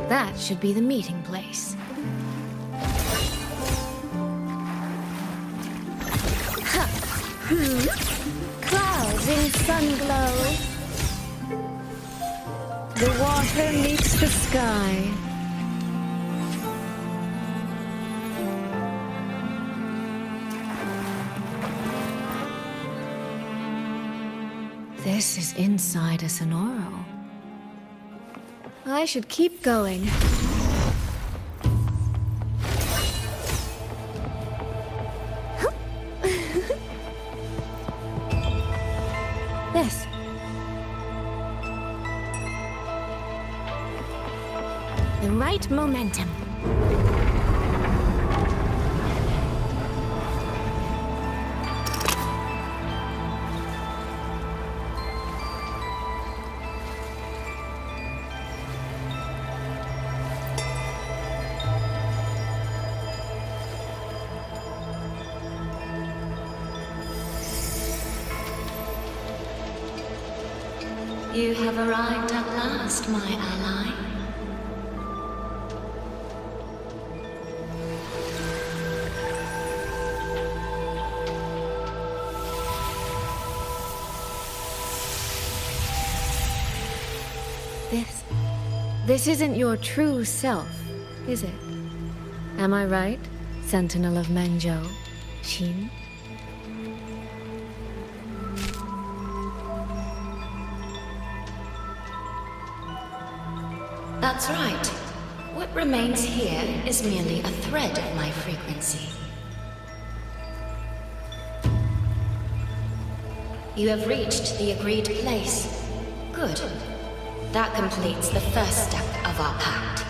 That should be the meeting place. Clouds in sunglow. The water meets the sky. This is inside a Sonoro. I should keep going. This. The right momentum. You have arrived at last, my ally. This isn't your true self, is it? Am I right, Sentinel of Mengzhou, Xin? That's right. What remains here is merely a thread of my frequency. You have reached the agreed place. Good. That completes the first step of our pact.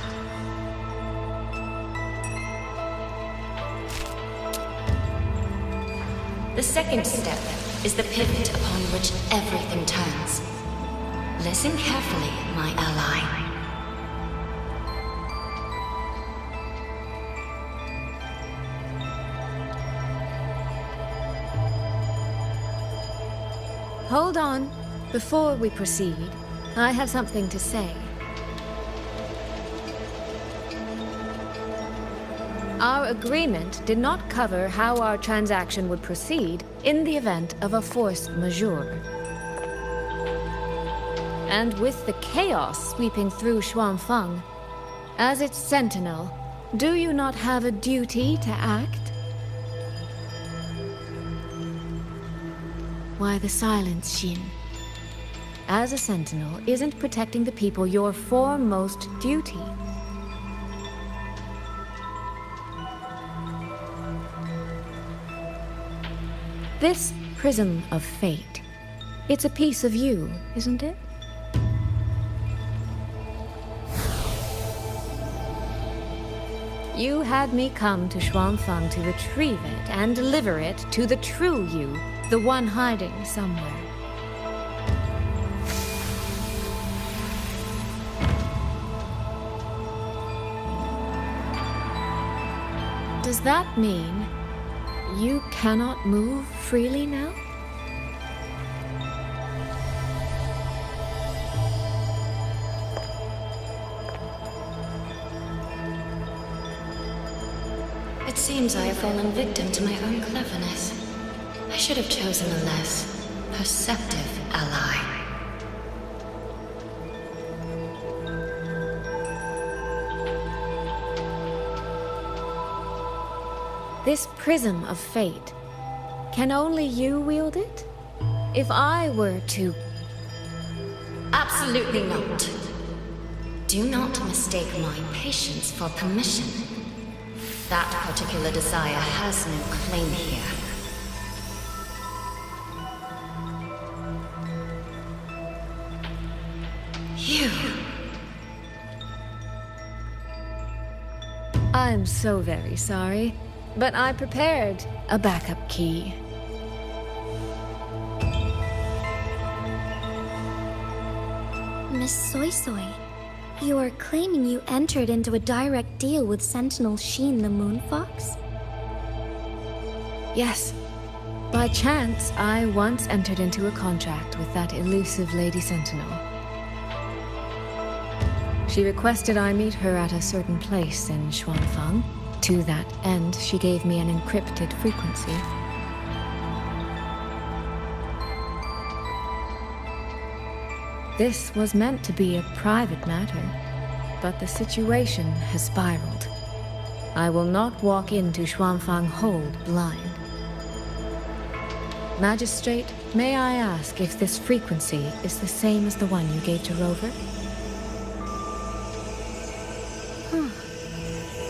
The second step is the pivot upon which everything turns. Listen carefully, my ally. Hold on. Before we proceed, I have something to say. Our agreement did not cover how our transaction would proceed in the event of a force majeure. And with the chaos sweeping through Xuanfang, as its sentinel, do you not have a duty to act? Why the silence, Xin? As a sentinel, isn't protecting the people your foremost duty? This prism of fate It's a piece of you, isn't it? You had me come to Xuanfang to retrieve it and deliver it to the true you, the one hiding somewhere. Does that mean you cannot move freely now? It seems I have fallen victim to my own cleverness. I should have chosen a less perceptive ally. This prism of fate, can only you wield it? If I were to... Absolutely not. Do not mistake my patience for permission. That particular desire has no claim here. You... I'm so very sorry, but I prepared a backup key. Miss Soy Soy, you are claiming you entered into a direct deal with Sentinel Sheen the Moonfox? Yes. By chance, I once entered into a contract with that elusive Lady Sentinel. She requested I meet her at a certain place in Xuanfang. To that end, she gave me an encrypted frequency. This was meant to be a private matter, but the situation has spiraled. I will not walk into Xuanfang Hold blind. Magistrate, may I ask if this frequency is the same as the one you gave to Rover?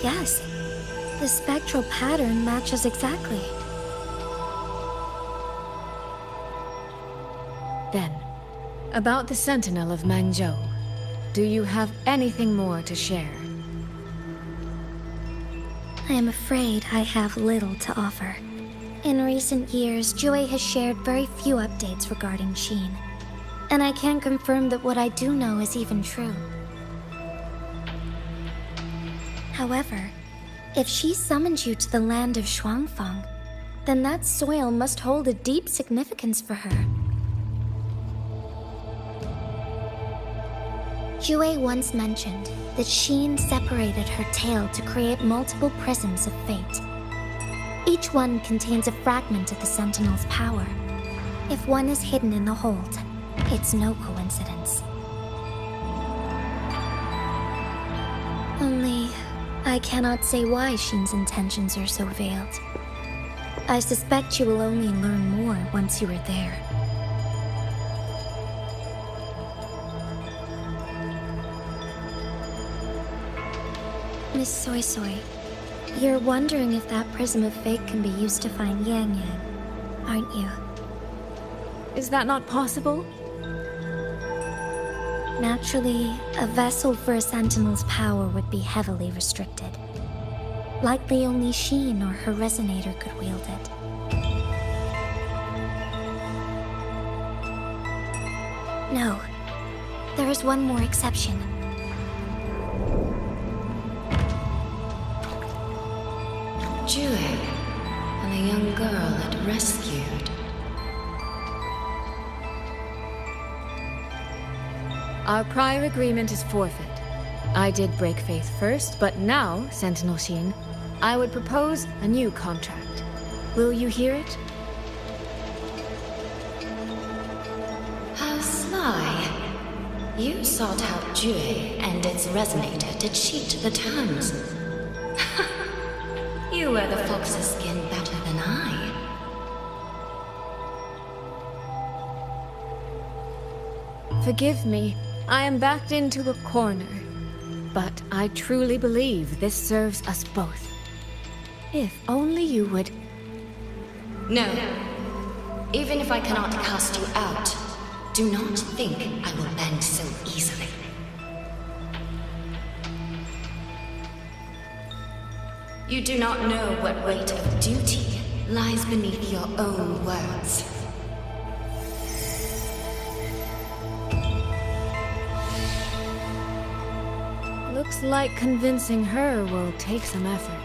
Yes. The spectral pattern matches exactly. Then, about the Sentinel of Manzhou, do you have anything more to share? I am afraid I have little to offer. In recent years, Jue has shared very few updates regarding Sheen, and I can't confirm that what I do know is even true. However, if she summoned you to the land of Xuanfang, then that soil must hold a deep significance for her. Jue once mentioned that Sheen separated her tail to create multiple prisms of fate. Each one contains a fragment of the Sentinel's power. If one is hidden in the hold, it's no coincidence. Only, I cannot say why Sheen's intentions are so veiled. I suspect you will only learn more once you are there. Miss Soy Soy, you're wondering if that prism of fate can be used to find Yang Yang, aren't you? Is that not possible? Naturally, a vessel for a Sentinel's power would be heavily restricted. Likely only Sheen or her resonator could wield it. No, there is one more exception. Jue, and the young girl it rescued. Our prior agreement is forfeit. I did break faith first, but now, Sentinel Sheen, I would propose a new contract. Will you hear it? How sly. You sought out Jue and its resonator to cheat the terms. You wear the fox's skin better than I. Forgive me, I am backed into a corner. But I truly believe this serves us both. If only you would... No. Even if I cannot cast you out, Do not think I will bend so easily. You do not know what weight of duty lies beneath your own words. Looks like convincing her will take some effort.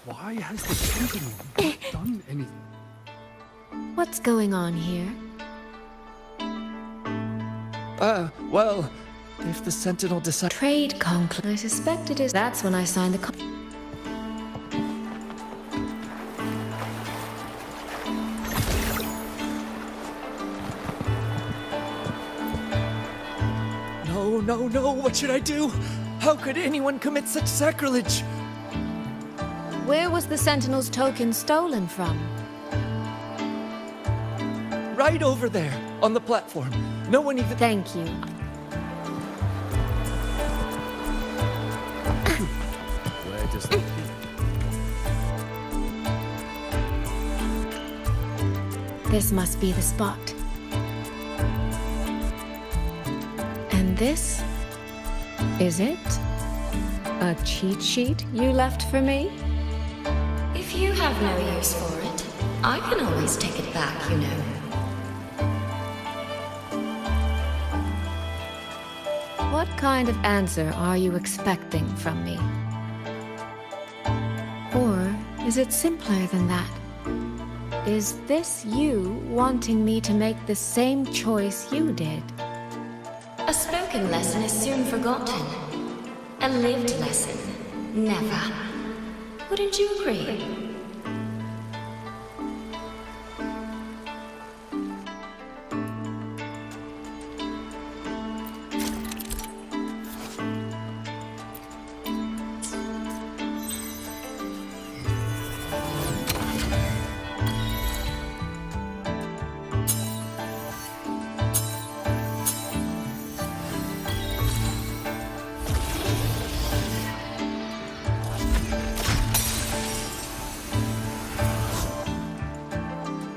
Why has the Sentinel not done anything? What's going on here? Well, if the Sentinel decides... Trade conclave. I suspect it is. That's when I signed the No, what should I do? How could anyone commit such sacrilege? Where was the Sentinel's token stolen from? Right over there, on the platform. No one even... Thank you. Where does that lead? This must be the spot. And this? Is it? A cheat sheet you left for me? If you have no use for it, I can always take it back, you know. What kind of answer are you expecting from me? Or is it simpler than that? Is this you wanting me to make the same choice you did? A spoken lesson is soon forgotten. A lived lesson, never. Wouldn't you agree?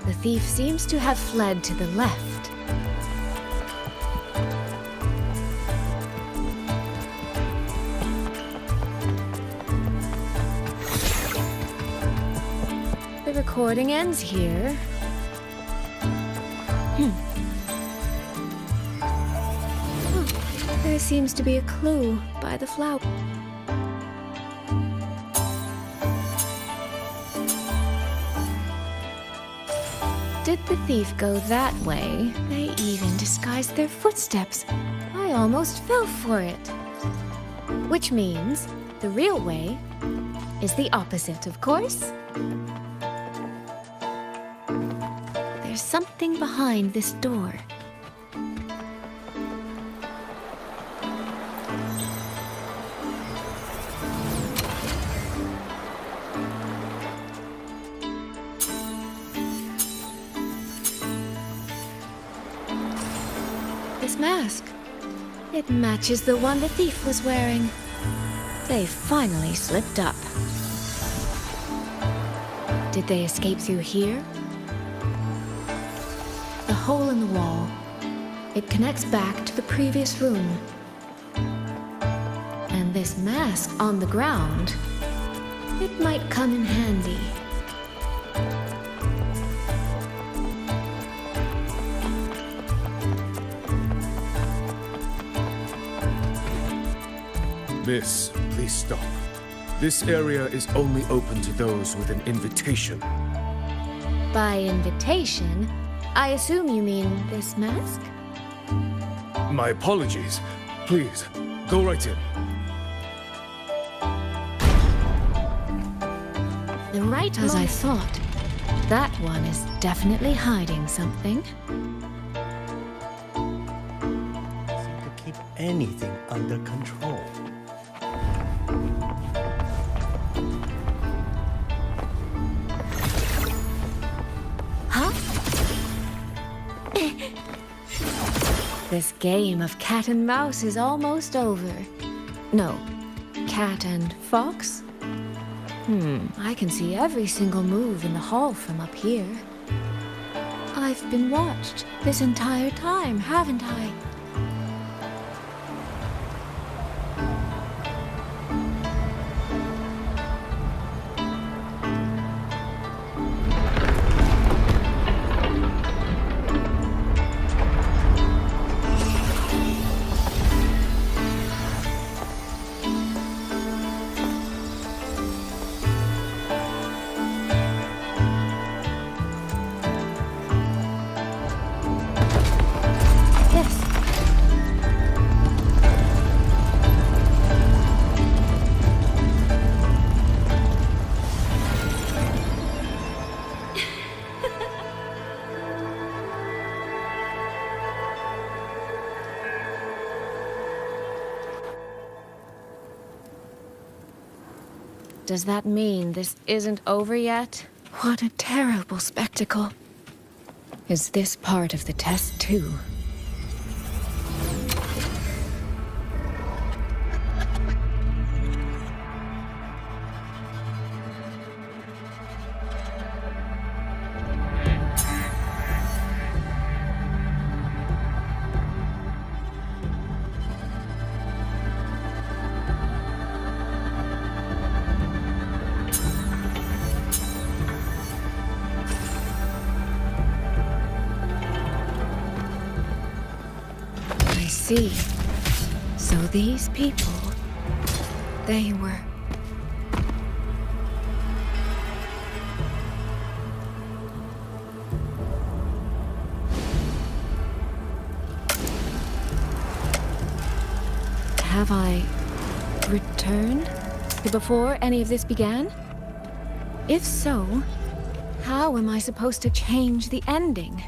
The thief seems to have fled to the left. The recording ends here. There seems to be a clue by the flower. Did the thief go that way? They even disguised their footsteps. I almost fell for it. Which means the real way is the opposite, of course. There's something behind this door. This mask. It matches the one the thief was wearing. They finally slipped up. Did they escape through here? The hole in the wall. It connects back to the previous room. And this mask on the ground, it might come in handy. Miss, please stop. This area is only open to those with an invitation. By invitation, I assume you mean this mask? My apologies. Please, go right in. Then right as I thought. That one is definitely hiding something. Seem to keep anything under control. this game of cat and mouse is almost over. No, cat and fox? I can see every single move in the hall from up here. I've been watched this entire time, haven't I? Does that mean this isn't over yet? What a terrible spectacle. Is this part of the test too? See. So these people, they were... Have I returned to before any of this began? If so, how am I supposed to change the ending?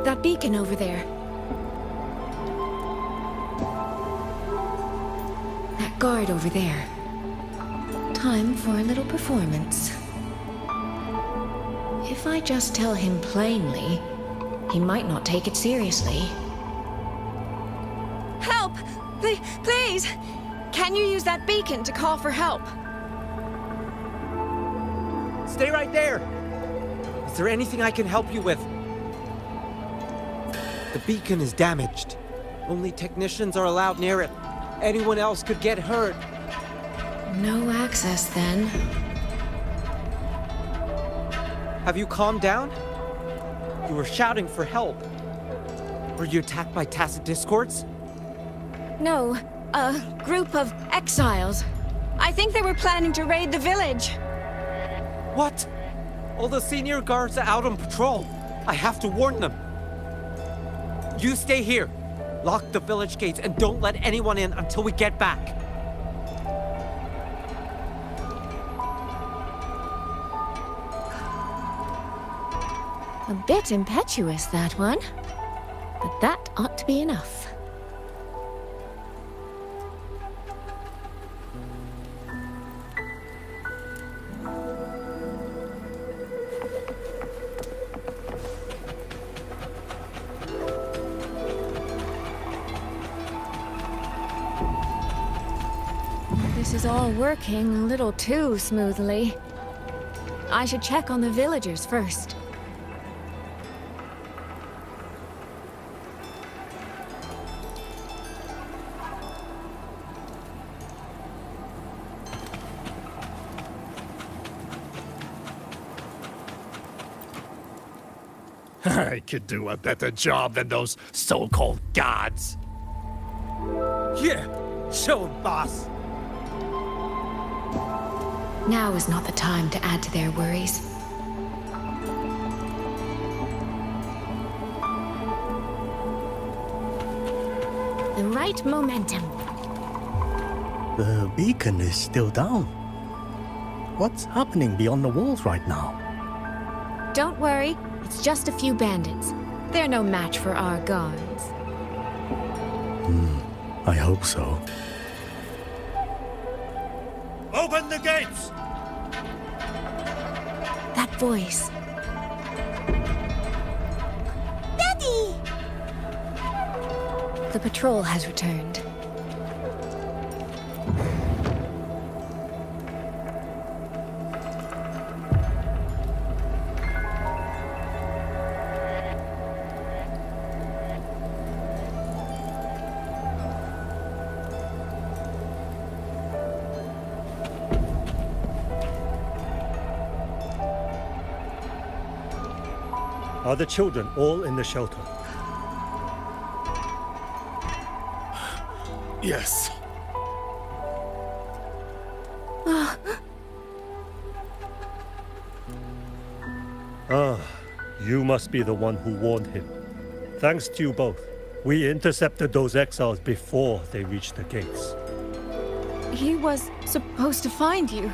That beacon over there. Guard over there. Time for a little performance. If I just tell him plainly, he might not take it seriously. Help! Please! Can you use that beacon to call for help? Stay right there! Is there anything I can help you with? The beacon is damaged. Only technicians are allowed near it. Anyone else could get hurt. No access, then. Have you calmed down? You were shouting for help. Were you attacked by tacit discords? No, a group of exiles. I think they were planning to raid the village. What? All the senior guards are out on patrol. I have to warn them. You stay here. Lock the village gates and don't let anyone in until we get back. A bit impetuous, that one. But that ought to be enough. This is all working a little too smoothly. I should check on the villagers first. I could do a better job than those so-called gods. Yeah, show 'em, boss. Now is not the time to add to their worries. The right momentum. The beacon is still down. What's happening beyond the walls right now? Don't worry, it's just a few bandits. They're no match for our guards. I hope so. Open the gates! That voice. Daddy! The patrol has returned. Are the children all in the shelter? Yes. Ah, you must be the one who warned him. Thanks to you both. We intercepted those exiles before they reached the gates. He was supposed to find you.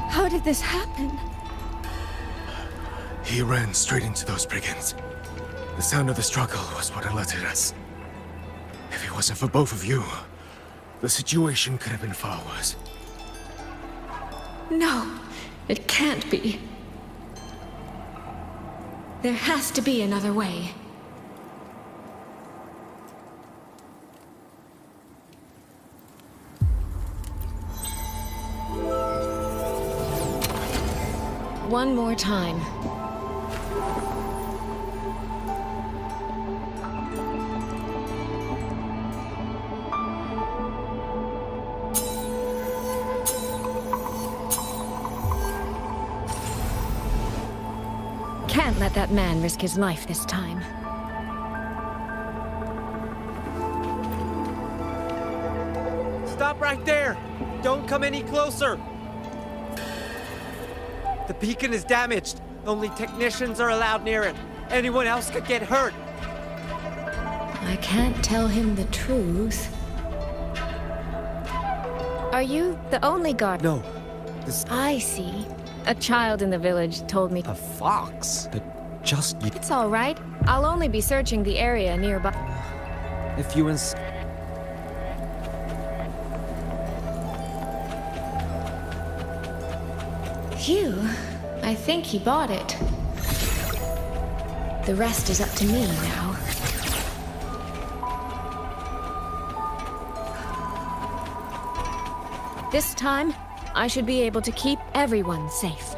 How did this happen? He ran straight into those brigands. The sound of the struggle was what alerted us. If it wasn't for both of you, the situation could have been far worse. No, it can't be. There has to be another way. One more time. Can't let that man risk his life this time. Stop right there! Don't come any closer! The beacon is damaged. Only technicians are allowed near it. Anyone else could get hurt. I can't tell him the truth. Are you the only guard? No. I see. A child in the village told me. A fox? It's all right. I'll only be searching the area nearby. If you Phew. I think he bought it. The rest is up to me now. This time, I should be able to keep everyone safe.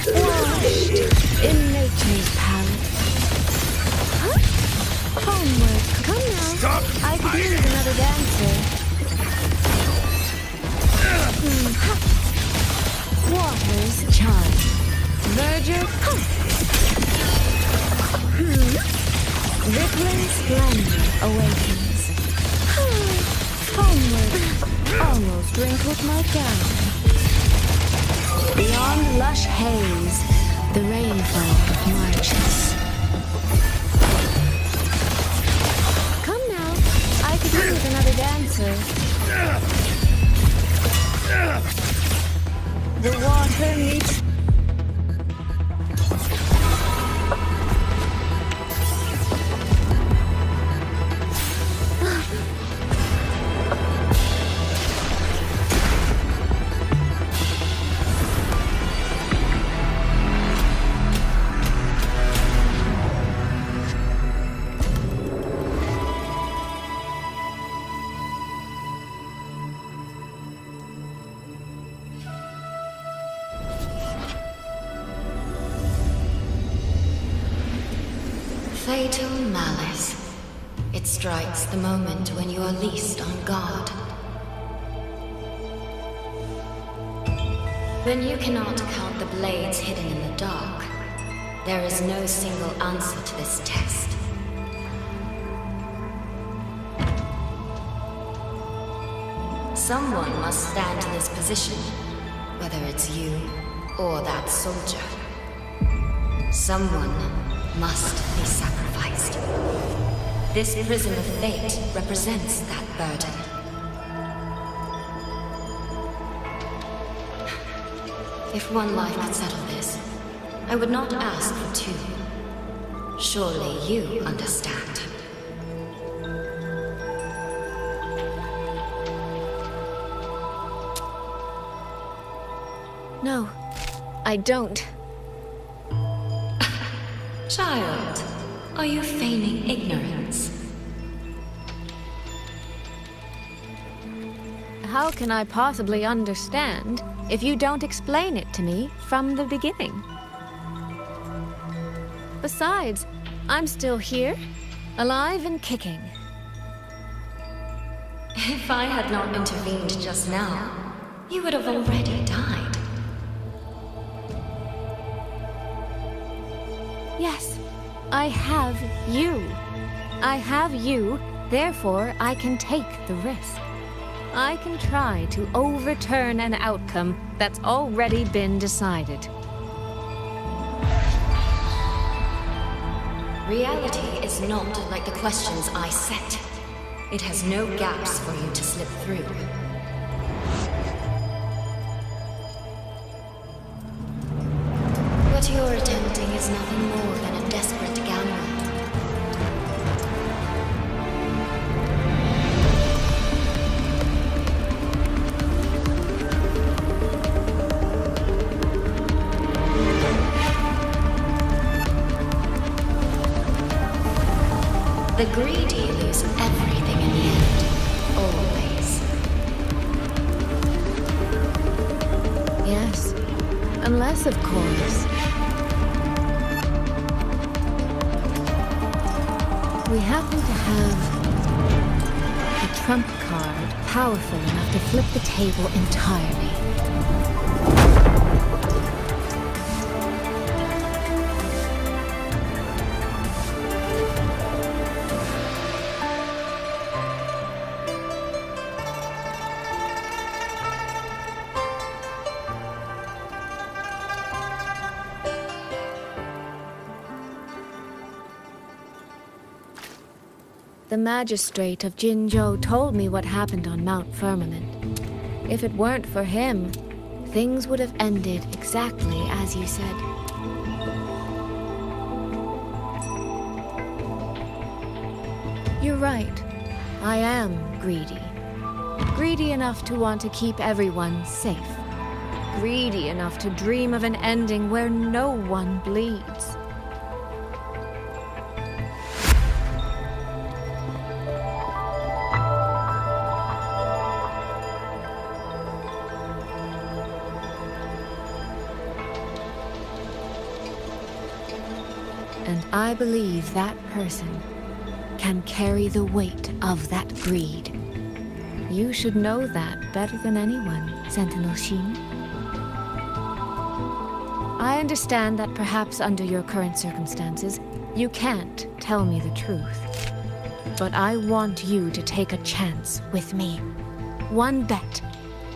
Washed in nature's palette. Homework. Come now. Stop! I could use another dancer. Water's charm. Verger. Rippling splendor awakens. Homeward, almost wrinkled my gown. Beyond lush haze, the rainfall marches. Come now, I could do with another dancer. The water meets. Fatal malice. It strikes the moment when you are least on guard. When you cannot count the blades hidden in the dark, there is no single answer to this test. Someone must stand in this position, whether it's you or that soldier. Someone must be sacrificed. This prison of fate represents that burden. If one life could settle this, I would not ask for two. Surely you understand. I don't. Child, are you feigning ignorance? How can I possibly understand if you don't explain it to me from the beginning? Besides, I'm still here, alive and kicking. If I had not intervened just now, you would have already died. Yes, I have you. I have you, therefore I can take the risk. I can try to overturn an outcome that's already been decided. Reality is not like the questions I set. It has no gaps for you to slip through. What you're attempting is nothing more than a desperate gamble. The greedy lose everything in the end. Always. Yes, unless, of course, we happen to have a trump card powerful enough to flip the table entirely. The magistrate of Jinzhou told me what happened on Mount Firmament. If it weren't for him, things would have ended exactly as you said. You're right. I am greedy. Greedy enough to want to keep everyone safe. Greedy enough to dream of an ending where no one bleeds. And I believe that person can carry the weight of that greed. You should know that better than anyone, Sentinel Xin. I understand that perhaps under your current circumstances, you can't tell me the truth. But I want you to take a chance with me. One bet.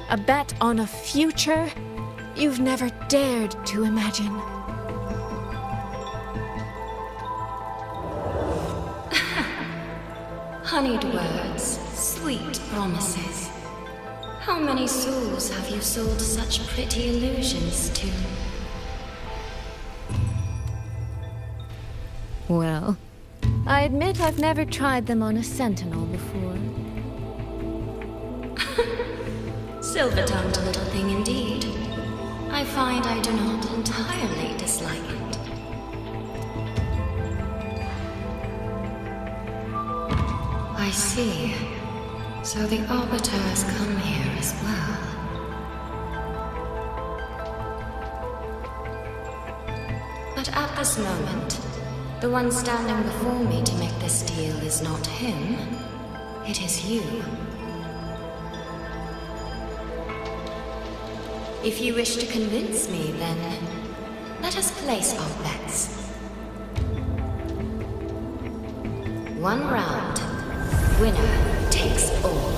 A bet on a future you've never dared to imagine. Honeyed words, sweet promises. How many souls have you sold such pretty illusions to? Well, I admit I've never tried them on a sentinel before. Silver-tongued little thing indeed. I find I do not entirely dislike it. I see. So the Arbiter has come here as well. But at this moment, the one standing before me to make this deal is not him. It is you. If you wish to convince me, then let us place our bets. One round. Winner takes all.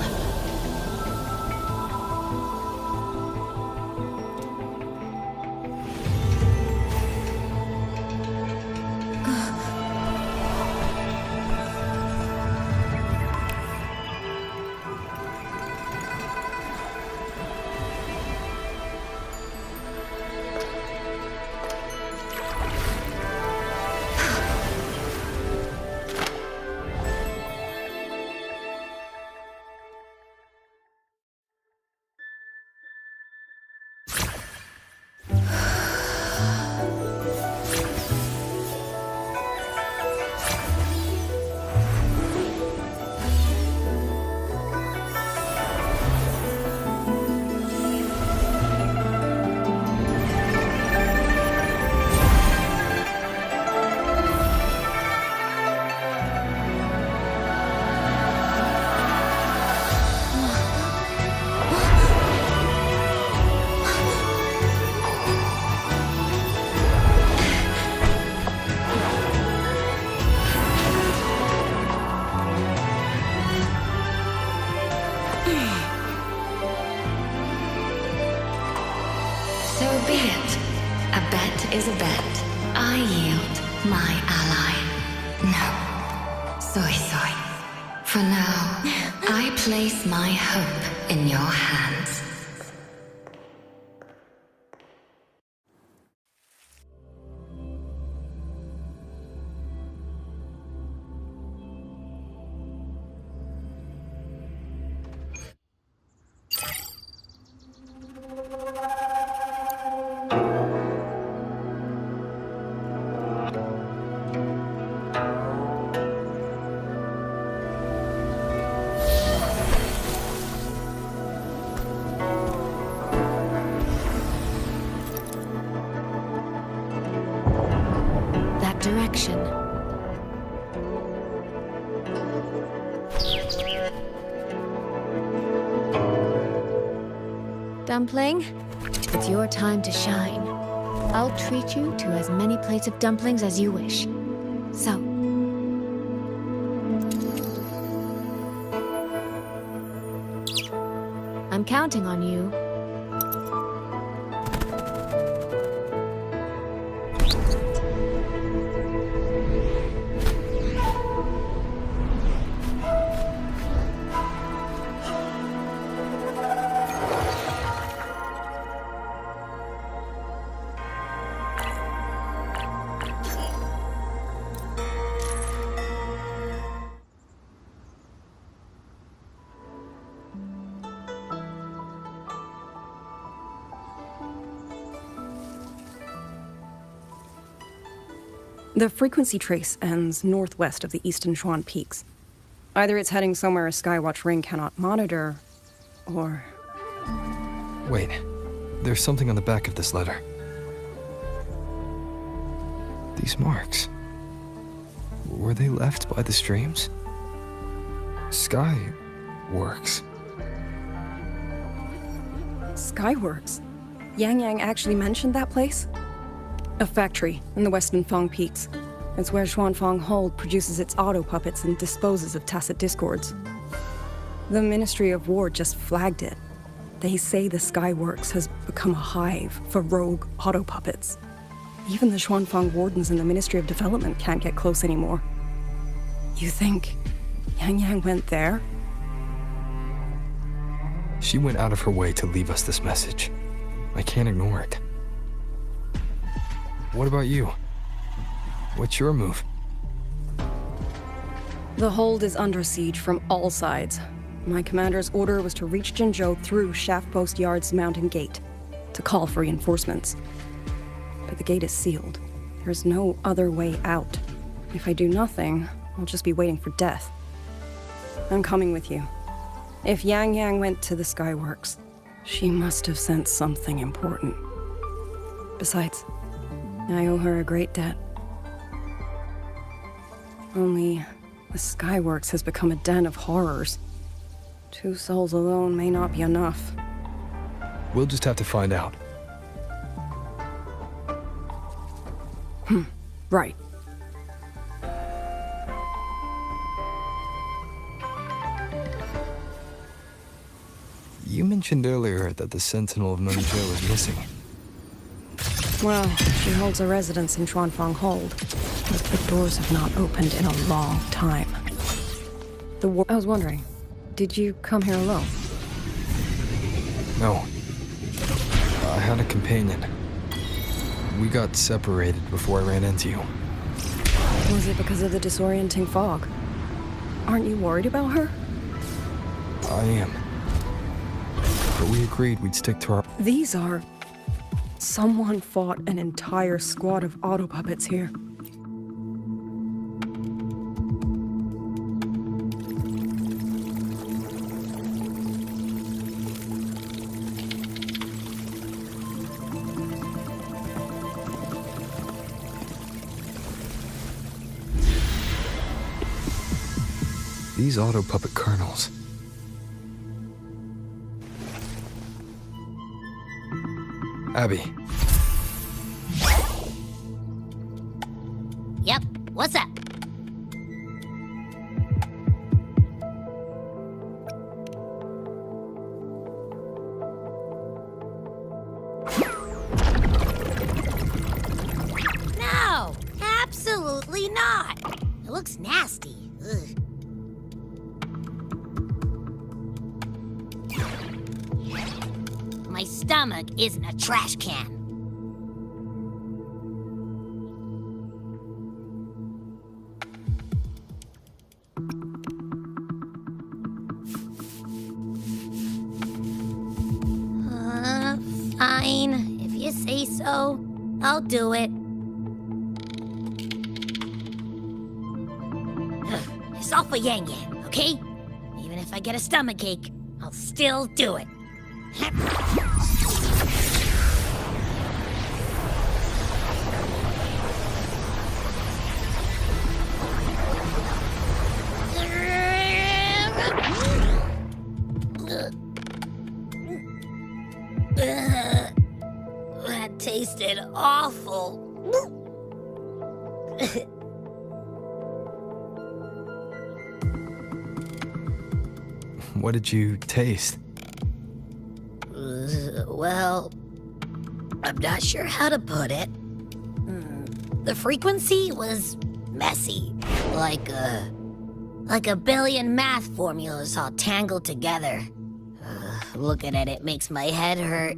is a bet. I yield my ally. No. Soy. For now, I place my hope in your hands. Direction. Dumpling, it's your time to shine. I'll treat you to as many plates of dumplings as you wish. So, I'm counting on you. The frequency trace ends northwest of the Eastern Xuan Peaks. Either it's heading somewhere a Skywatch ring cannot monitor, or... Wait, there's something on the back of this letter. These marks. Were they left by the streams? Skyworks. Skyworks? Yang actually mentioned that place? A factory in the Western Fang Peaks. It's where Xuanfang Hold produces its auto puppets and disposes of tacit discords. The Ministry of War just flagged it. They say the Skyworks has become a hive for rogue auto puppets. Even the Xuanfang wardens in the Ministry of Development can't get close anymore. You think Yang went there? She went out of her way to leave us this message. I can't ignore it. What about you? What's your move? The hold is under siege from all sides. My commander's order was to reach Jinzhou through Shaft Post Yard's mountain gate, to call for reinforcements. But the gate is sealed. There's no other way out. If I do nothing, I'll just be waiting for death. I'm coming with you. If Yang went to the Skyworks, she must have sent something important. Besides, I owe her a great debt. Only, the Skyworks has become a den of horrors. 2 souls alone may not be enough. We'll just have to find out. Right. You mentioned earlier that the Sentinel of Mengzhou is missing. Well, she holds a residence in Xuanfang Hold, but the doors have not opened in a long time. I was wondering, did you come here alone? No. I had a companion. We got separated before I ran into you. Was it because of the disorienting fog? Aren't you worried about her? I am. But we agreed we'd stick to our... These are... Someone fought an entire squad of auto puppets here. These auto puppet colonels. Abby. Yep, what's up? looks nasty. Ugh. My stomach isn't a trash can. Fine. If you say so, I'll do it. It's all for Yang Yang, okay? Even if I get a stomachache, I'll still do it. That tasted awful. What did you taste? Well, I'm not sure how to put it. The frequency was messy, like a billion math formulas all tangled together. Looking at it makes my head hurt.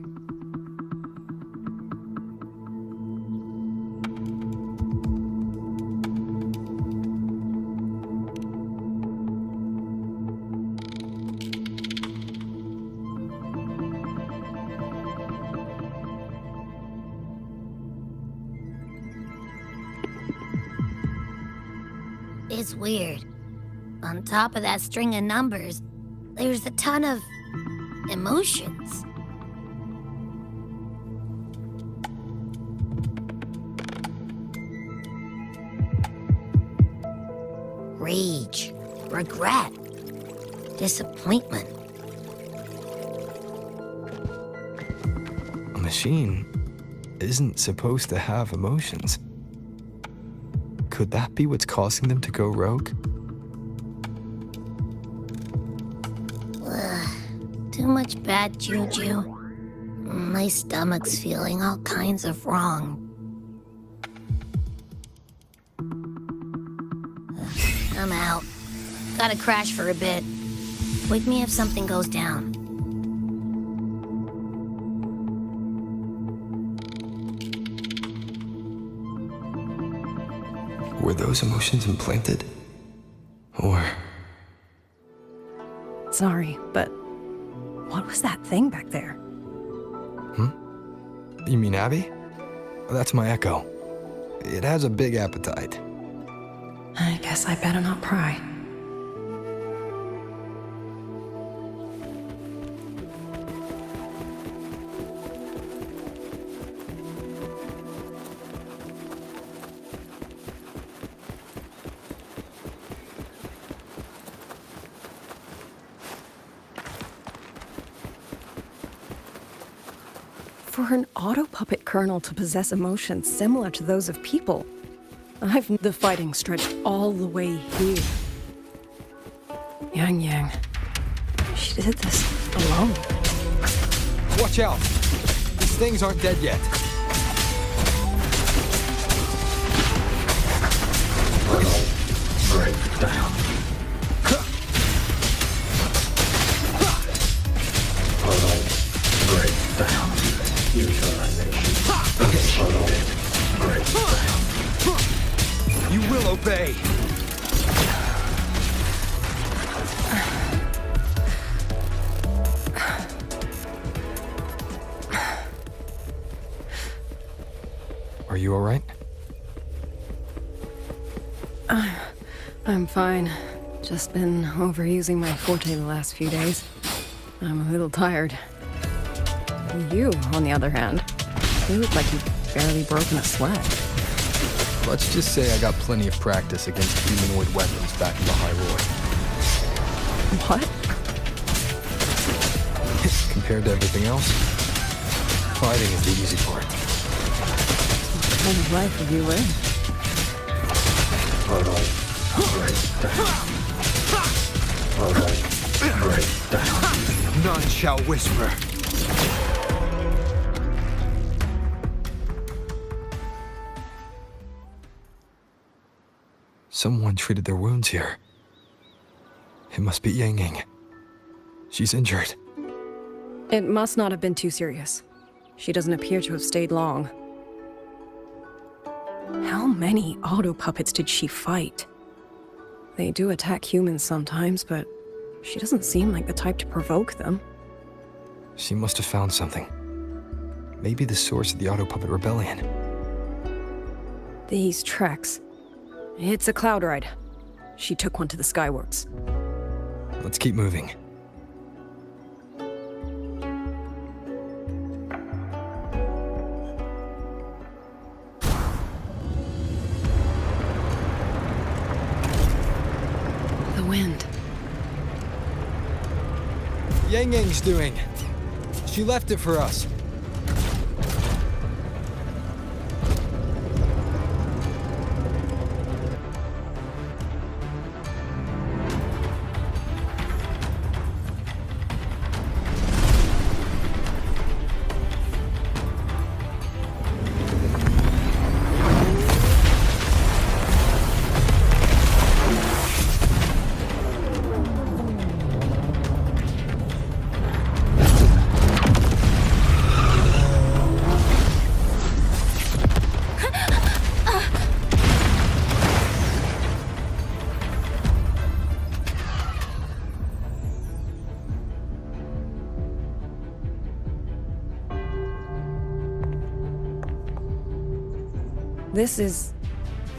It's weird. On top of that string of numbers, there's a ton of emotions. Rage, regret, disappointment. A machine isn't supposed to have emotions. Could that be what's causing them to go rogue? Too much bad juju. My stomach's feeling all kinds of wrong. I'm out. Gotta crash for a bit. Wake me if something goes down. Were those emotions implanted? Or... Sorry, but what was that thing back there? You mean Abby? That's my Echo. It has a big appetite. I guess I better not pry. For an auto-puppet kernel to possess emotions similar to those of people, the fighting stretched all the way here. Yang Yang, she did this alone. Watch out! These things aren't dead yet. Break down. Break down. You will obey. Are you all right? I'm fine. Just been overusing my forte the last few days. I'm a little tired. You, on the other hand, you look like you've barely broken a sweat. Let's just say I got plenty of practice against humanoid weapons back in the High Roy. What? Compared to everything else, fighting is the easy part. What kind of life have you lived? Break down. None shall whisper. Someone treated their wounds here. It must be Yang Yang. She's injured. It must not have been too serious. She doesn't appear to have stayed long. How many auto puppets did she fight? They do attack humans sometimes, but she doesn't seem like the type to provoke them. She must have found something. Maybe the source of the auto puppet rebellion. These tracks. It's a cloud ride. She took one to the Skyworks. Let's keep moving. The wind. Yang Yang's doing. She left it for us. This is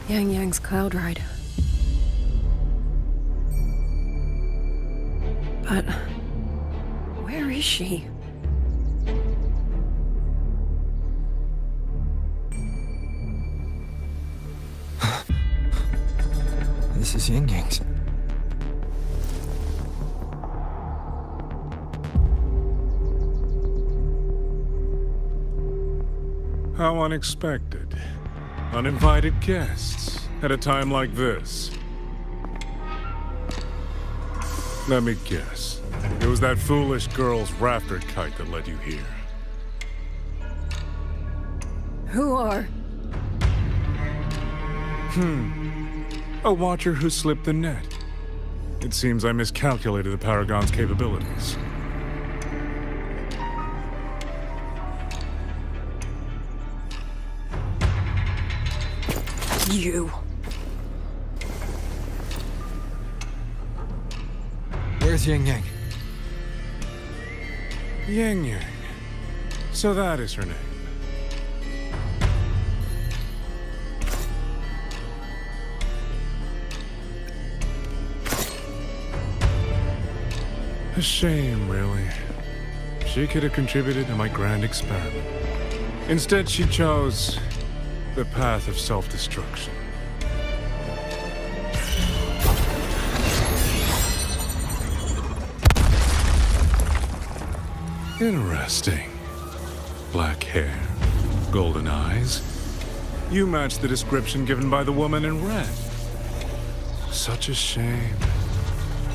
Yang Yang's cloud ride. But where is she? This is Yang Yang's. How unexpected. Uninvited guests at a time like this. Let me guess. It was that foolish girl's rafter kite that led you here. Who are? A watcher who slipped the net. It seems I miscalculated the Paragon's capabilities. You. Where's Yang Yang? Yang Yang. So that is her name. A shame, really. She could have contributed to my grand experiment. Instead, she chose the path of self-destruction. Interesting. Black hair, golden eyes. You match the description given by the woman in red. Such a shame.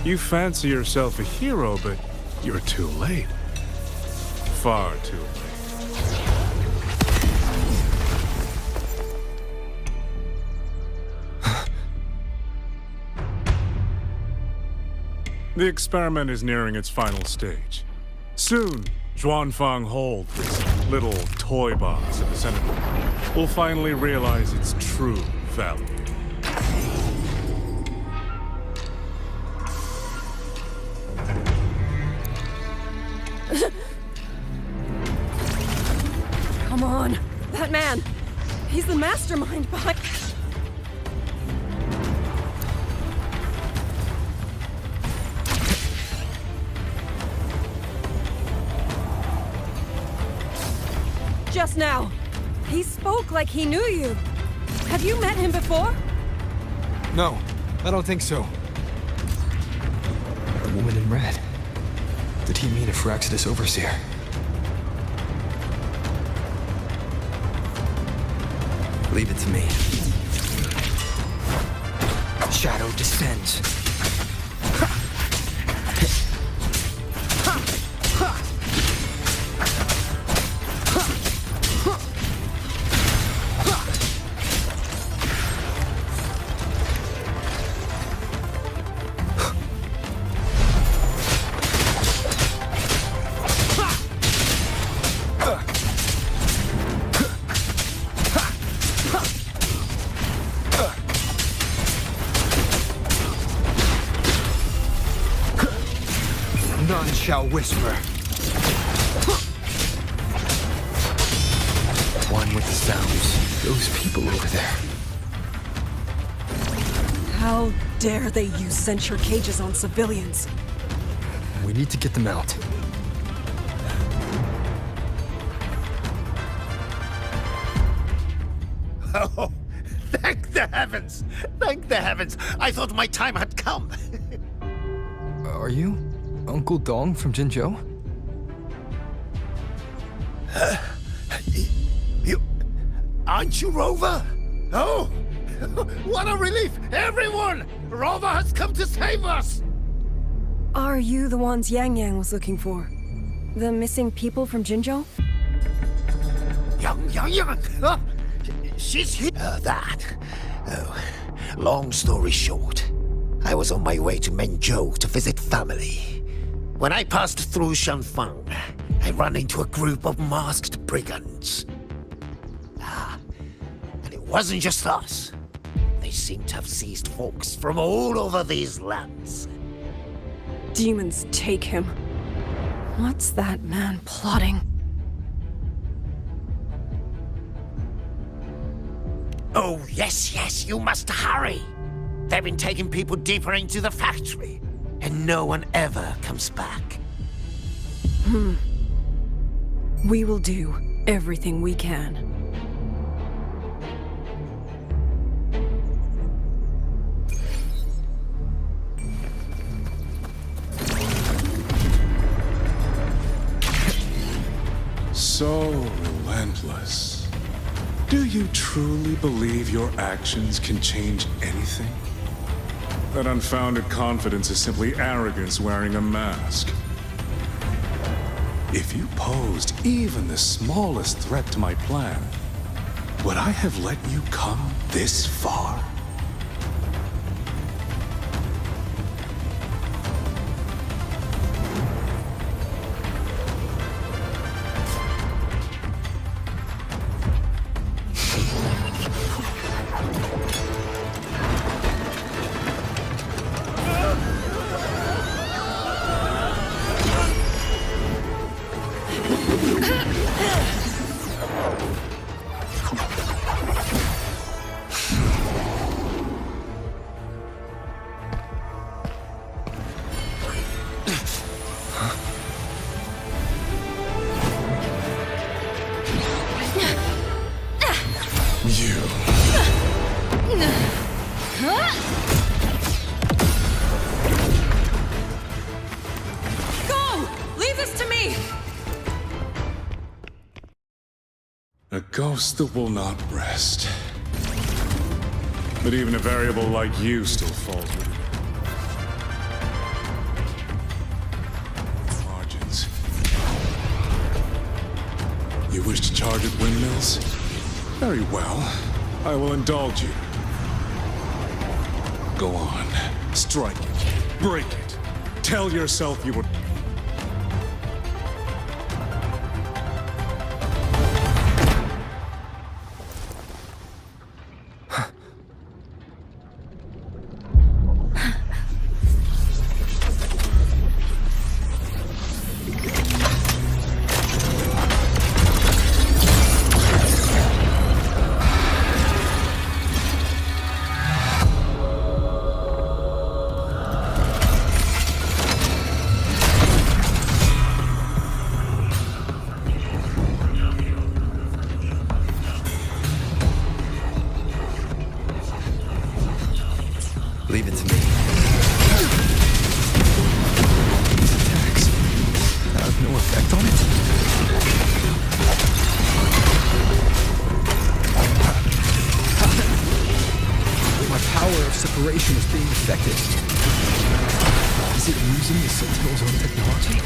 You fancy yourself a hero, but you're too late. Far too late. The experiment is nearing its final stage. Soon, Xuanfang Hold, this little toy box at the center, will finally realize its true value. Come on! That man! He's the mastermind behind... Just now, he spoke like he knew you. Have you met him before? No, I don't think so. The woman in red. Did he mean a Phyrexidus overseer? Leave it to me. Shadow descends. None shall whisper. One with the sounds. Those people over there. How dare they use censure cages on civilians? We need to get them out. Oh, thank the heavens! Thank the heavens! I thought my time had come. Are you Uncle Dong from Jinzhou? You... Aren't you Rover? Oh! What a relief! Everyone! Rover has come to save us! Are you the ones Yang Yang was looking for? The missing people from Jinzhou? Yang! Huh? She's here. That. Oh, long story short, I was on my way to Menzhou to visit family. When I passed through Xuanfang, I ran into a group of masked brigands. And it wasn't just us. They seem to have seized folks from all over these lands. Demons take him. What's that man plotting? Oh, yes, you must hurry. They've been taking people deeper into the factory, and no one ever comes back. We will do everything we can. So relentless. Do you truly believe your actions can change anything? That unfounded confidence is simply arrogance wearing a mask. If you posed even the smallest threat to my plan, would I have let you come this far? A ghost that will not rest. But even a variable like you still falls with it. Margins. You wish to charge at windmills? Very well. I will indulge you. Go on. Strike it. Break it. Tell yourself you were... Leave it to me. These attacks have no effect on it? My power of separation is being affected. Is it using the Sentinel's own technology?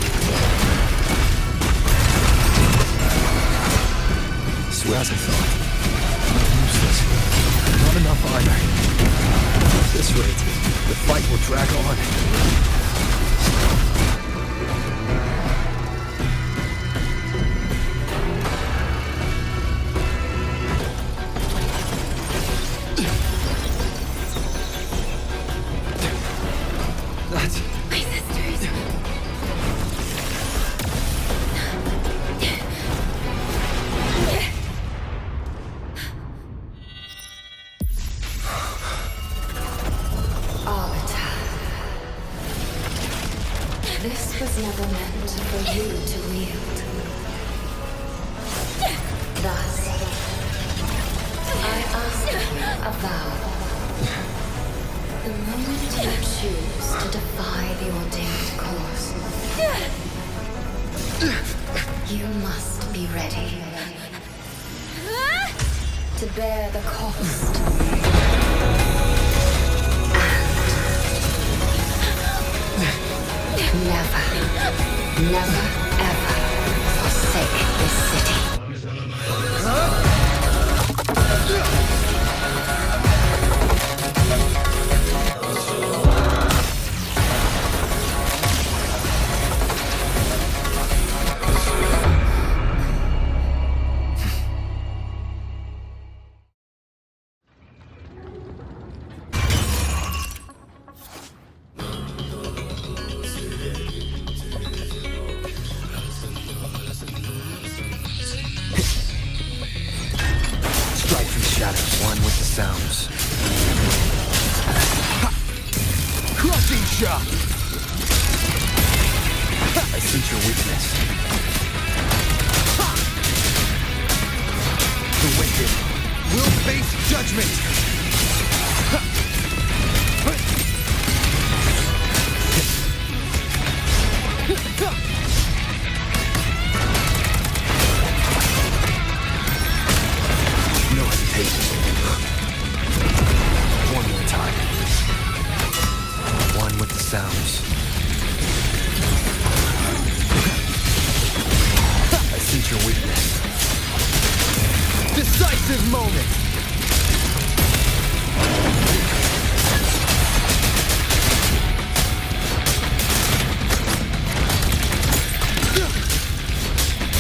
Swear as I thought. Useless. Not enough either. At this rate, the fight will drag on. My sisters. This was never meant for you to wield. Thus, I ask you a vow. The moment you choose to defy the ordained course, you must be ready to bear the cost. And never, ever forsake this city. One with the sounds. Crushing shot! I sense your weakness. The wicked will face judgment! No hesitation. One more time. One with the sounds. I sense your weakness. Decisive moment!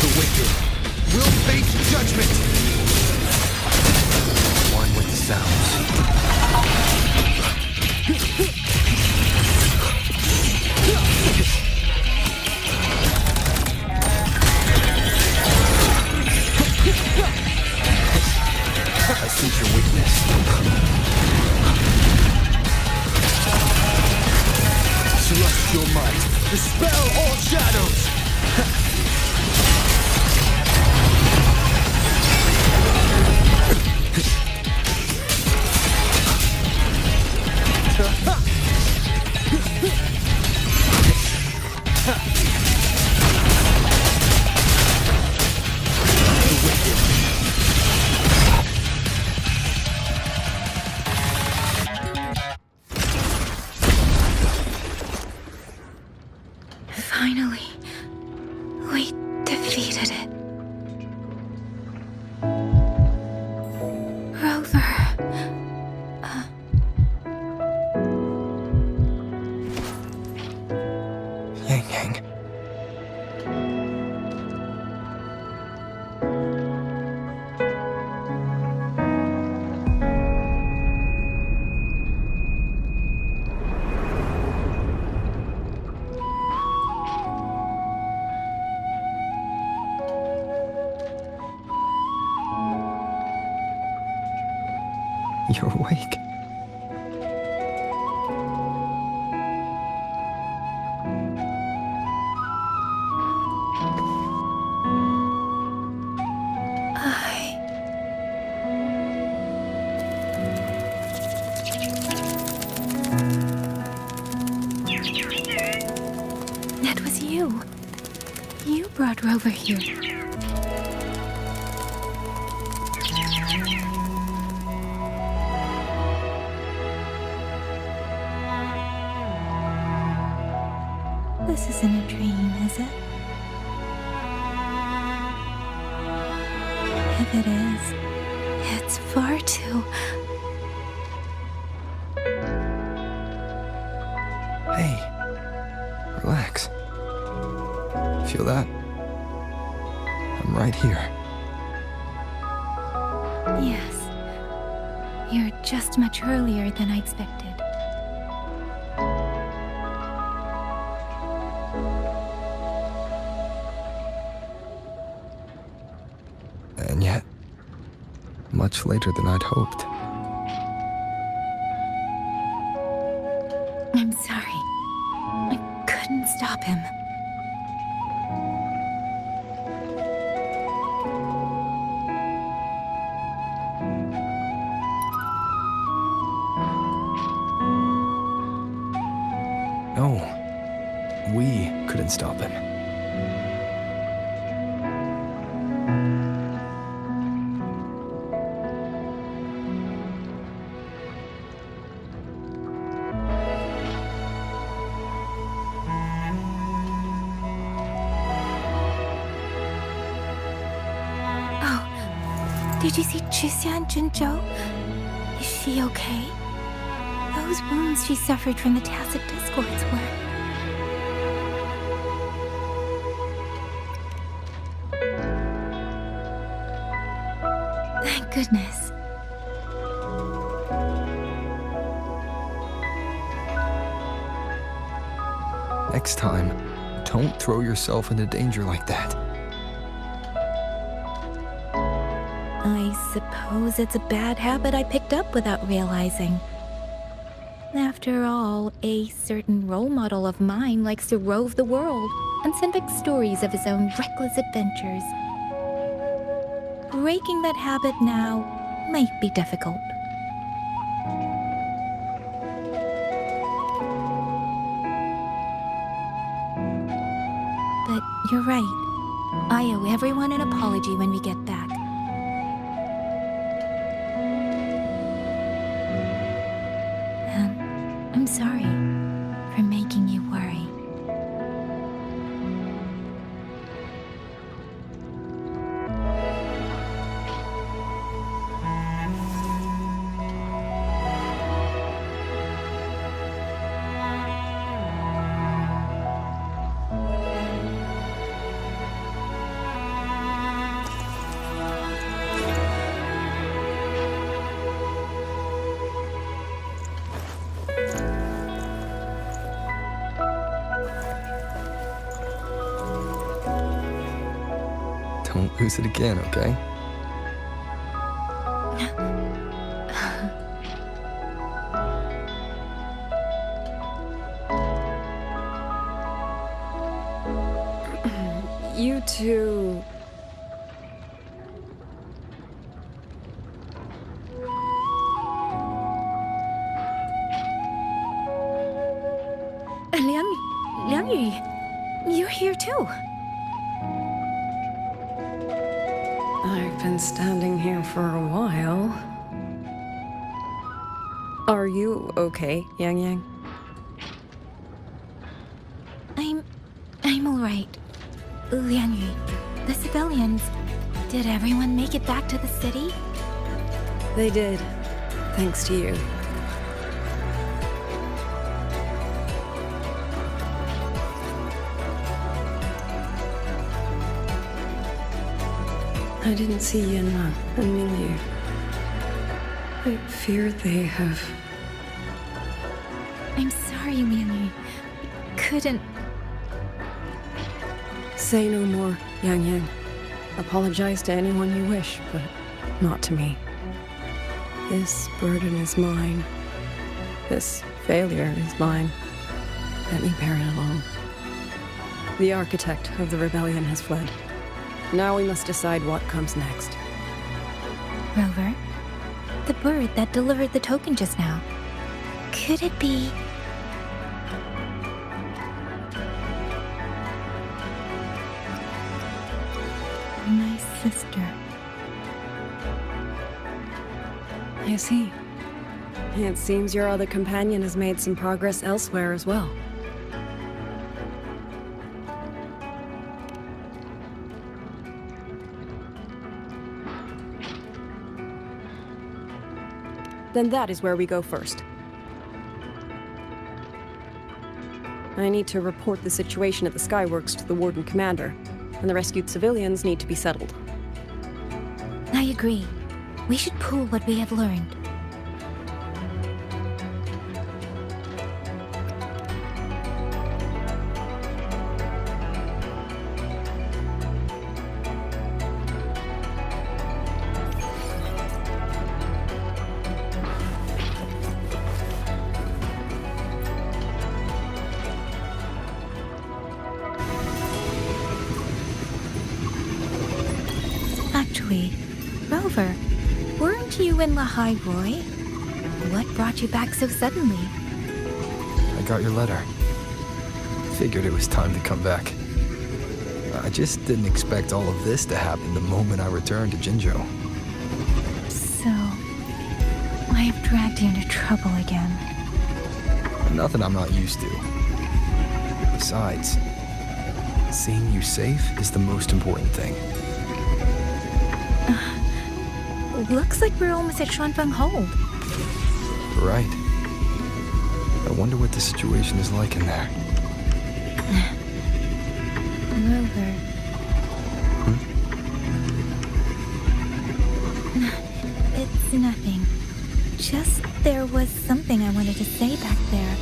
The wicked will face judgment! One with the sounds. I sense your weakness. Celestial might, dispel all shadows! Finally, we defeated it. Rover. Yang. You're awake. That was you. You brought Rover here. This isn't a dream, is it? If it is, it's far too... Hey, relax. Feel that? I'm right here. Yes. You're just much earlier than I expected. And yet, much later than I'd hoped. I'm sorry. I couldn't stop him. No, we couldn't stop him. Did you see Chixia and Jinzhou? Is she okay? Those wounds she suffered from the Tacit Discords were... Thank goodness. Next time, don't throw yourself into danger like that. I suppose it's a bad habit I picked up without realizing. After all, a certain role model of mine likes to rove the world and send back stories of his own reckless adventures. Breaking that habit now might be difficult. But you're right. I owe everyone an apology when we get back. I'm sorry for making you worry. Don't lose it again, okay? You two... Liang Yu, you're here too. I've been standing here for a while. Are you okay, Yang Yang? I'm alright. Liang Yu, the civilians, did everyone make it back to the city? They did, thanks to you. I didn't see Yanma and Mingyu. I fear they have... I'm sorry, Liang Yu. Couldn't... Say no more, Yang Yang. Apologize to anyone you wish, but not to me. This burden is mine. This failure is mine. Let me bear it alone. The architect of the rebellion has fled. Now we must decide what comes next. Rover, the bird that delivered the token just now. Could it be... my sister? I see. It seems your other companion has made some progress elsewhere as well. Then that is where we go first. I need to report the situation at the Skyworks to the Warden Commander, and the rescued civilians need to be settled. I agree. We should pool what we have learned. Actually, Rover, weren't you in Lahai Roy? What brought you back so suddenly? I got your letter. Figured it was time to come back. I just didn't expect all of this to happen the moment I returned to Jinzhou. So, I have dragged you into trouble again. Nothing I'm not used to. Besides, seeing you safe is the most important thing. Looks like we're almost at Xuanfang Hold. Right. I wonder what the situation is like in there. Rover. It's nothing. Just there was something I wanted to say back there.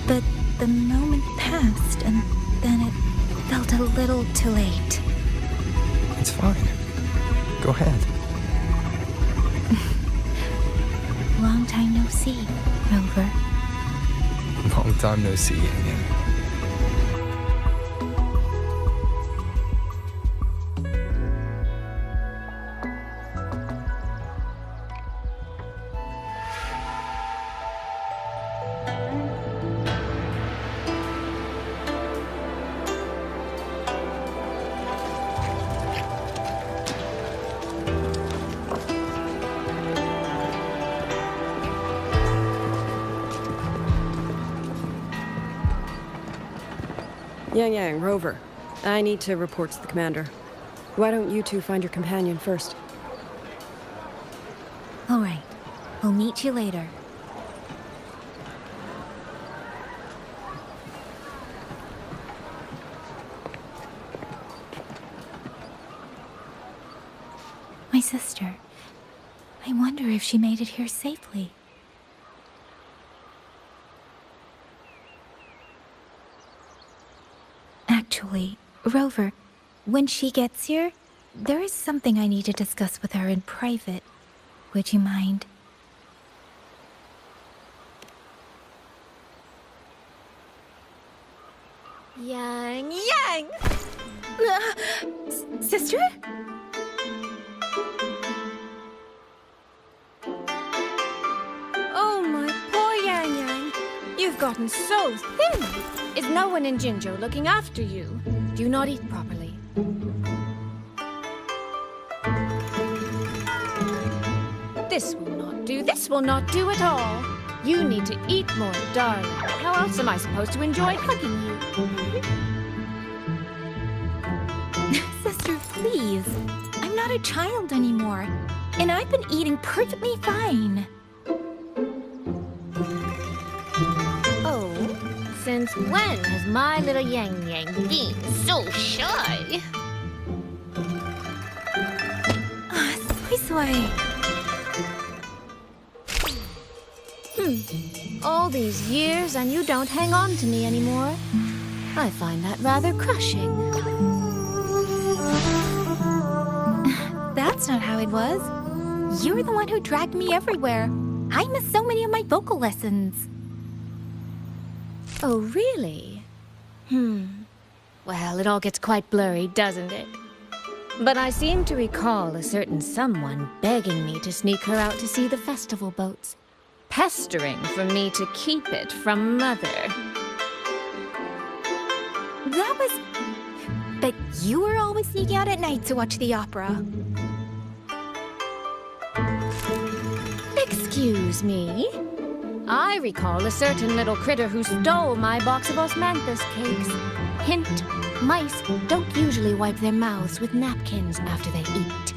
But the moment passed, and then it felt a little too late. It's fine. Go ahead. Long time no see, Rover. Long time no see, Yang Yang. Yang, Rover. I need to report to the commander. Why don't you two find your companion first? All right. We'll meet you later. My sister. I wonder if she made it here safely. Actually, Rover, when she gets here, there is something I need to discuss with her in private. Would you mind? Yang! Sister? Oh, my poor Yang. You've gotten so thin. Is no one in Jinzhou looking after you? Do you not eat properly? This will not do. This will not do at all. You need to eat more, darling. How else am I supposed to enjoy hugging you? Sister, please. I'm not a child anymore. And I've been eating perfectly fine. Oh, since when has my little Yang Yang been so shy? Soy. All these years and you don't hang on to me anymore. I find that rather crushing. That's not how it was. You were the one who dragged me everywhere. I missed so many of my vocal lessons. Oh, really? Well, it all gets quite blurry, doesn't it? But I seem to recall a certain someone begging me to sneak her out to see the festival boats. Pestering for me to keep it from Mother. That was... But you were always sneaking out at night to watch the opera. Excuse me? I recall a certain little critter who stole my box of osmanthus cakes. Hint, mice don't usually wipe their mouths with napkins after they eat.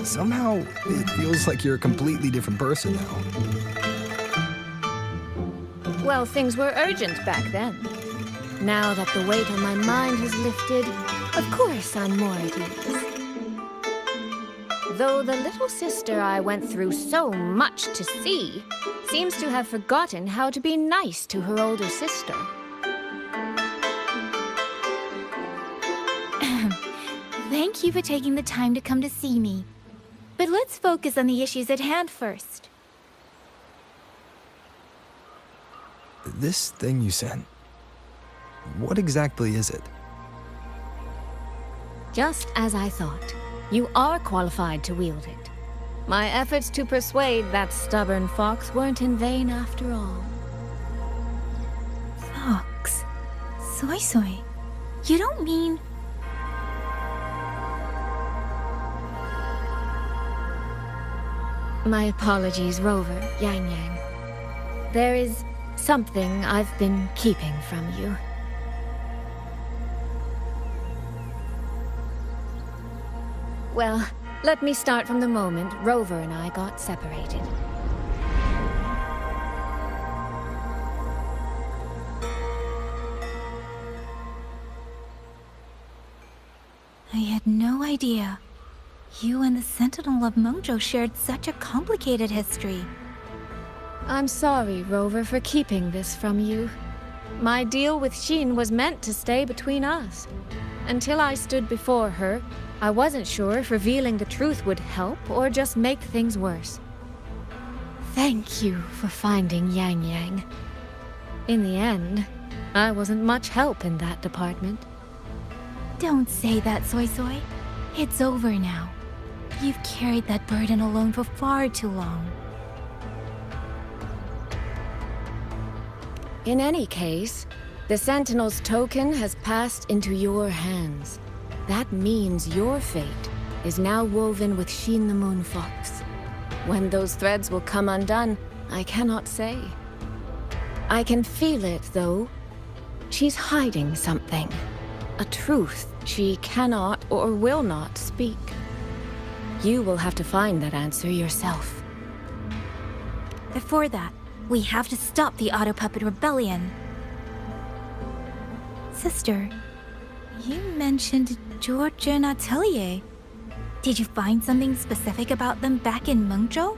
Somehow, it feels like you're a completely different person now. Well, things were urgent back then. Now that the weight on my mind has lifted, of course I'm more at ease. Though the little sister I went through so much to see seems to have forgotten how to be nice to her older sister. Thank you for taking the time to come to see me. But let's focus on the issues at hand first. This thing you sent, what exactly is it? Just as I thought. You are qualified to wield it. My efforts to persuade that stubborn fox weren't in vain after all. Fox? Soy Soy? You don't mean... My apologies, Rover, Yang Yang. There is something I've been keeping from you. Well, let me start from the moment Rover and I got separated. I had no idea. You and the Sentinel of Mengzhou shared such a complicated history. I'm sorry, Rover, for keeping this from you. My deal with Xin was meant to stay between us. Until I stood before her, I wasn't sure if revealing the truth would help or just make things worse. Thank you for finding Yang Yang. In the end, I wasn't much help in that department. Don't say that, Soy Soy. It's over now. You've carried that burden alone for far too long. In any case, the Sentinel's token has passed into your hands. That means your fate is now woven with Xin the Moon Fox. When those threads will come undone, I cannot say. I can feel it, though. She's hiding something. A truth she cannot or will not speak. You will have to find that answer yourself. Before that, we have to stop the Auto Puppet Rebellion. Sister, you mentioned Georgian Atelier. Did you find something specific about them back in Mengzhou?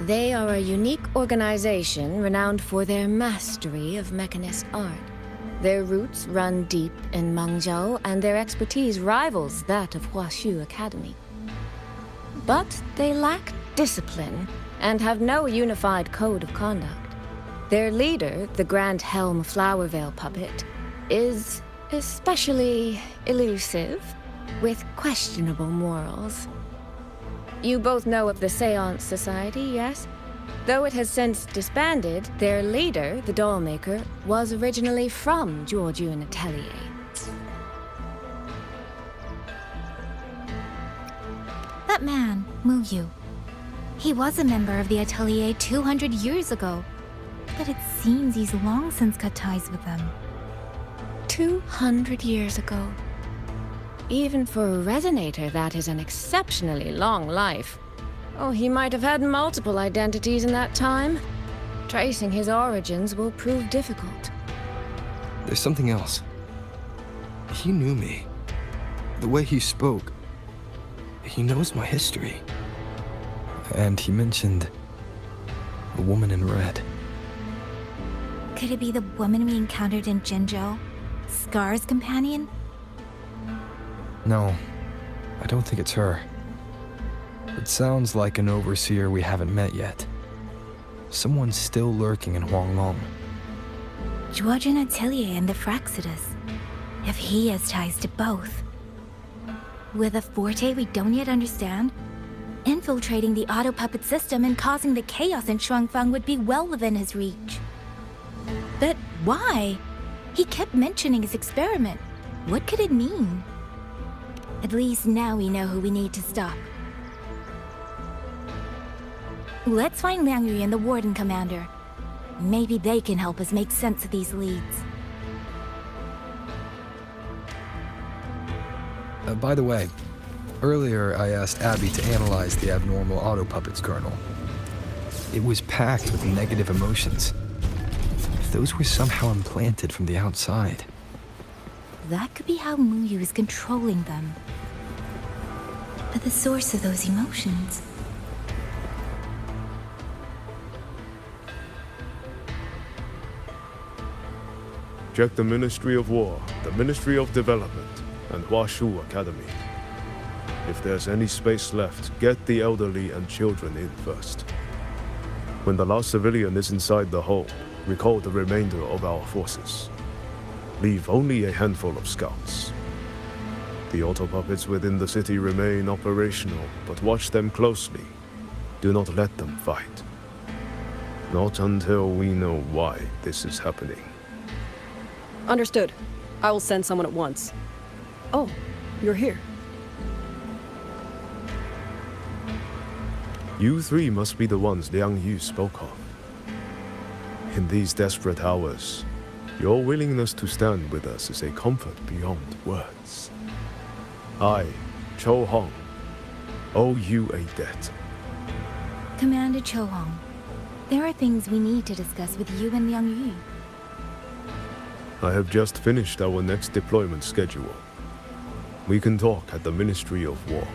They are a unique organization renowned for their mastery of mechanist art. Their roots run deep in Mengzhou, and their expertise rivals that of Huashu Academy. But they lack discipline and have no unified code of conduct. Their leader, the Grand Helm Flowervale puppet, is especially elusive, with questionable morals. You both know of the Seance Society, yes? Though it has since disbanded, their leader, the dollmaker, was originally from Georgian Atelier. That man, Mu Yu. He was a member of the Atelier 200 years ago, but it seems he's long since cut ties with them. 200 years ago. Even for a resonator, that is an exceptionally long life. Oh, he might have had multiple identities in that time. Tracing his origins will prove difficult. There's something else. He knew me. The way he spoke. He knows my history. And he mentioned a woman in red. Could it be the woman we encountered in Jinzhou? Scar's companion? No, I don't think it's her. It sounds like an overseer we haven't met yet. Someone still lurking in Huanglong. Georgian Atelier and the Fraxidus. If he has ties to both. With a forte we don't yet understand, infiltrating the auto puppet system and causing the chaos in Xuanfang would be well within his reach. But why? He kept mentioning his experiment. What could it mean? At least now we know who we need to stop. Let's find Liang Yu and the Warden Commander. Maybe they can help us make sense of these leads. By the way, earlier I asked Abby to analyze the abnormal auto puppet's kernel. It was packed with negative emotions. If those were somehow implanted from the outside. That could be how Mu Yu is controlling them. But the source of those emotions... Check the Ministry of War, the Ministry of Development, and Huashu Academy. If there's any space left, get the elderly and children in first. When the last civilian is inside the hole, recall the remainder of our forces. Leave only a handful of scouts. The auto puppets within the city remain operational, but watch them closely. Do not let them fight. Not until we know why this is happening. Understood. I will send someone at once. Oh, you're here. You three must be the ones Liang Yu spoke of. In these desperate hours, your willingness to stand with us is a comfort beyond words. I, Cho Hong, owe you a debt. Commander Cho Hong, there are things we need to discuss with you and Liang Yu. I have just finished our next deployment schedule. We can talk at the Ministry of War.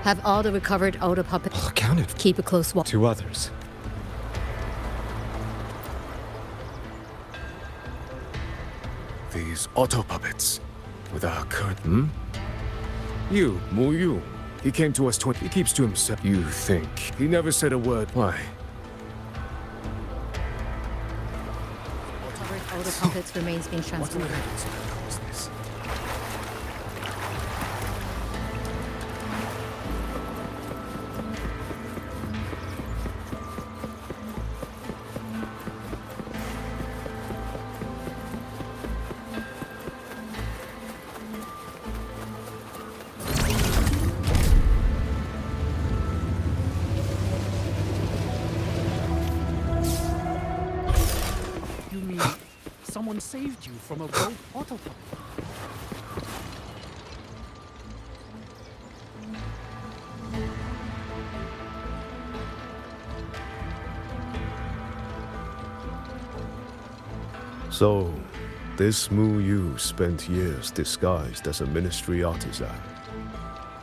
Have all the recovered auto puppets. Accounted. Keep a close watch. 2 others. These auto puppets with our current. You, Mu Yu. He came to us He keeps to himself. You think? He never said a word. Why? Recovered auto puppets remains being transferred. You mean someone saved you from a rogue autopilot? So, this Mu Yu spent years disguised as a ministry artisan,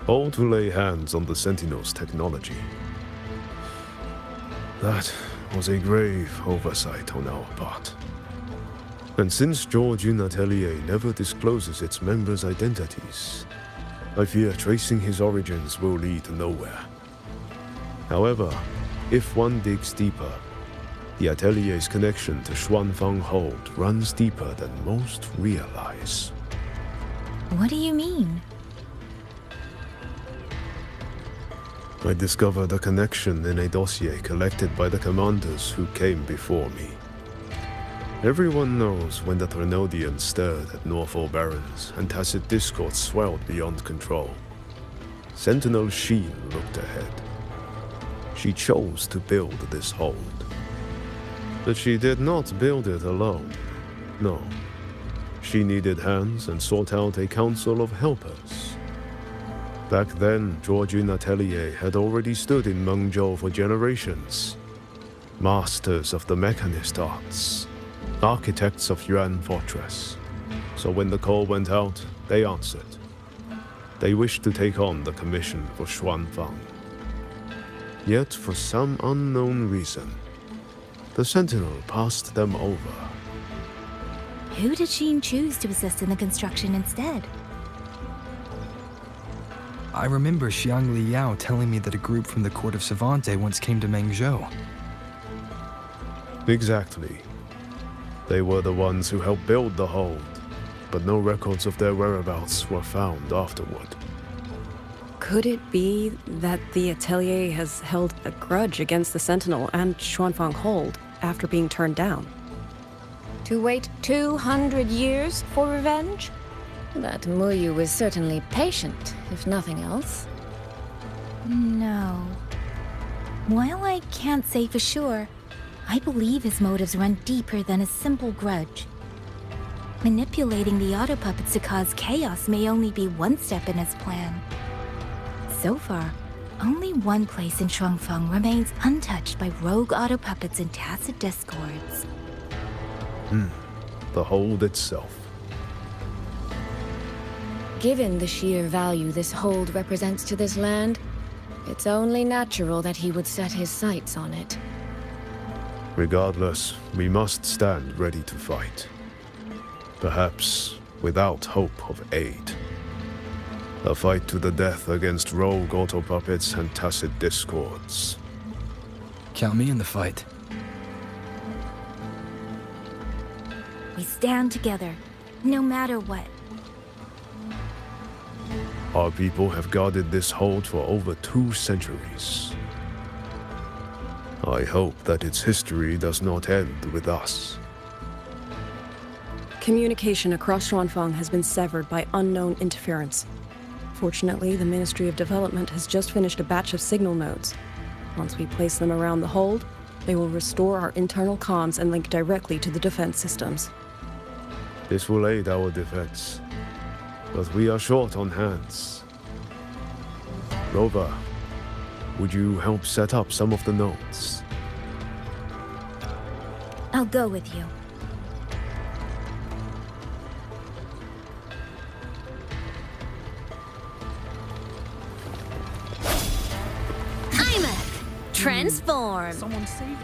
all to lay hands on the Sentinel's technology. That was a grave oversight on our part. And since Georgian Atelier never discloses its members' identities, I fear tracing his origins will lead nowhere. However, if one digs deeper, the Atelier's connection to Xuanfang Hold runs deeper than most realize. What do you mean? I discovered a connection in a dossier collected by the commanders who came before me. Everyone knows when the Trinodians stirred at Norfolk Barrens and tacit discord swelled beyond control. Sentinel Sheen looked ahead. She chose to build this hold. But she did not build it alone. No. She needed hands and sought out a council of helpers. Back then, Georgian Atelier had already stood in Mengzhou for generations. Masters of the mechanist arts. Architects of Yuan Fortress. So when the call went out, they answered. They wished to take on the commission for Xuanfang. Yet, for some unknown reason, the Sentinel passed them over. Who did Sheen choose to assist in the construction instead? I remember Xiang Liyao telling me that a group from the court of Savante once came to Mengzhou. Exactly. They were the ones who helped build the hold, but no records of their whereabouts were found afterward. Could it be that the Atelier has held a grudge against the Sentinel and Xuanfang Hold after being turned down? To wait 200 years for revenge? That Mu Yu is certainly patient, if nothing else. No. While I can't say for sure, I believe his motives run deeper than a simple grudge. Manipulating the auto puppets to cause chaos may only be one step in his plan. So far, only one place in Xuanfang remains untouched by rogue auto puppets and tacit discords. The hold itself. Given the sheer value this hold represents to this land, It's only natural that he would set his sights on it. Regardless, we must stand ready to fight. Perhaps without hope of aid. A fight to the death against rogue auto puppets and tacit discords. Count me in the fight. We stand together, no matter what. Our people have guarded this hold for over 2 centuries. I hope that its history does not end with us. Communication across Xuanfang has been severed by unknown interference. Fortunately, the Ministry of Development has just finished a batch of signal nodes. Once we place them around the hold, they will restore our internal comms and link directly to the defense systems. This will aid our defense, but we are short on hands. Rover, would you help set up some of the nodes? I'll go with you. Transform! Someone saved you.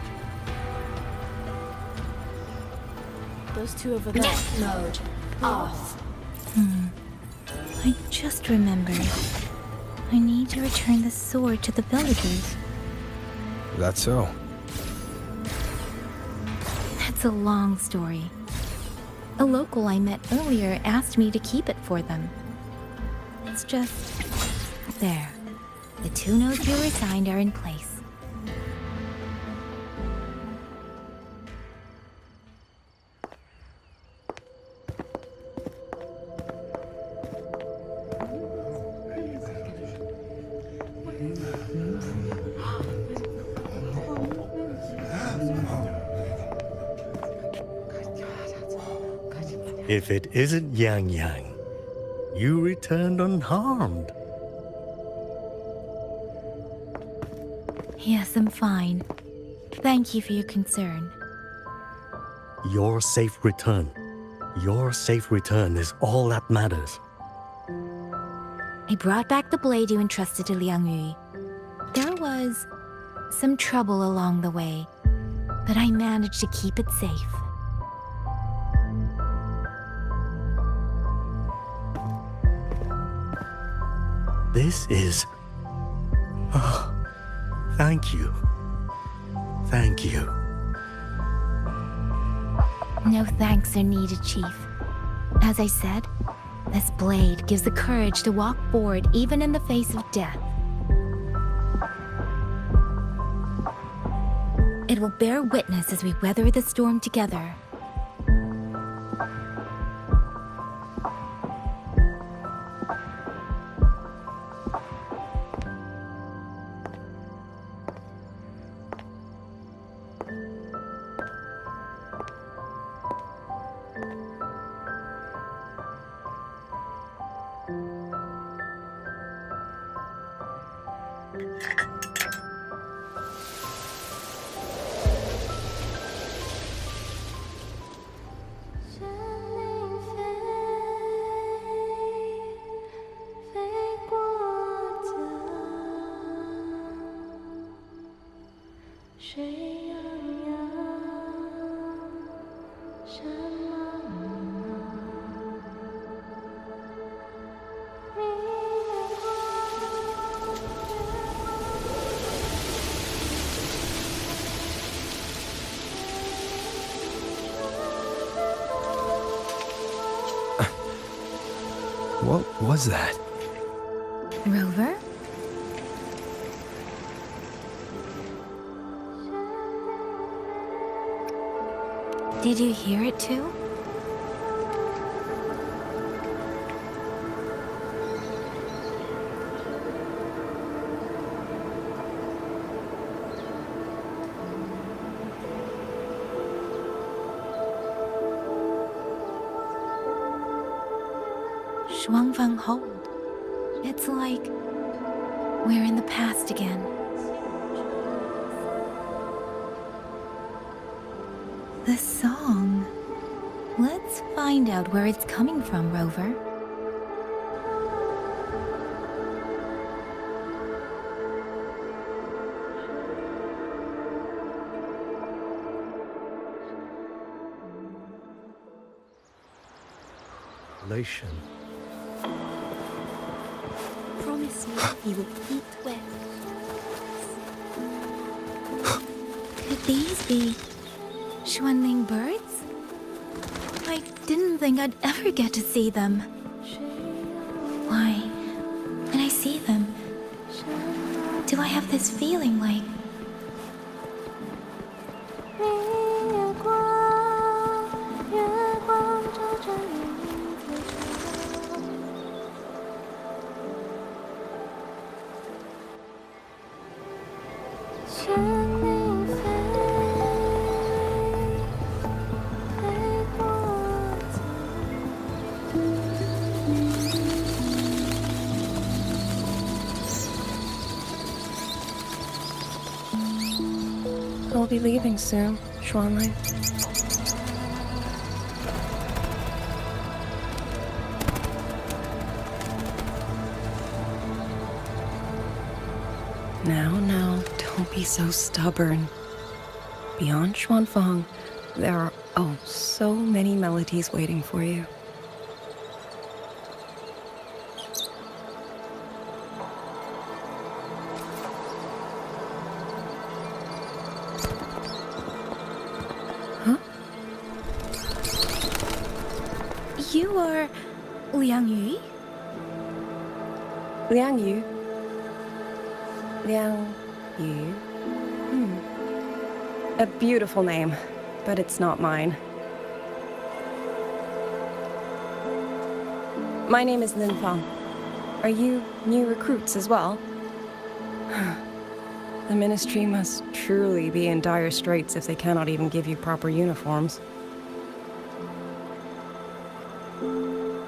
Those two over there. Mode off. I just remembered. I need to return the sword to the villagers. That's so. That's a long story. A local I met earlier asked me to keep it for them. It's just... there. The 2 nodes you resigned are in place. If it isn't Yang Yang, you returned unharmed. Yes, I'm fine. Thank you for your concern. Your safe return. Your safe return is all that matters. I brought back the blade you entrusted to Liang Yu. There was some trouble along the way, but I managed to keep it safe. This is... Oh, thank you. Thank you. No thanks are needed, Chief. As I said, this blade gives the courage to walk forward even in the face of death. It will bear witness as we weather the storm together. What was that? Rover? Did you hear it too? Xuanfang Hold. It's like we're in the past again. The song. Let's find out where it's coming from, Rover. Congratulations. Promise me you will eat well. Could these be Xuanming birds? I didn't think I'd ever get to see them. Why, when I see them, do I have this feeling like... I'll be leaving soon, Xuanling. Now, don't be so stubborn. Beyond Xuanfang, there are, oh, so many melodies waiting for you. You are Liang Yu? Liang Yu? Liang Yu? A beautiful name, but it's not mine. My name is Lin Fang. Are you new recruits as well? The Ministry must truly be in dire straits if they cannot even give you proper uniforms.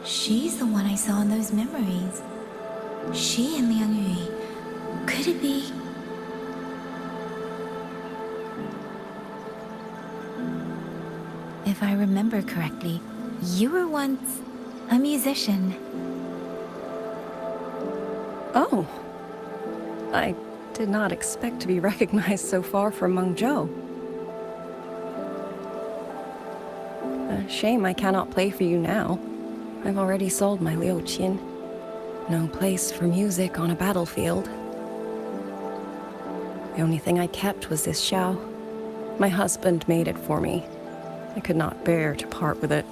She's the one I saw in those memories. She and Liang Yu. Could it be? If I remember correctly, you were once a musician. Oh. I did not expect to be recognized so far from Mengzhou. A shame I cannot play for you now. I've already sold my liuqin. No place for music on a battlefield. The only thing I kept was this xiao. My husband made it for me. I could not bear to part with it.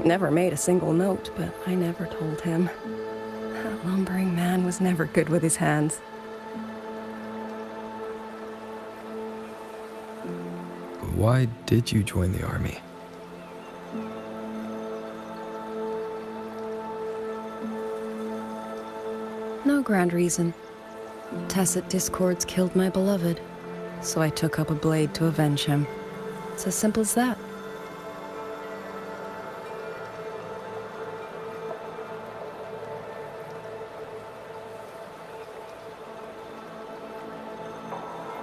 Never made a single note, but I never told him. That lumbering man was never good with his hands. Why did you join the army? No grand reason. Tacit discords killed my beloved, so I took up a blade to avenge him. It's as simple as that.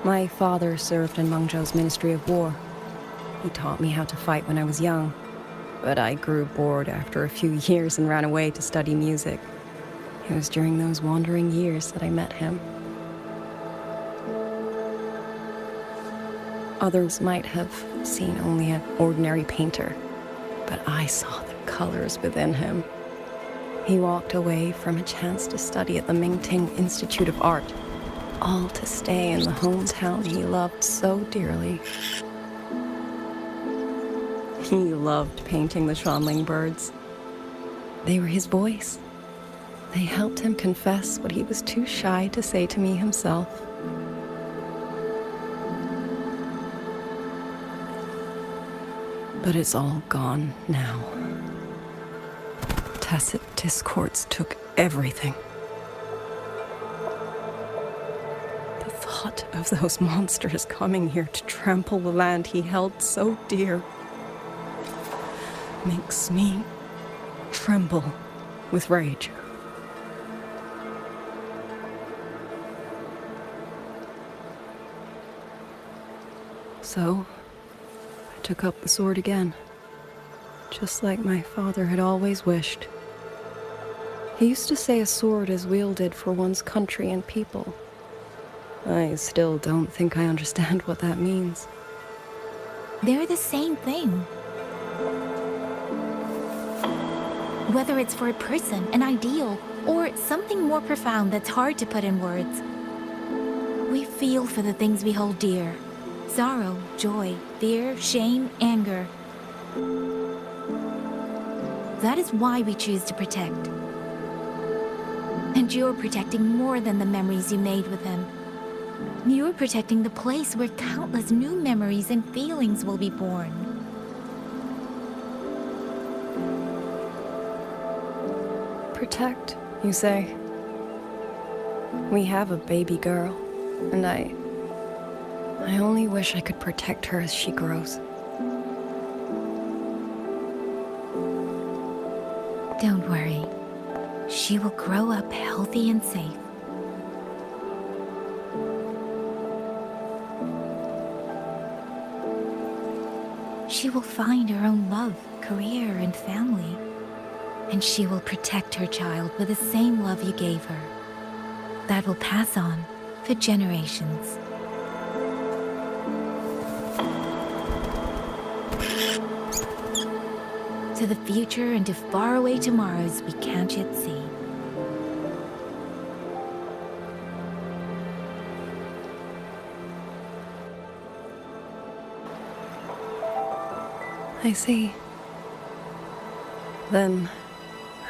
My father served in Mengzhou's Ministry of War. He taught me how to fight when I was young, but I grew bored after a few years and ran away to study music. It was during those wandering years that I met him. Others might have seen only an ordinary painter, but I saw the colors within him. He walked away from a chance to study at the Mingting Institute of Art, all to stay in the hometown he loved so dearly. He loved painting the Xuanling birds. They were his voice. They helped him confess what he was too shy to say to me himself. But it's all gone now. Tacit discords took everything. The thought of those monsters coming here to trample the land he held so dear makes me tremble with rage. So, I took up the sword again, just like my father had always wished. He used to say a sword is wielded for one's country and people. I still don't think I understand what that means. They're the same thing. Whether it's for a person, an ideal, or something more profound that's hard to put in words. We feel for the things we hold dear. Sorrow, joy, fear, shame, anger. That is why we choose to protect. And you're protecting more than the memories you made with him. You're protecting the place where countless new memories and feelings will be born. Protect, you say? We have a baby girl, and I only wish I could protect her as she grows. Don't worry. She will grow up healthy and safe. She will find her own love, career, and family. And she will protect her child with the same love you gave her. That will pass on for generations. To the future and to faraway tomorrows we can't yet see. I see. Then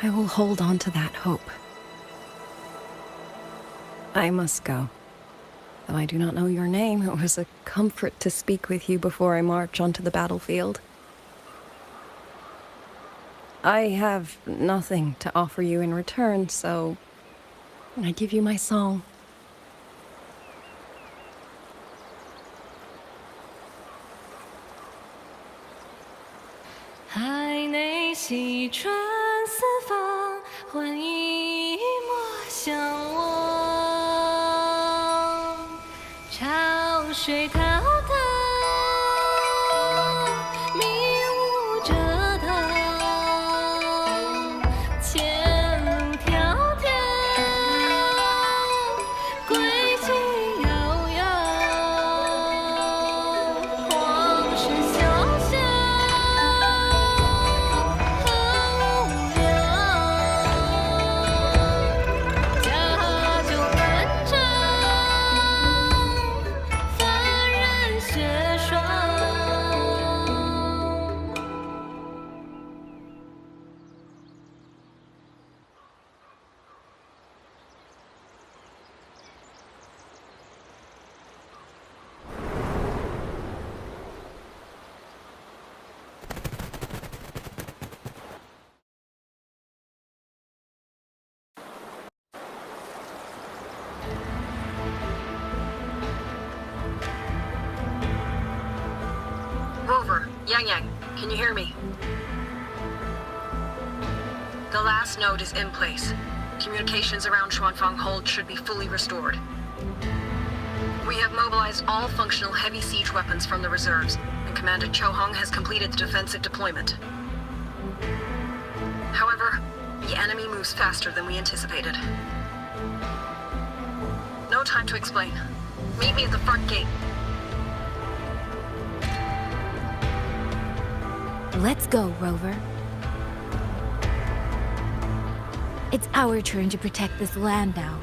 I will hold on to that hope. I must go. Though I do not know your name, it was a comfort to speak with you before I march onto the battlefield. I have nothing to offer you in return, so I give you my song. Rover, Yang, can you hear me? The last node is in place. Communications around Xuanfang Hold should be fully restored. We have mobilized all functional heavy siege weapons from the reserves, and Commander Chohong has completed the defensive deployment. However, the enemy moves faster than we anticipated. No time to explain. Meet me at the front gate. Let's go, Rover. It's our turn to protect this land now.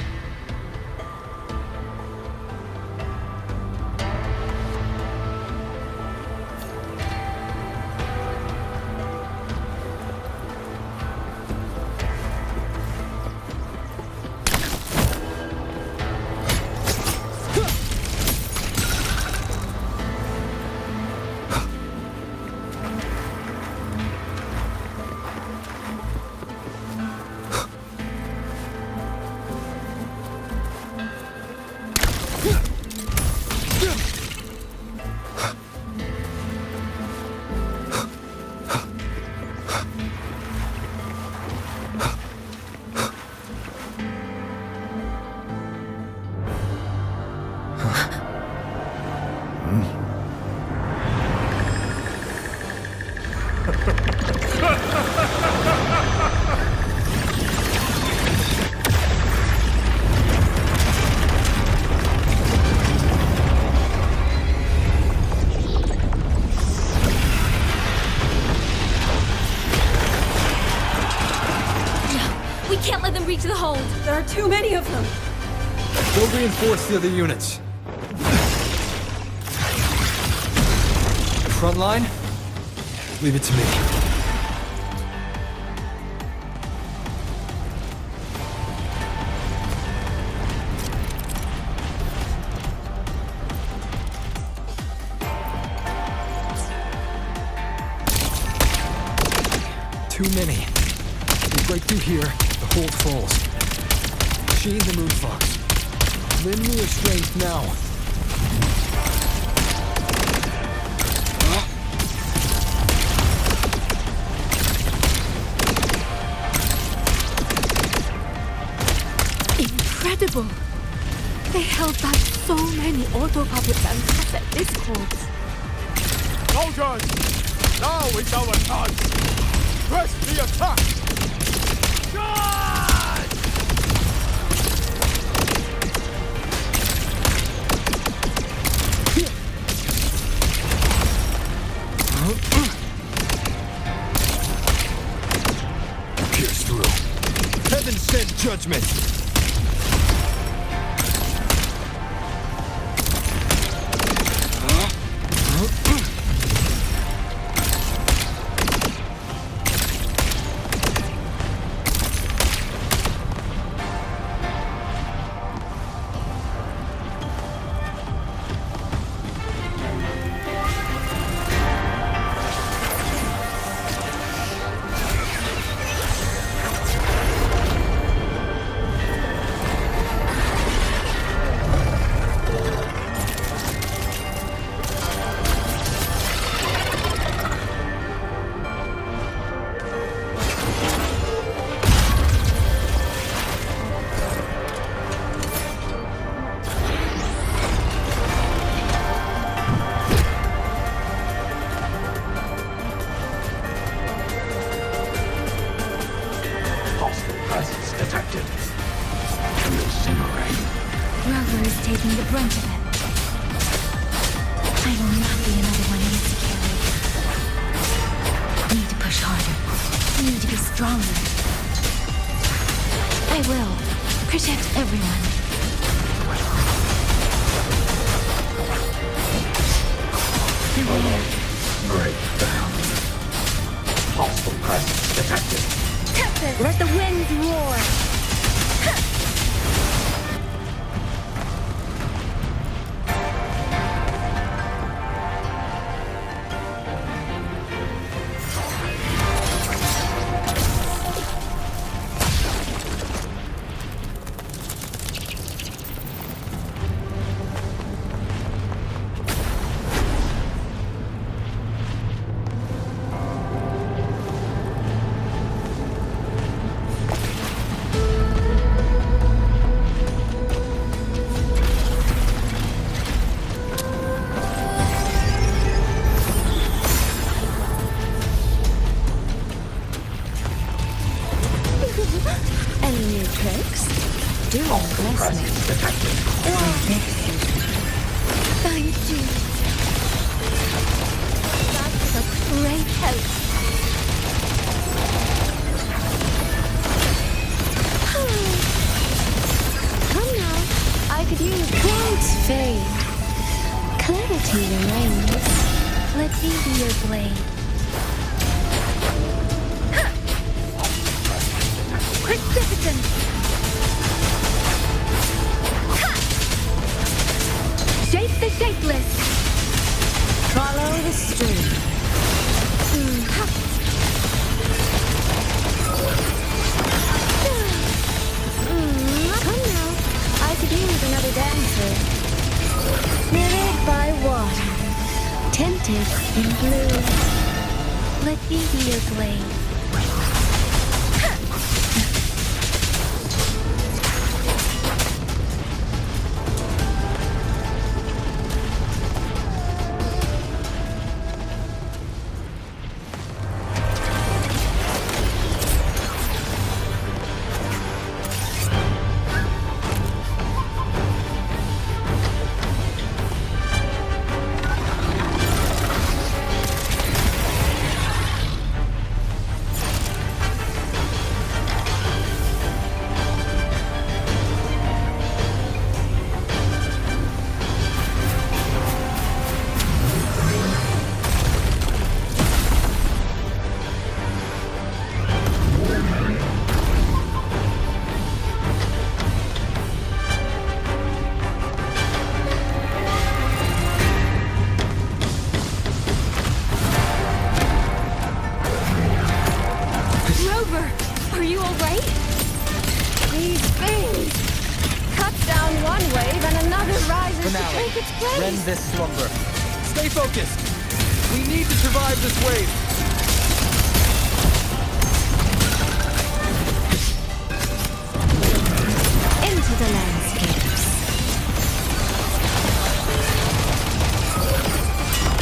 can't let them reach the hold. There are too many of them. Go reinforce the other units. Front line? Leave it to me. Too many. We break through here, the hold falls. Machine the Moonfox. Lend me your strength now. Incredible! They held back so many auto puppets and cassette discords. Soldiers! Now is our chance! Press the attack! Charge! Pierce through. Heaven sent judgment! Grover is taking the brunt of it. I will not be another one he has to carry. Need to push harder. Need to be stronger. I will protect everyone. Breakdown. Hostile presence detected. Tempest, let the winds roar. Any new tricks? Do impress me. Thank you. That's a great help. Come now. I could use clouds fade. Clarity remains. Let me be your blade. Precipitant! Shape the shapeless! Follow the stream. Come now. I could use another dancer. Mirrored by water. Tinted in blue. Let me be your blade. Are you alright? These things cut down one wave and another rises to take its place. Rend this slumber. Stay focused. We need to survive this wave. Into the landscapes.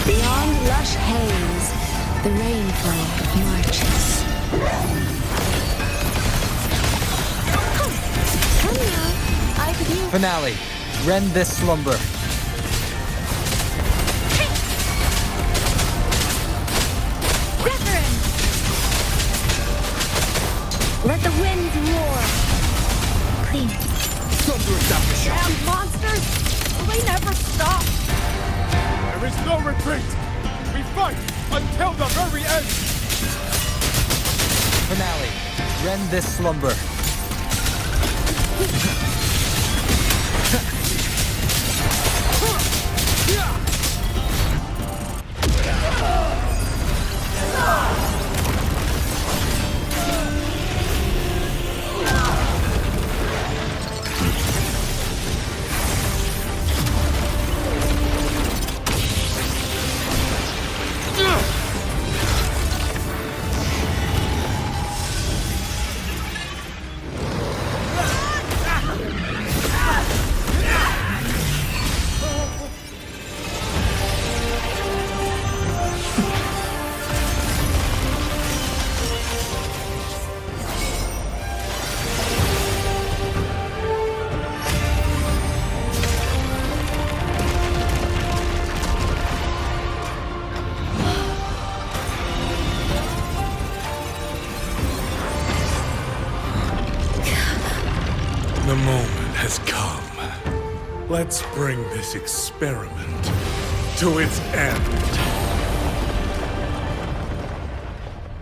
Beyond lush haze, the rainflow marches. Come now. I could use... Finale. Rend this slumber. Wuthering! Let the winds roar. Clean. Thunderous aftershock. Damn monsters! Will they never stop? There is no retreat. We fight until the very end. Finale. Rend this slumber. The moment has come. Let's bring this experiment to its end.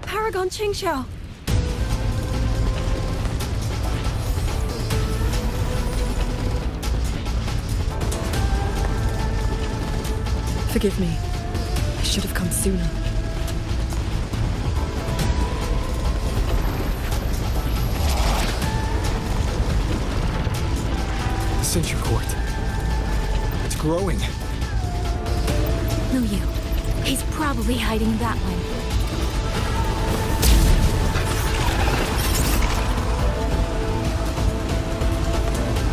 Paragon Qingxiao. Forgive me. I should have come sooner. Sentry Court. It's growing. No, you. He's probably hiding that one.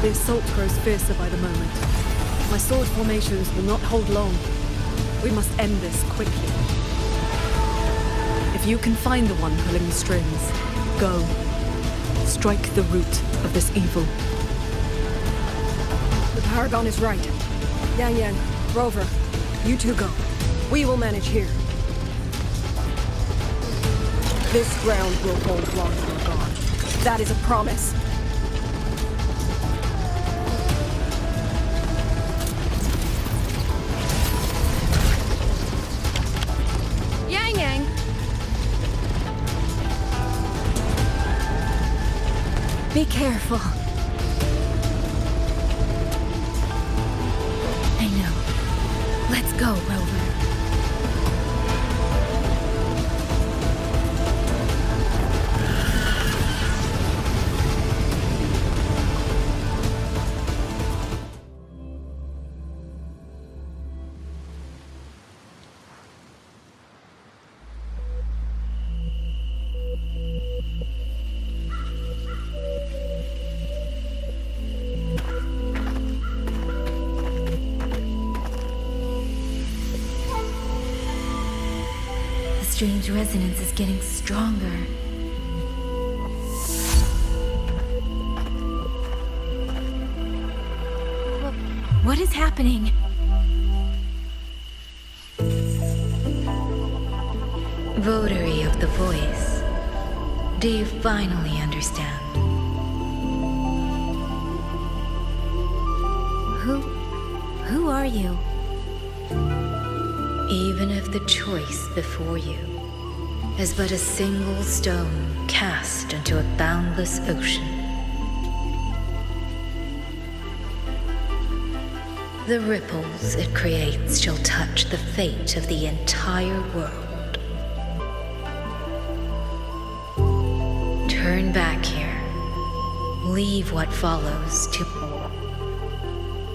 The assault grows fiercer by the moment. My sword formations will not hold long. We must end this quickly. If you can find the one pulling the strings, go. Strike the root of this evil. The Paragon is right. Yang Yang, Rover, you two go. We will manage here. This ground will hold Xuanfang God. That is a promise. Yang Yang! Be careful. I know. Let's go, Rover. The strange resonance is getting stronger. What is happening? Votary of the voice. Do you finally understand? Who are you? Even if the choice before you is but a single stone cast into a boundless ocean, the ripples it creates shall touch the fate of the entire world. Turn back here. Leave what follows to...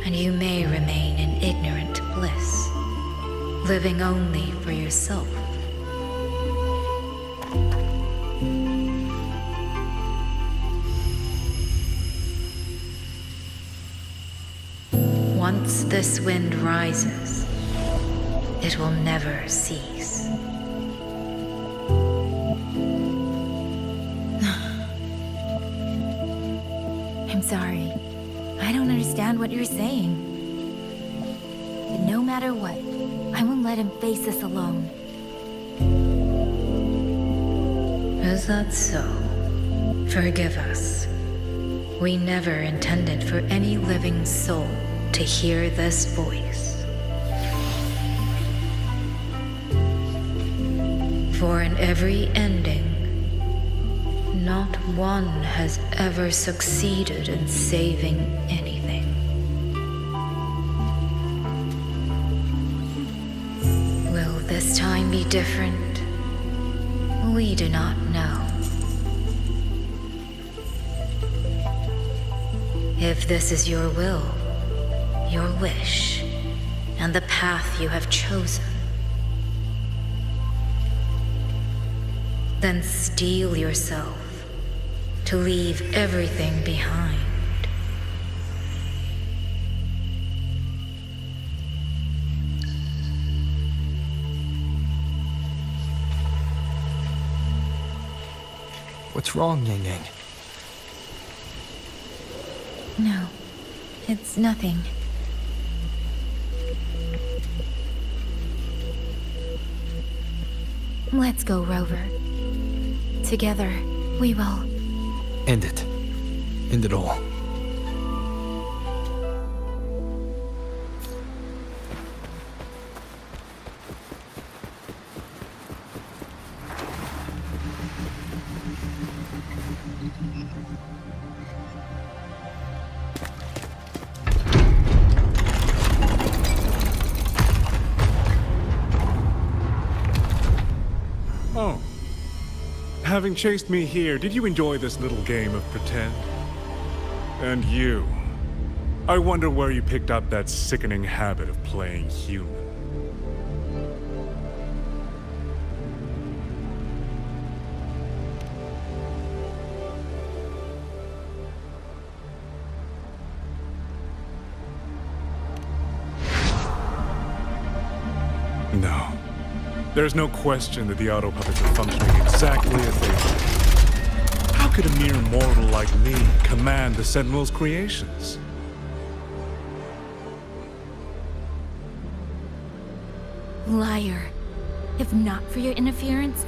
and you may remain in ignorant bliss, living only for yourself. Once this wind rises, it will never cease. I'm sorry. I don't understand what you're saying. But no matter what, I won't let him face this alone. Is that so? Forgive us. We never intended for any living soul to hear this voice. For in every ending, not one has ever succeeded in saving anything. Will this time be different? We do not know. If this is your will, your wish, and the path you have chosen, then steel yourself to leave everything behind. What's wrong, Yang Yang? No, it's nothing. Let's go, Rover. Together, we will... End it. End it all. Oh. Having chased me here, did you enjoy this little game of pretend? And you. I wonder where you picked up that sickening habit of playing human. No. There's no question that the auto puppets are functioning exactly as they should. How could a mere mortal like me command the Sentinel's creations? Liar. If not for your interference,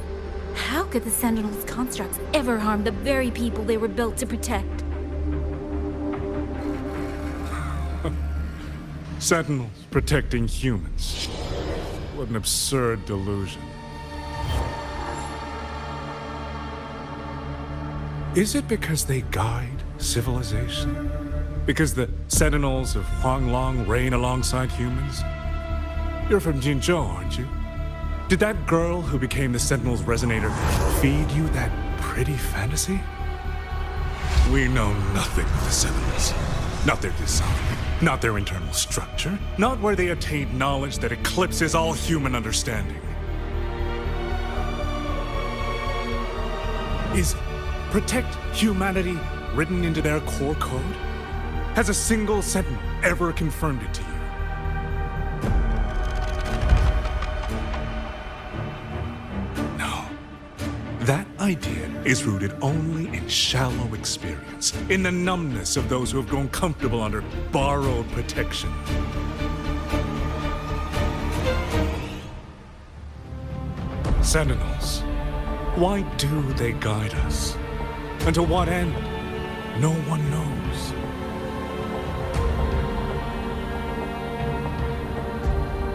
how could the Sentinel's constructs ever harm the very people they were built to protect? Sentinels protecting humans. What an absurd delusion. Is it because they guide civilization? Because the Sentinels of Huanglong reign alongside humans? You're from Jinzhou, aren't you? Did that girl who became the Sentinel's resonator feed you that pretty fantasy? We know nothing of the Sentinels. Not their design, not their internal structure, not where they attained knowledge that eclipses all human understanding. Is protect humanity written into their core code? Has a single Sentinel ever confirmed it to you? No. That idea is rooted only in shallow experience, in the numbness of those who have grown comfortable under borrowed protection. Sentinels, why do they guide us? And to what end? No one knows.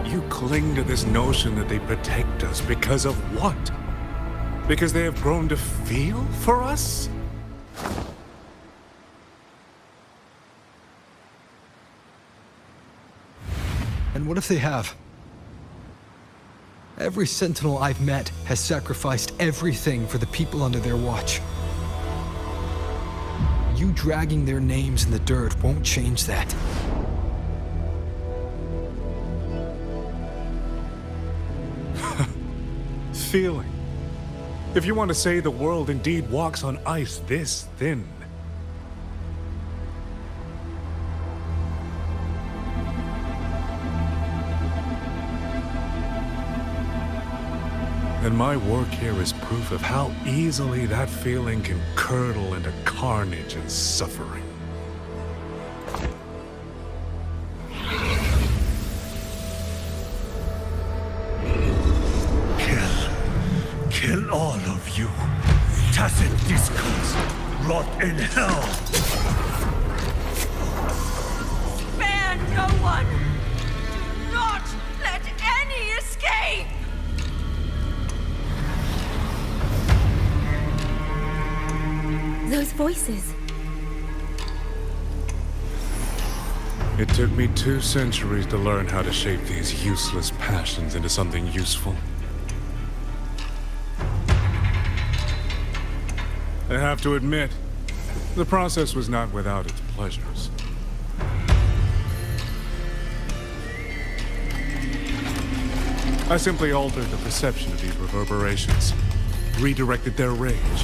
You cling to this notion that they protect us because of what? Because they have grown to feel for us? And what if they have? Every Sentinel I've met has sacrificed everything for the people under their watch. You dragging their names in the dirt won't change that. Feeling. If you want to say the world indeed walks on ice this thin. And my work here is proof of how easily that feeling can curdle into carnage and suffering. Kill all of you. Tacit discords, rot in hell. Spare no one! Do not let any escape! Those voices. It took me 2 centuries to learn how to shape these useless passions into something useful. I have to admit, the process was not without its pleasures. I simply altered the perception of these reverberations, redirected their rage,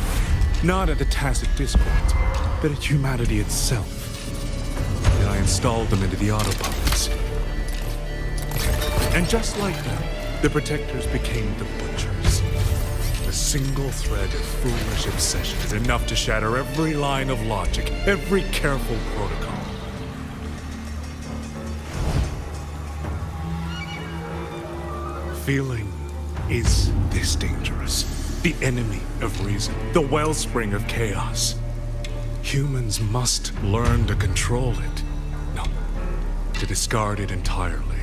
not at the tacit discords, but at humanity itself. Then I installed them into the autopuppets. And just like that, the protectors became the butchers. A single thread of foolish obsession is enough to shatter every line of logic, every careful protocol. Feeling is this dangerous. The enemy of reason, the wellspring of chaos. Humans must learn to control it. No, to discard it entirely.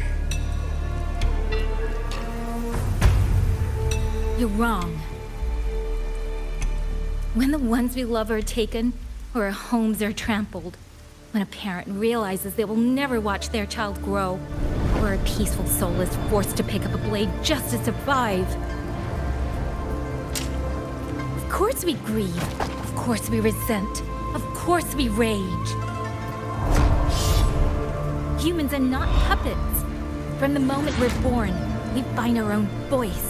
You're wrong. When the ones we love are taken, or our homes are trampled, when a parent realizes they will never watch their child grow, or a peaceful soul is forced to pick up a blade just to survive. Of course we grieve. Of course we resent. Of course we rage. Humans are not puppets. From the moment we're born, we find our own voice.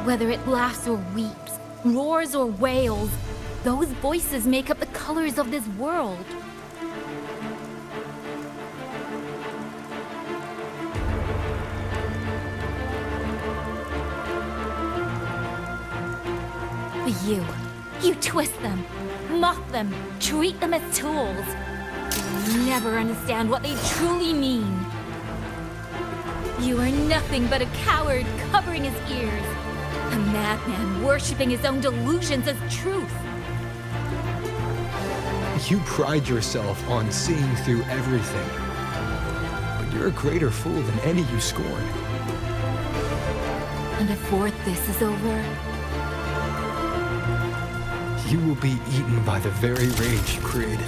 Whether it laughs or weeps, roars or wails, those voices make up the colors of this world. But you twist them, mock them, treat them as tools. You never understand what they truly mean. You are nothing but a coward covering his ears. A madman worshipping his own delusions as truth. You pride yourself on seeing through everything. But you're a greater fool than any you scorn. And before this is over, you will be eaten by the very rage you created.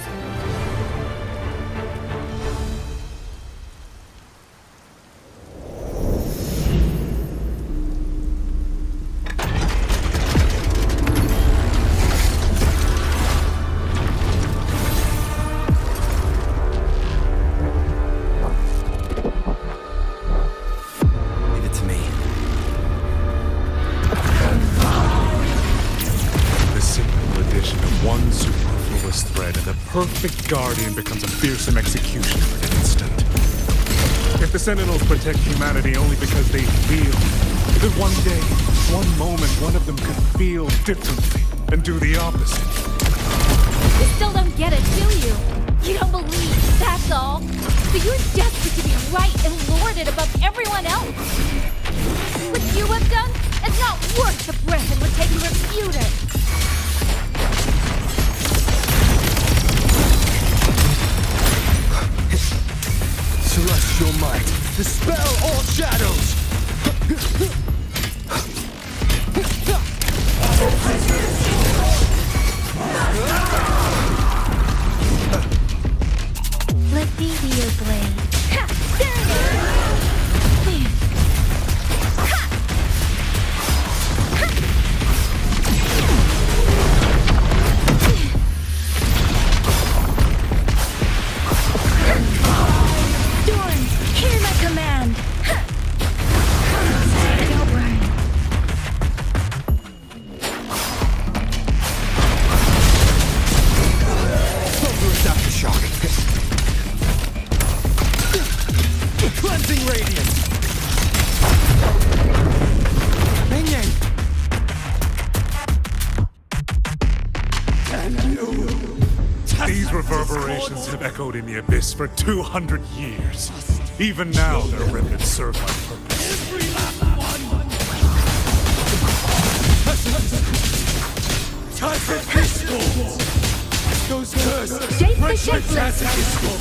Perfect guardian becomes a fearsome executioner in an instant. If the Sentinels protect humanity only because they feel, that one day, one moment, one of them could feel differently and do the opposite. You still don't get it, do you? You don't believe, that's all. So you're desperate to be right and lord it above everyone else. What you have done is not worth the breath it would take to refute it. Celestial might, dispel all shadows! Let me be your blade. Ha! There it is! Ha! have echoed in the abyss for 200 years. Even now, their remnants serve my purpose. Every last one! Tacit discord! Those curses! Shape the Break shapeless. Tacit discord!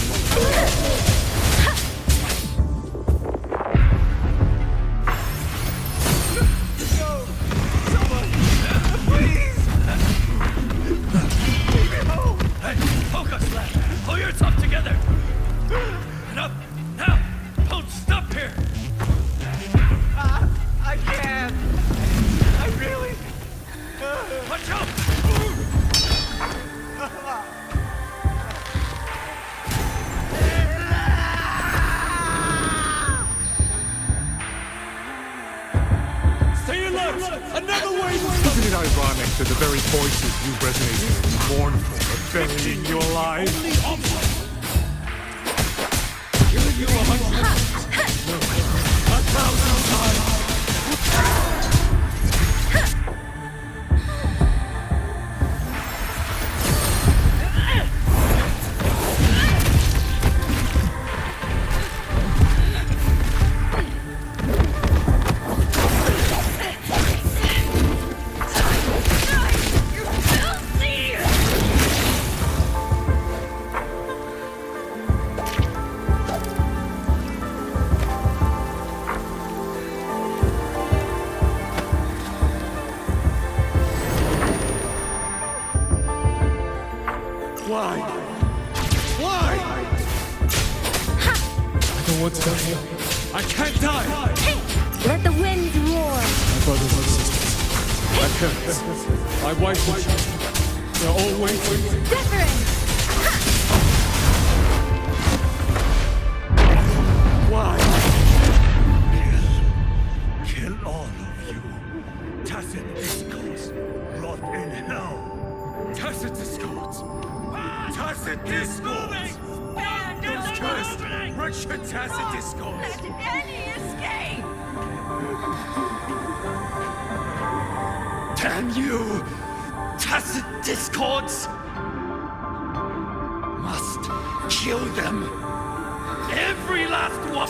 Focus, lad! Pull yourself together! Enough! Now! Don't stop here! I can't! I really... Watch out! Stay alert! Another wave! Isn't it ironic that the very voices you resonate with mournful are burying you alive? Killing you 100! No, 1,000 times! Why? Why? I don't want to die here. I can't die! Let the winds roar. My brothers and sisters, my parents, my wife and children, they're all waiting. Different. Why? Kill all of you. Tacit discords, rot in hell. Tacit discords! Tacit discords! Those cursed, wretched tacit discords! Any escape! Damn you! Tacit discords! Must kill them. Every last one!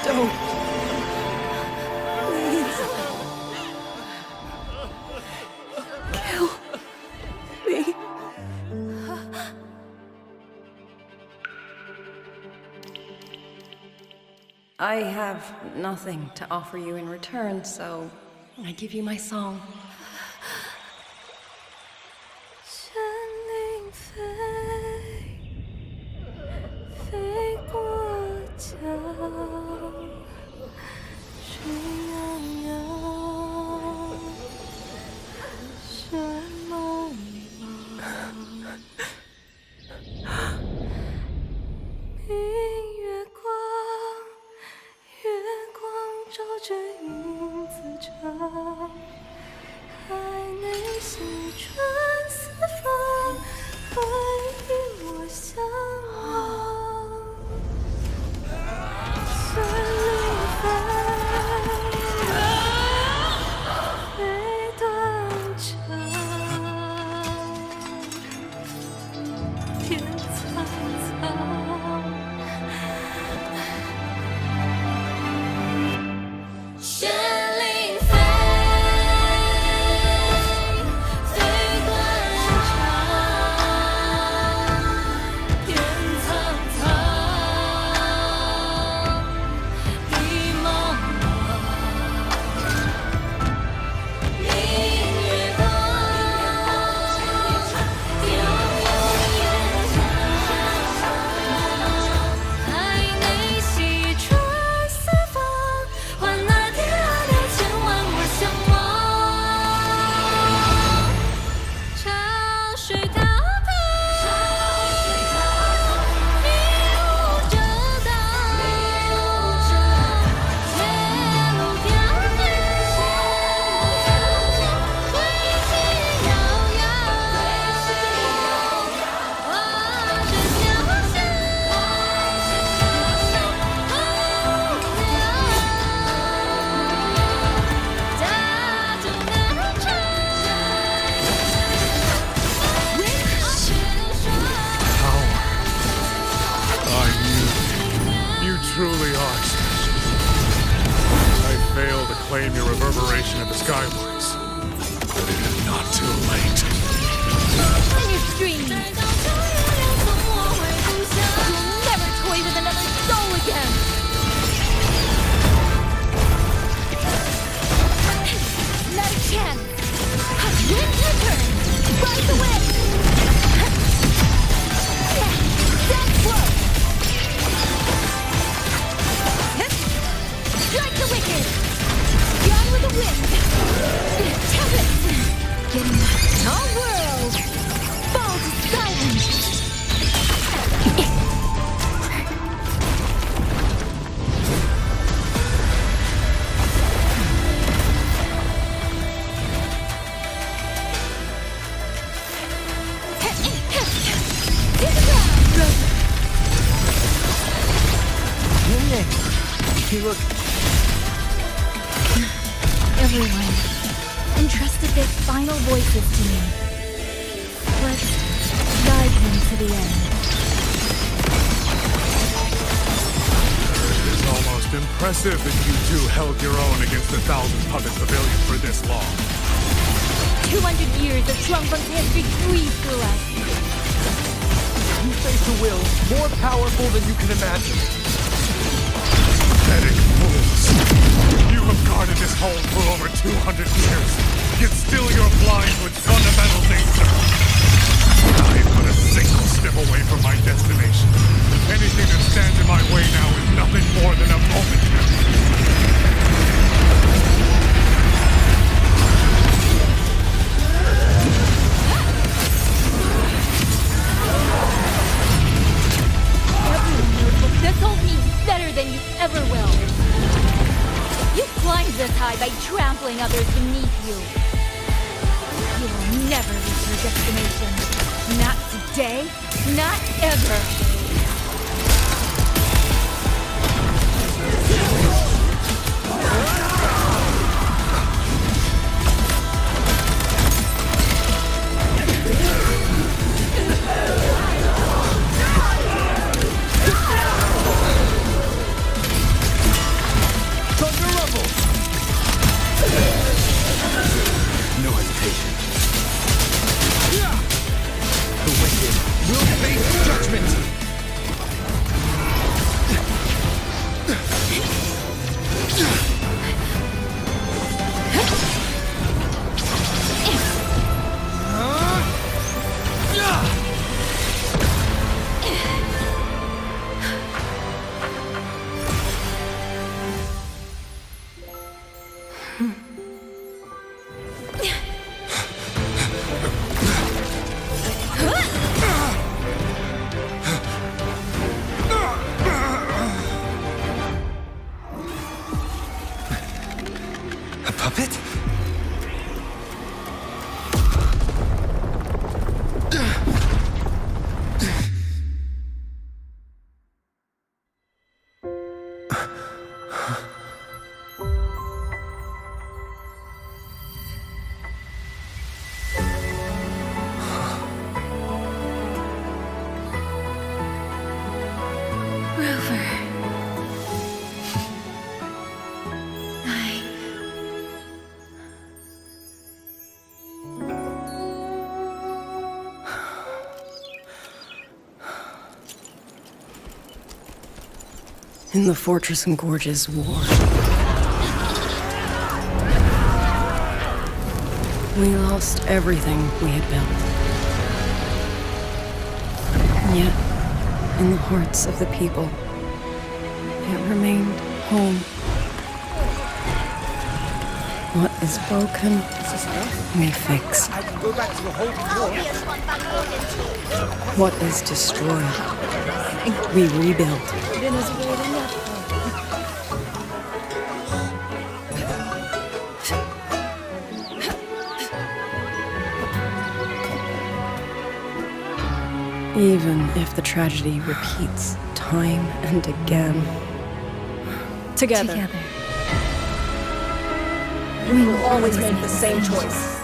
Don't. Please. Kill me. I have nothing to offer you in return, so I give you my song. 神灵飞，飞过江，水洋洋，山茫茫，明月光，月光照着影子长。reclaim your reverberation of the skywards. But it is not too late. In your dreams! You'll never toy with another soul again! Not a chance! Wind return! Rise away! Stand close! Strike the wicked! Gone with the wind! Tempest! Getting our world! Fall to silence! You look... Everyone entrusted their final voices to me. Let's guide them to the end. It is almost impressive that you two held your own against the 1,000-puppet pavilion for this long. 200 years of Xuanfang's history breathe through us. You face a will more powerful than you can imagine. Pathetic fools! You have guarded this hold for over 200 years, yet still you're blind to its fundamental nature. I am but a single step away from my destination. Anything that stands in my way now is nothing more than a momentary. This hold means better than you ever will. You climbed this high by trampling others beneath you. You will never reach your destination. Not today, not ever. No hesitation. The wicked will face judgment! A puppet? In the Fortress and Gorges War, we lost everything we had built. And yet, in the hearts of the people, it remained home. What is broken, we fix. What is destroyed, we rebuild. Even if the tragedy repeats time and again. Together. We will always make the same choice.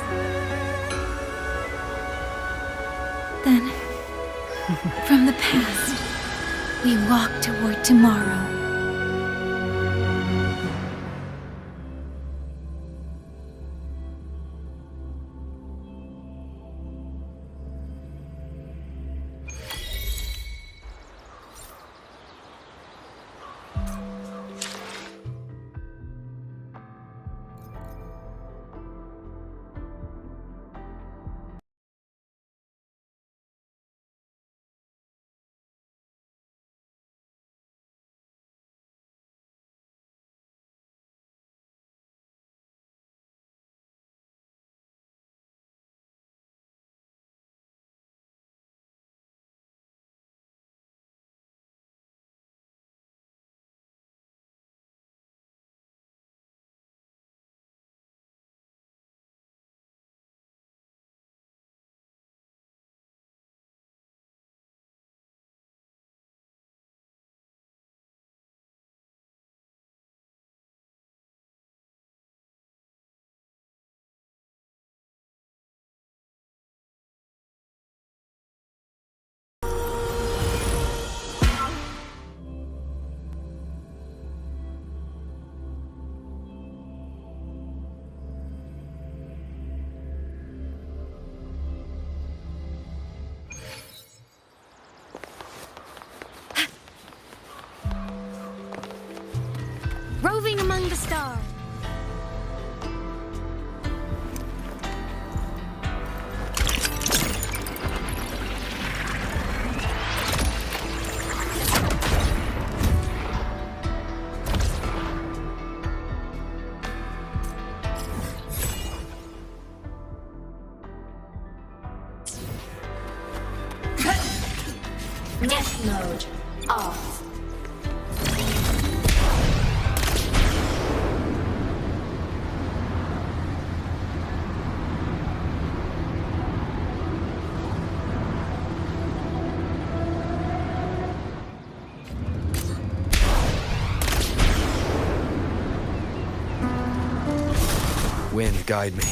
Then, from the past, we walk toward tomorrow. Death mode off. Wind, guide me.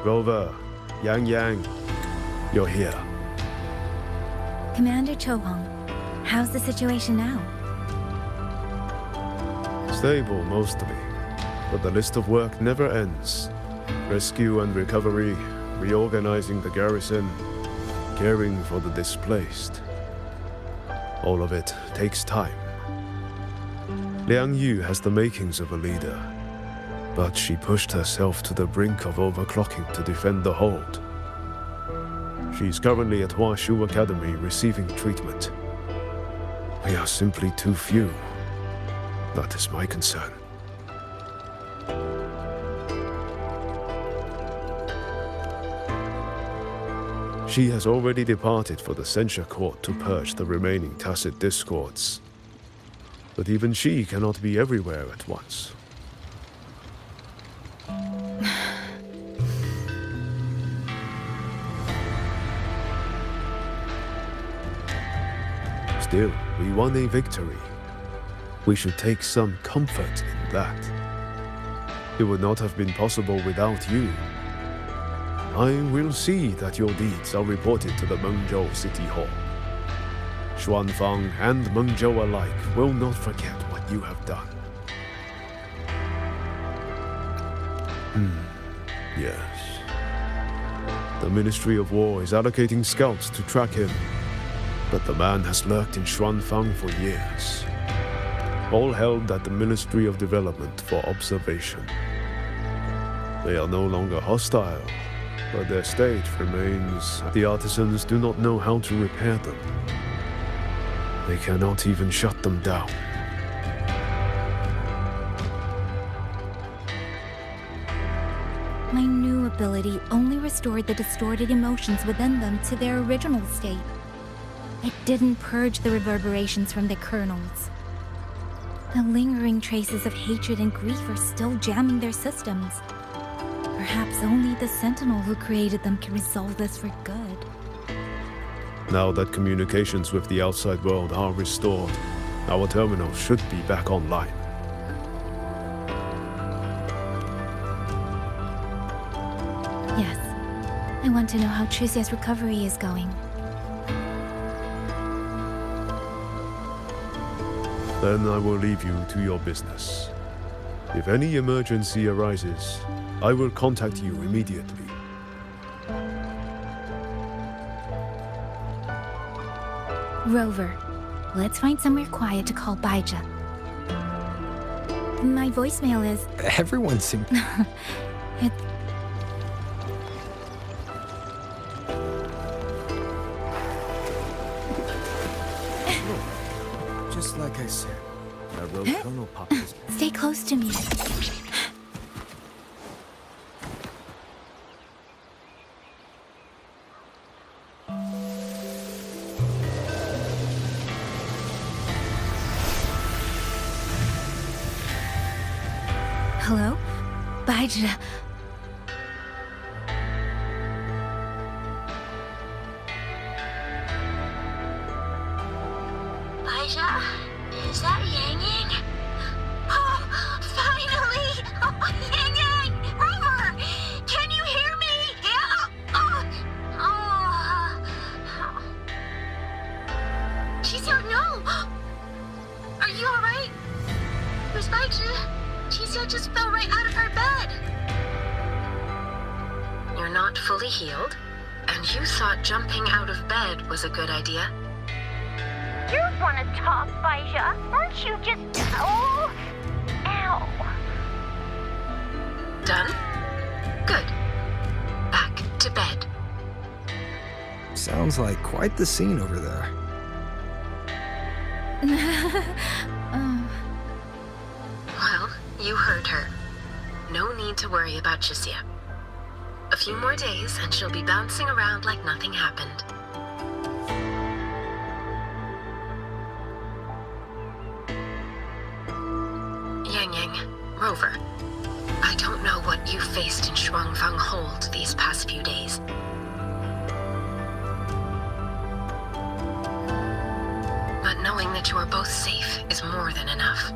Rover, Yang, you're here. Commander Chohong, how's the situation now? Stable, mostly. But the list of work never ends. Rescue and recovery, reorganizing the garrison, caring for the displaced. All of it takes time. Liang Yu has the makings of a leader, but she pushed herself to the brink of overclocking to defend the hold. She's currently at Huashu Academy receiving treatment. We are simply too few. That is my concern. She has already departed for the censure court to purge the remaining tacit discords. But even she cannot be everywhere at once. Still, we won a victory. We should take some comfort in that. It would not have been possible without you. I will see that your deeds are reported to the Mengzhou City Hall. Xuanfang and Mengzhou alike will not forget what you have done. Yes. The Ministry of War is allocating scouts to track him, but the man has lurked in Xuanfang for years. All held at the Ministry of Development for observation. They are no longer hostile, but their state remains. The artisans do not know how to repair them. They cannot even shut them down. My new ability only restored the distorted emotions within them to their original state. It didn't purge the reverberations from their kernels. The lingering traces of hatred and grief are still jamming their systems. Perhaps only the Sentinel who created them can resolve this for good. Now that communications with the outside world are restored, our terminal should be back online. Yes. I want to know how Trucia's recovery is going. Then I will leave you to your business. If any emergency arises, I will contact you immediately. Rover, let's find somewhere quiet to call Baija. My voicemail is... Everyone seems... it... Just like I said, I wrote Colonel Popper's... Stay close to me. Hello? Baija. Baija? Is that Yang Yang? Oh, finally! Oh, Yang Yang! Rover! Can you hear me? Yeah? Qixia, no! Are you alright? Where's Baija? Qixia just fell right out of her bed. You're not fully healed, and you thought jumping out of bed was a good idea. You want to talk, Baija? Aren't you just... Oh... Ow. Done? Good. Back to bed. Sounds like quite the scene over there. Well, you heard her. No need to worry about Chixia. A few more days and she'll be bouncing around like nothing happened. Yang, Rover, I don't know what you faced in Xuanfang Hold these past few days. But knowing that you are both safe is more than enough.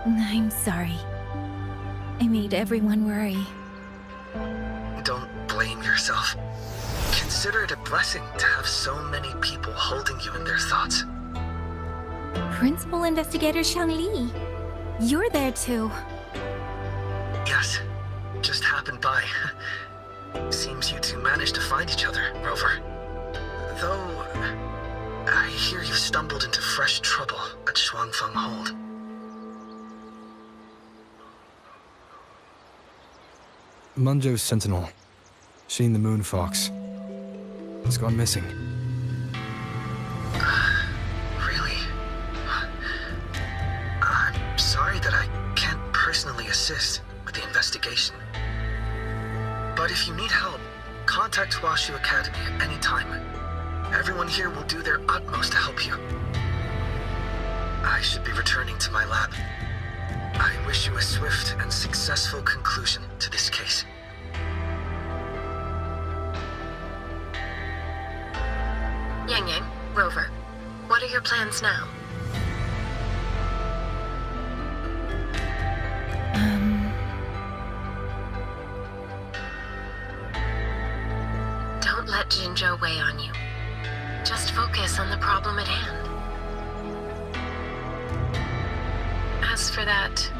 I'm sorry. I made everyone worry. Don't blame yourself. Consider it a blessing to have so many people holding you in their thoughts. Principal Investigator Shang-Li. You're there too. Yes, just happened by. Seems you two managed to find each other, Rover. Though, I hear you stumbled into fresh trouble at Xuanfang Hold. Mengzhou's sentinel, Sheen the Moon Fox, has gone missing. Really? I'm sorry that I can't personally assist with the investigation. But if you need help, contact Huashu Academy at any time. Everyone here will do their utmost to help you. I should be returning to my lab. I wish you a swift and successful conclusion to this case. Yang, Rover, what are your plans now? Don't let Jinzhou weigh on you. Just focus on the problem at hand. As for that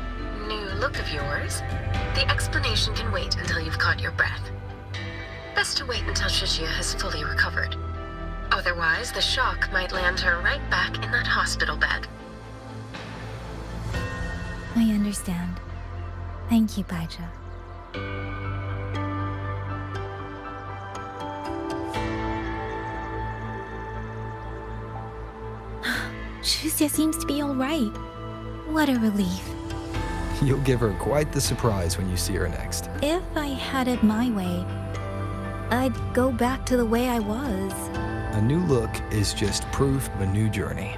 new look of yours, the explanation can wait until you've caught your breath. Best to wait until Chixia has fully recovered. Otherwise, the shock might land her right back in that hospital bed. I understand. Thank you, Baija. Chixia seems to be all right. What a relief. You'll give her quite the surprise when you see her next. If I had it my way, I'd go back to the way I was. A new look is just proof of a new journey.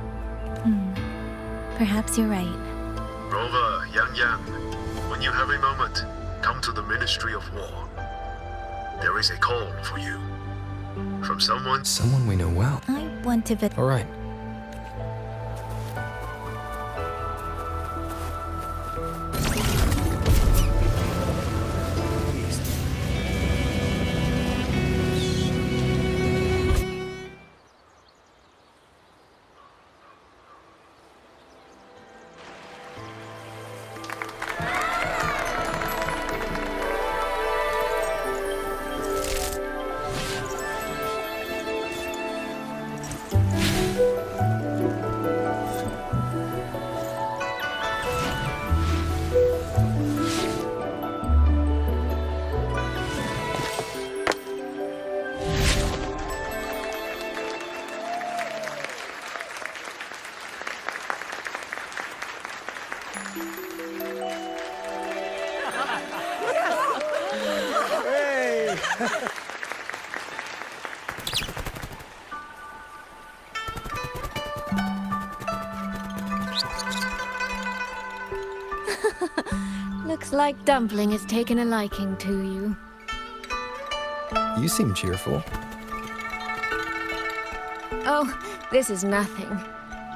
Perhaps you're right. Rover, Yang, when you have a moment, come to the Ministry of War. There is a call for you. From someone... Someone we know well. I want to... All right. Looks like Dumpling has taken a liking to you. You seem cheerful. Oh, this is nothing.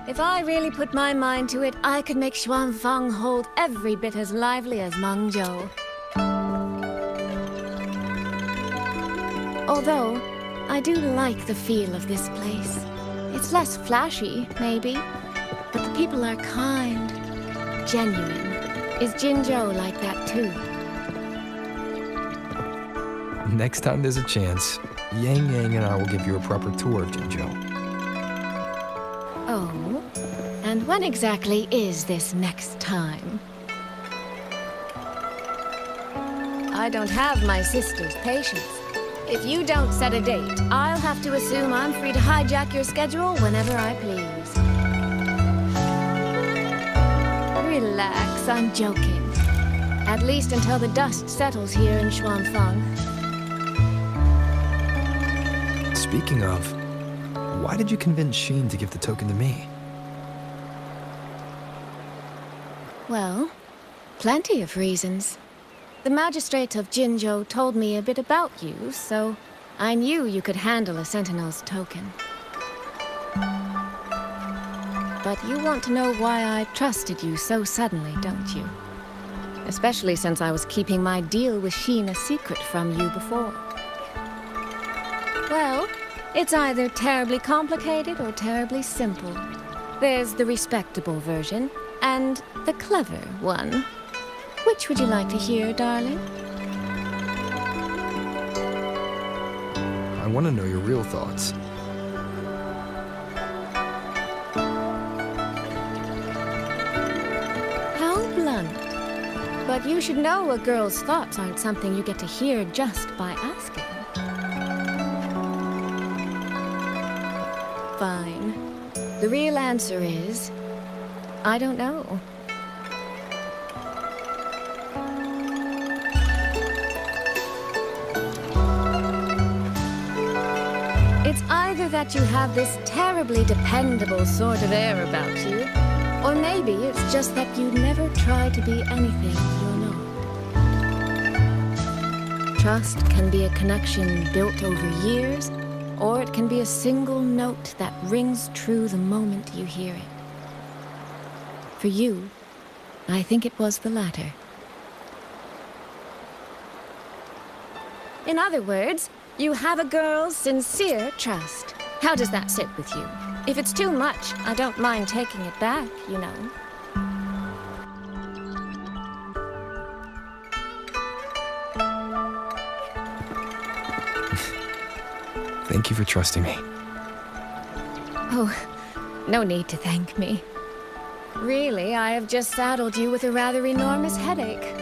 If I really put my mind to it, I could make Xuanfang Hold every bit as lively as Mengzhou. Although, I do like the feel of this place. It's less flashy, maybe, but the people are kind, genuine. Is Jinzhou like that too? Next time there's a chance, Yang Yang and I will give you a proper tour of Jinzhou. Oh? And when exactly is this next time? I don't have my sister's patience. If you don't set a date, I'll have to assume I'm free to hijack your schedule whenever I please. Relax, I'm joking. At least until the dust settles here in Xuanfang. Speaking of, why did you convince Xin to give the token to me? Well, plenty of reasons. The magistrate of Jinzhou told me a bit about you, so I knew you could handle a Sentinel's token. But you want to know why I trusted you so suddenly, don't you? Especially since I was keeping my deal with Xin a secret from you before. Well, it's either terribly complicated or terribly simple. There's the respectable version, and the clever one. Which would you like to hear, darling? I want to know your real thoughts. How blunt. But you should know a girl's thoughts aren't something you get to hear just by asking. Fine. The real answer is, I don't know. It's either that you have this terribly dependable sort of air about you, or maybe it's just that you never try to be anything you're not. Trust can be a connection built over years, or it can be a single note that rings true the moment you hear it. For you, I think it was the latter. In other words, you have a girl's sincere trust. How does that sit with you? If it's too much, I don't mind taking it back, you know. Thank you for trusting me. Oh, no need to thank me. Really, I have just saddled you with a rather enormous headache.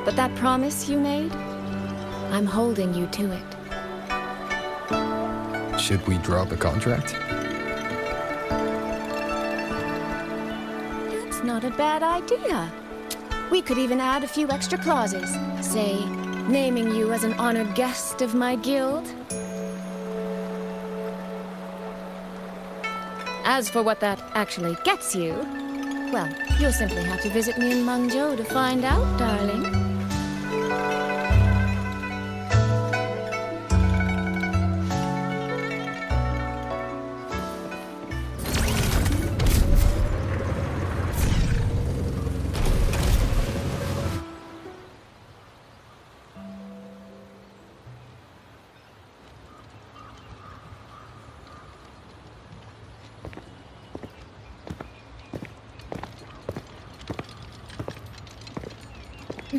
But that promise you made, I'm holding you to it. Should we drop a contract? That's not a bad idea. We could even add a few extra clauses. Say, naming you as an honored guest of my guild. As for what that actually gets you, well, you'll simply have to visit me in Mengzhou to find out, darling.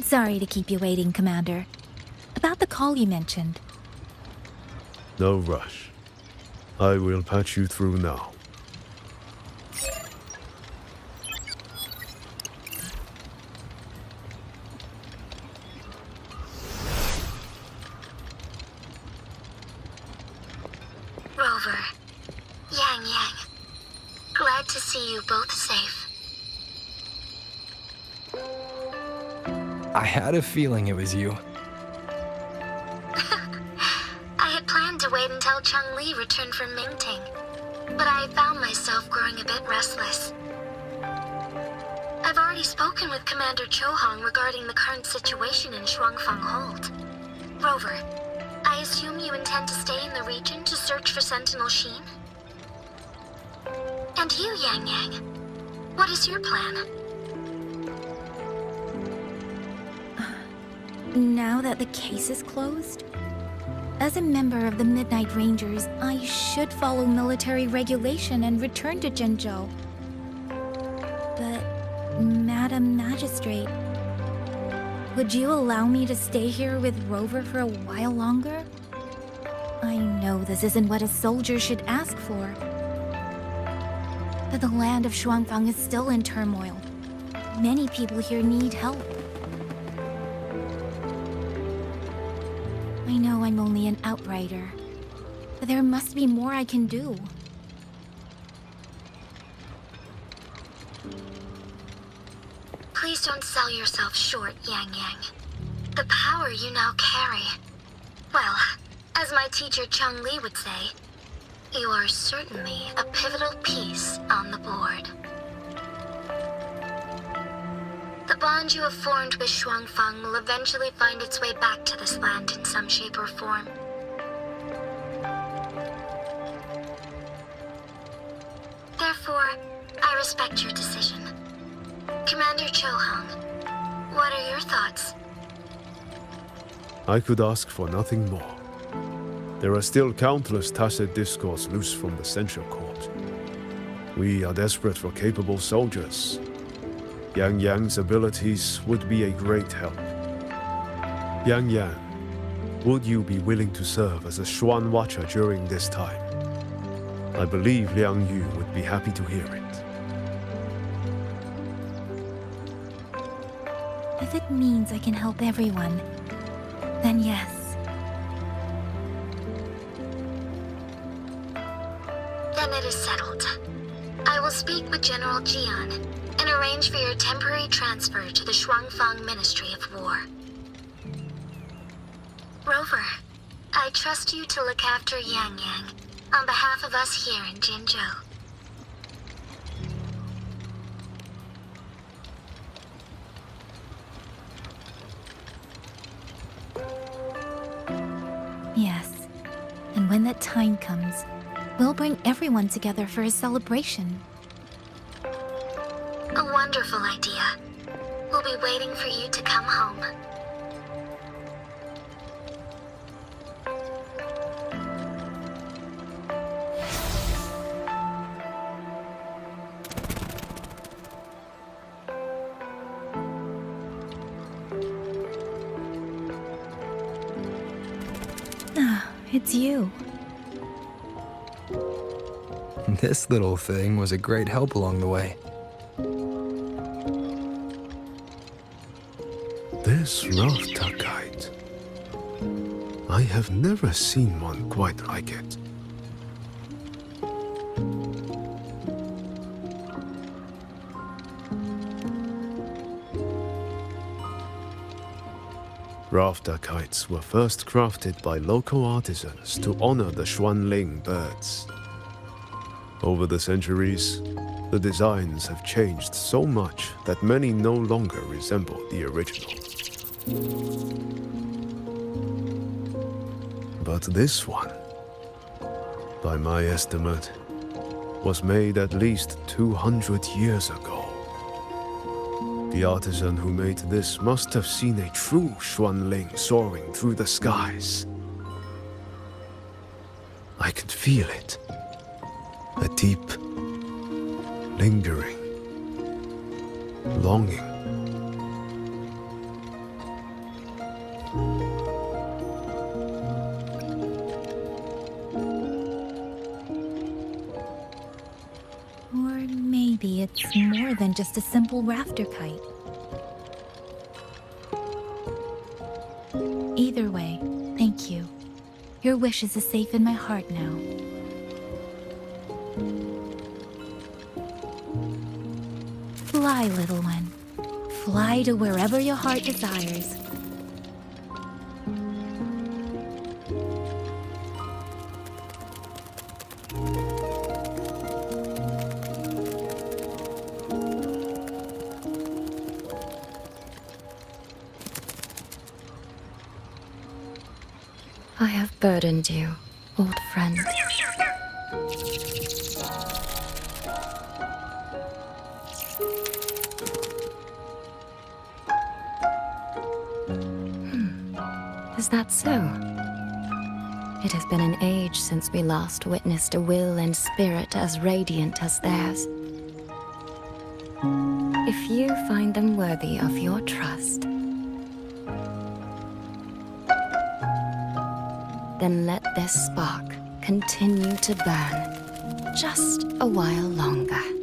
Sorry to keep you waiting, Commander. About the call you mentioned. No rush. I will patch you through now. Rover, Yang Yang, glad to see you both safe. I had a feeling it was you. I had planned to wait until Cheng-Li returned from Mingting, but I found myself growing a bit restless. I've already spoken with Commander Chohang regarding the current situation in Xuanfang Hold. Rover, I assume you intend to stay in the region to search for Sentinel Xin? And you, Yang Yang, what is your plan? Now that the case is closed, as a member of the Midnight Rangers, I should follow military regulation and return to Jinzhou. But, Madam Magistrate, Would you allow me to stay here with Rover for a while longer? I know this isn't what a soldier should ask for. But the land of Xuanfang is still in turmoil. Many people here need help. I know I'm only an outrider, but there must be more I can do. Please don't sell yourself short, Yang Yang. The power you now carry. Well, as my teacher Chung Li would say, you are certainly a pivotal piece on the board. The bond you have formed with Xuanfang will eventually find its way back to this land in some shape or form. Therefore, I respect your decision. Commander Chohong, what are your thoughts? I could ask for nothing more. There are still countless tacit discords loose from the Central Court. We are desperate for capable soldiers. Yang Yang's abilities would be a great help. Yang Yang, would you be willing to serve as a Xuan Watcher during this time? I believe Liang Yu would be happy to hear it. If it means I can help everyone, then yes. Then it is settled. I will speak with General Jian and arrange for your temporary transfer to the Xuanfang Ministry of War. Rover, I trust you to look after Yang Yang on behalf of us here in Jinzhou. Yes. And when that time comes, we'll bring everyone together for a celebration. A wonderful idea. We'll be waiting for you to come home. It's you. This little thing was a great help along the way. This rafter kite. I have never seen one quite like it. Rafter kites were first crafted by local artisans to honor the Xuanling birds. Over the centuries, the designs have changed so much that many no longer resemble the original. But this one, by my estimate, was made at least 200 years ago. The artisan who made this must have seen a true Xuanling soaring through the skies. I can feel it. A deep, lingering longing. Or maybe it's more than just a simple rafter kite. Either way, thank you. Your wishes are safe in my heart now. Fly, little one. Fly to wherever your heart desires. I have burdened you, old friend. Is that so? It has been an age since we last witnessed a will and spirit as radiant as theirs. If you find them worthy of your trust, then let this spark continue to burn just a while longer.